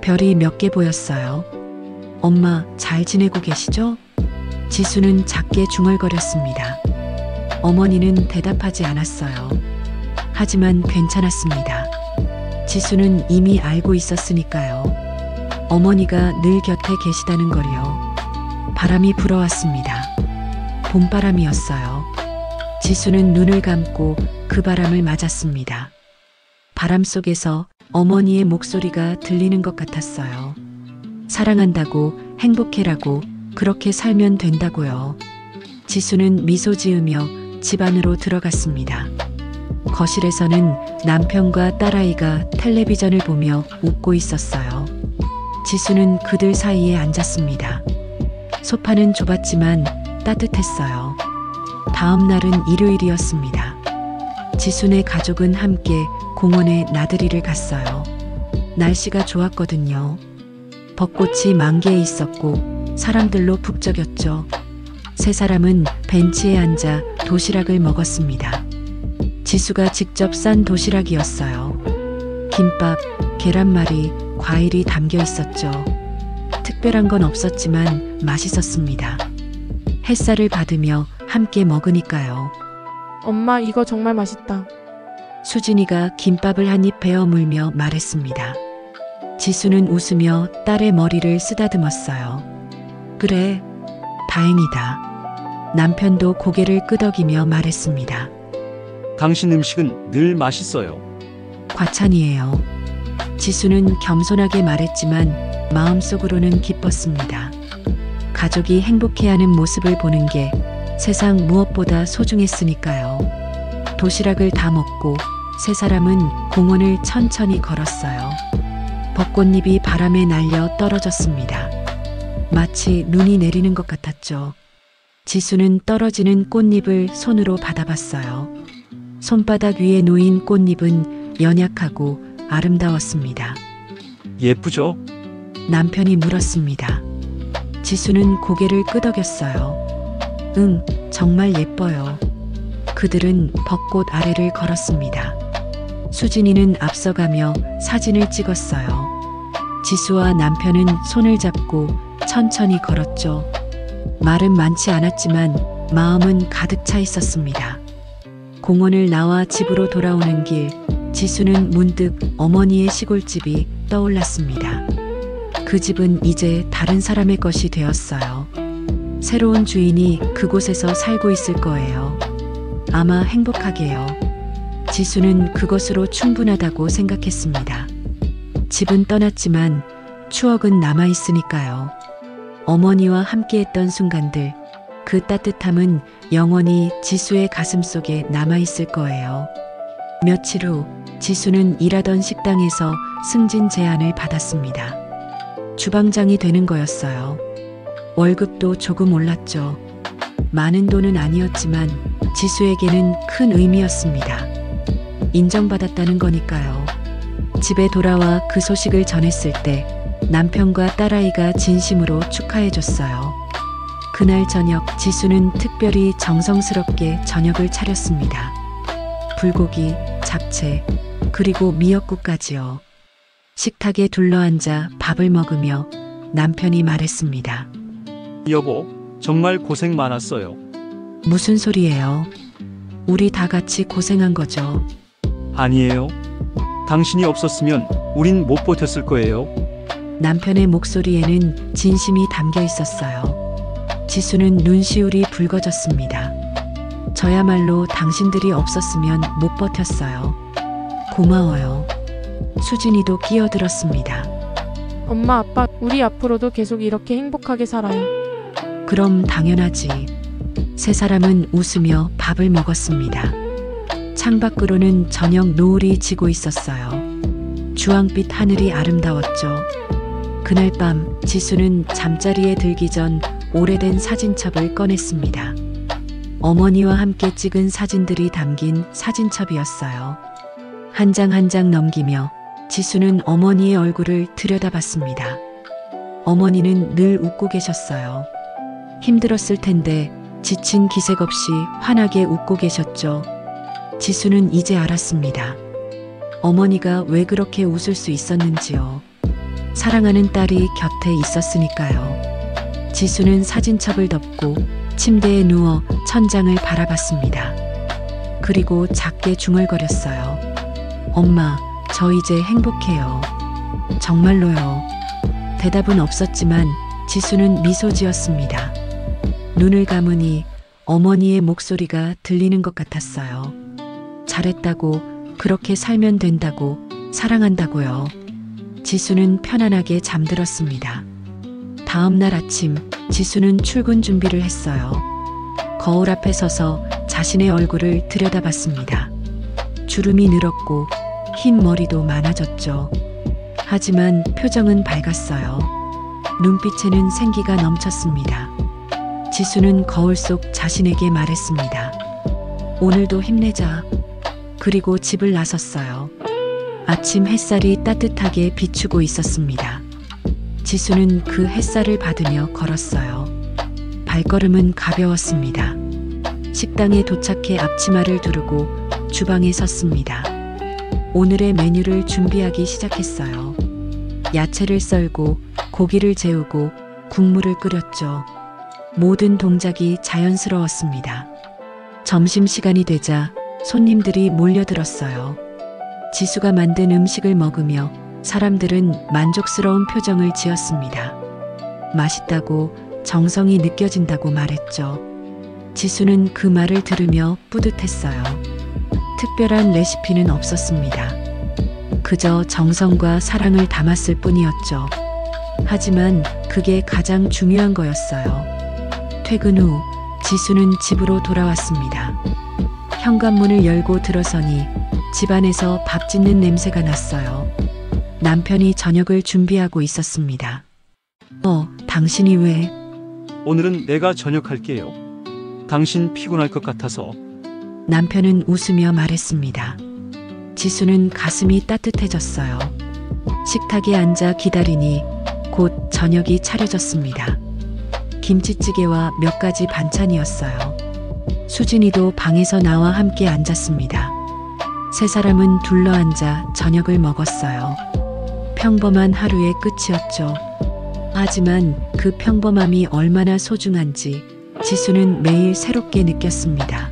별이 몇 개 보였어요. 엄마 잘 지내고 계시죠? 지수는 작게 중얼거렸습니다. 어머니는 대답하지 않았어요. 하지만 괜찮았습니다. 지수는 이미 알고 있었으니까요. 어머니가 늘 곁에 계시다는 걸요. 바람이 불어왔습니다. 봄바람이었어요. 지수는 눈을 감고 그 바람을 맞았습니다. 바람 속에서 어머니의 목소리가 들리는 것 같았어요. 사랑한다고, 행복해라고, 그렇게 살면 된다고요. 지수는 미소 지으며 집 안으로 들어갔습니다. 거실에서는 남편과 딸아이가 텔레비전을 보며 웃고 있었어요. 지수는 그들 사이에 앉았습니다. 소파는 좁았지만 따뜻했어요. 다음 날은 일요일이었습니다. 지수네 가족은 함께 공원에 나들이를 갔어요. 날씨가 좋았거든요. 벚꽃이 만개해 있었고 사람들로 북적였죠. 세 사람은 벤치에 앉아 도시락을 먹었습니다. 지수가 직접 싼 도시락이었어요. 김밥, 계란말이, 과일이 담겨 있었죠. 특별한 건 없었지만 맛있었습니다. 햇살을 받으며 함께 먹으니까요.
엄마 이거 정말 맛있다.
수진이가 김밥을 한 입 베어 물며 말했습니다. 지수는 웃으며 딸의 머리를 쓰다듬었어요. 그래, 다행이다. 남편도 고개를 끄덕이며 말했습니다.
당신 음식은 늘 맛있어요.
과찬이에요. 지수는 겸손하게 말했지만 마음속으로는 기뻤습니다. 가족이 행복해하는 모습을 보는 게 세상 무엇보다 소중했으니까요. 도시락을 다 먹고 세 사람은 공원을 천천히 걸었어요. 벚꽃잎이 바람에 날려 떨어졌습니다. 마치 눈이 내리는 것 같았죠. 지수는 떨어지는 꽃잎을 손으로 받아봤어요. 손바닥 위에 놓인 꽃잎은 연약하고 아름다웠습니다.
예쁘죠?
남편이 물었습니다. 지수는 고개를 끄덕였어요. 응, 정말 예뻐요. 그들은 벚꽃 아래를 걸었습니다. 수진이는 앞서가며 사진을 찍었어요. 지수와 남편은 손을 잡고 천천히 걸었죠. 말은 많지 않았지만 마음은 가득 차 있었습니다. 공원을 나와 집으로 돌아오는 길, 지수는 문득 어머니의 시골집이 떠올랐습니다. 그 집은 이제 다른 사람의 것이 되었어요. 새로운 주인이 그곳에서 살고 있을 거예요. 아마 행복하게요. 지수는 그것으로 충분하다고 생각했습니다. 집은 떠났지만 추억은 남아있으니까요. 어머니와 함께했던 순간들, 그 따뜻함은 영원히 지수의 가슴 속에 남아있을 거예요. 며칠 후 지수는 일하던 식당에서 승진 제안을 받았습니다. 주방장이 되는 거였어요. 월급도 조금 올랐죠. 많은 돈은 아니었지만 지수에게는 큰 의미였습니다. 인정받았다는 거니까요. 집에 돌아와 그 소식을 전했을 때 남편과 딸아이가 진심으로 축하해줬어요. 그날 저녁 지수는 특별히 정성스럽게 저녁을 차렸습니다. 불고기, 잡채, 그리고 미역국까지요. 식탁에 둘러앉아 밥을 먹으며 남편이 말했습니다.
여보, 정말 고생 많았어요.
무슨 소리예요? 우리 다 같이 고생한 거죠.
아니에요. 당신이 없었으면 우린 못 버텼을 거예요.
남편의 목소리에는 진심이 담겨 있었어요. 지수는 눈시울이 붉어졌습니다. 저야말로 당신들이 없었으면 못 버텼어요. 고마워요. 수진이도 끼어들었습니다.
엄마, 아빠, 우리 앞으로도 계속 이렇게 행복하게 살아요.
그럼 당연하지. 세 사람은 웃으며 밥을 먹었습니다. 창밖으로는 저녁 노을이 지고 있었어요. 주황빛 하늘이 아름다웠죠. 그날 밤 지수는 잠자리에 들기 전 오래된 사진첩을 꺼냈습니다. 어머니와 함께 찍은 사진들이 담긴 사진첩이었어요. 한 장 한 장 넘기며 지수는 어머니의 얼굴을 들여다봤습니다. 어머니는 늘 웃고 계셨어요. 힘들었을 텐데 지친 기색 없이 환하게 웃고 계셨죠. 지수는 이제 알았습니다. 어머니가 왜 그렇게 웃을 수 있었는지요. 사랑하는 딸이 곁에 있었으니까요. 지수는 사진첩을 덮고 침대에 누워 천장을 바라봤습니다. 그리고 작게 중얼거렸어요. 엄마, 저 이제 행복해요. 정말로요. 대답은 없었지만 지수는 미소 지었습니다. 눈을 감으니 어머니의 목소리가 들리는 것 같았어요. 잘했다고, 그렇게 살면 된다고, 사랑한다고요. 지수는 편안하게 잠들었습니다. 다음 날 아침 지수는 출근 준비를 했어요. 거울 앞에 서서 자신의 얼굴을 들여다봤습니다. 주름이 늘었고 흰 머리도 많아졌죠. 하지만 표정은 밝았어요. 눈빛에는 생기가 넘쳤습니다. 지수는 거울 속 자신에게 말했습니다. 오늘도 힘내자. 그리고 집을 나섰어요. 아침 햇살이 따뜻하게 비추고 있었습니다. 지수는 그 햇살을 받으며 걸었어요. 발걸음은 가벼웠습니다. 식당에 도착해 앞치마를 두르고 주방에 섰습니다. 오늘의 메뉴를 준비하기 시작했어요. 야채를 썰고 고기를 재우고 국물을 끓였죠. 모든 동작이 자연스러웠습니다. 점심시간이 되자 손님들이 몰려들었어요. 지수가 만든 음식을 먹으며 사람들은 만족스러운 표정을 지었습니다. 맛있다고, 정성이 느껴진다고 말했죠. 지수는 그 말을 들으며 뿌듯했어요. 특별한 레시피는 없었습니다. 그저 정성과 사랑을 담았을 뿐이었죠. 하지만 그게 가장 중요한 거였어요. 퇴근 후 지수는 집으로 돌아왔습니다. 현관문을 열고 들어서니 집안에서 밥 짓는 냄새가 났어요. 남편이 저녁을 준비하고 있었습니다. 당신이 왜?
오늘은 내가 저녁할게요. 당신 피곤할 것 같아서.
남편은 웃으며 말했습니다. 지수는 가슴이 따뜻해졌어요. 식탁에 앉아 기다리니 곧 저녁이 차려졌습니다. 김치찌개와 몇 가지 반찬이었어요. 수진이도 방에서 나와 함께 앉았습니다. 세 사람은 둘러앉아 저녁을 먹었어요. 평범한 하루의 끝이었죠. 하지만 그 평범함이 얼마나 소중한지 지수는 매일 새롭게 느꼈습니다.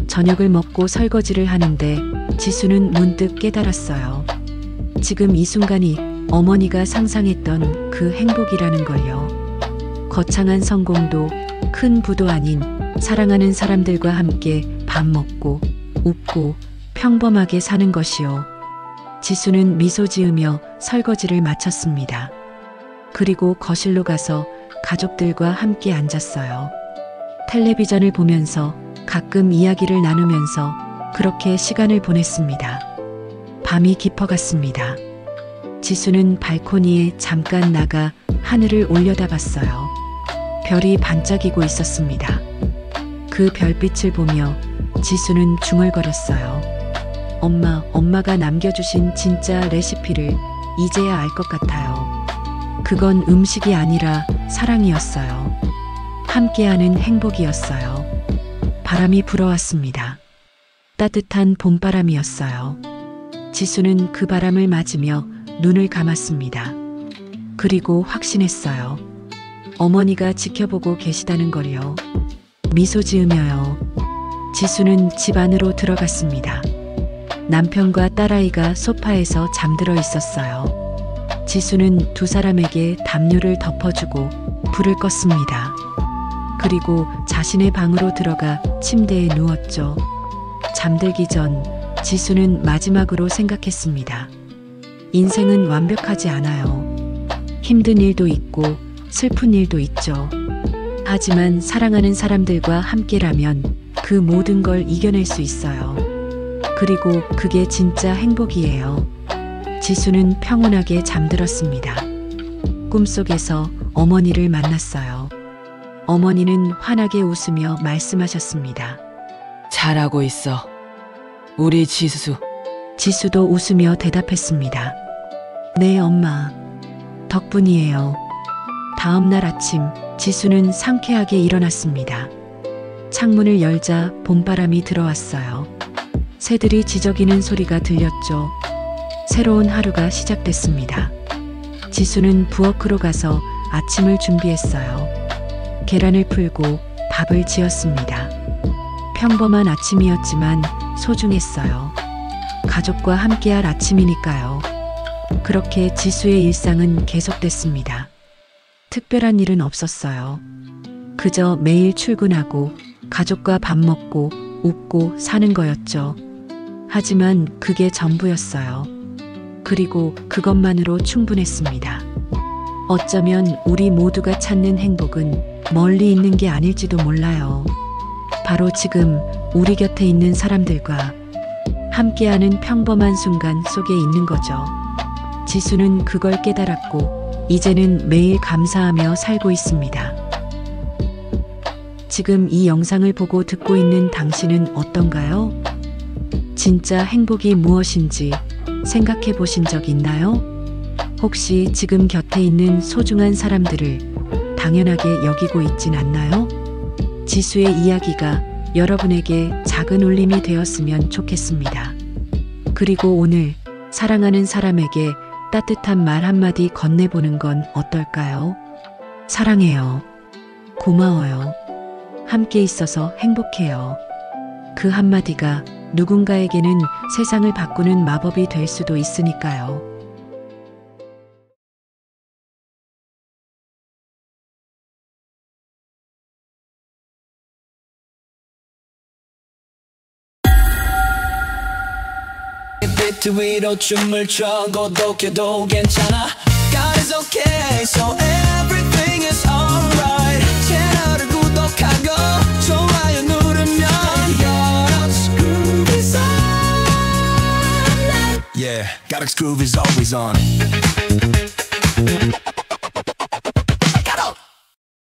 저녁을 먹고 설거지를 하는데 지수는 문득 깨달았어요. 지금 이 순간이 어머니가 상상했던 그 행복이라는 걸요. 거창한 성공도 큰 부도 아닌 사랑하는 사람들과 함께 밥 먹고 웃고 평범하게 사는 것이요. 지수는 미소 지으며 설거지를 마쳤습니다. 그리고 거실로 가서 가족들과 함께 앉았어요. 텔레비전을 보면서 가끔 이야기를 나누면서 그렇게 시간을 보냈습니다. 밤이 깊어갔습니다. 지수는 발코니에 잠깐 나가 하늘을 올려다봤어요. 별이 반짝이고 있었습니다. 그 별빛을 보며 지수는 중얼거렸어요. 엄마가 남겨주신 진짜 레시피를 이제야 알 것 같아요. 그건 음식이 아니라 사랑이었어요. 함께하는 행복이었어요. 바람이 불어왔습니다. 따뜻한 봄바람이었어요. 지수는 그 바람을 맞으며 눈을 감았습니다. 그리고 확신했어요. 어머니가 지켜보고 계시다는 걸요. 미소 지으며요. 지수는 집 안으로 들어갔습니다. 남편과 딸아이가 소파에서 잠들어 있었어요. 지수는 두 사람에게 담요를 덮어주고 불을 껐습니다. 그리고 자신의 방으로 들어가 침대에 누웠죠. 잠들기 전 지수는 마지막으로 생각했습니다. 인생은 완벽하지 않아요. 힘든 일도 있고 슬픈 일도 있죠. 하지만 사랑하는 사람들과 함께라면 그 모든 걸 이겨낼 수 있어요. 그리고 그게 진짜 행복이에요. 지수는 평온하게 잠들었습니다. 꿈속에서 어머니를 만났어요. 어머니는 환하게 웃으며 말씀하셨습니다.
잘하고 있어. 우리 지수.
지수도 웃으며 대답했습니다. 네, 엄마. 덕분이에요. 다음 날 아침, 지수는 상쾌하게 일어났습니다. 창문을 열자 봄바람이 들어왔어요. 새들이 지저귀는 소리가 들렸죠. 새로운 하루가 시작됐습니다. 지수는 부엌으로 가서 아침을 준비했어요. 계란을 풀고 밥을 지었습니다. 평범한 아침이었지만 소중했어요. 가족과 함께할 아침이니까요. 그렇게 지수의 일상은 계속됐습니다. 특별한 일은 없었어요. 그저 매일 출근하고 가족과 밥 먹고 웃고 사는 거였죠. 하지만 그게 전부였어요. 그리고 그것만으로 충분했습니다. 어쩌면 우리 모두가 찾는 행복은 멀리 있는 게 아닐지도 몰라요. 바로 지금 우리 곁에 있는 사람들과 함께하는 평범한 순간 속에 있는 거죠. 지수는 그걸 깨달았고 이제는 매일 감사하며 살고 있습니다. 지금 이 영상을 보고 듣고 있는 당신은 어떤가요? 진짜 행복이 무엇인지 생각해 보신 적 있나요? 혹시 지금 곁에 있는 소중한 사람들을 당연하게 여기고 있진 않나요? 지수의 이야기가 여러분에게 작은 울림이 되었으면 좋겠습니다. 그리고 오늘 사랑하는 사람에게 따뜻한 말 한마디 건네보는 건 어떨까요? 사랑해요. 고마워요. 함께 있어서 행복해요. 그 한마디가 누군가에게는 세상을 바꾸는 마법이 될 수도 있으니까요.
비트 위로 춤을 춰 고독해도 괜찮아. God is okay, so everything is alright. 채널을 구독하고 좋아요 누르면 God's groove is on. Yeah, God's groove is always on.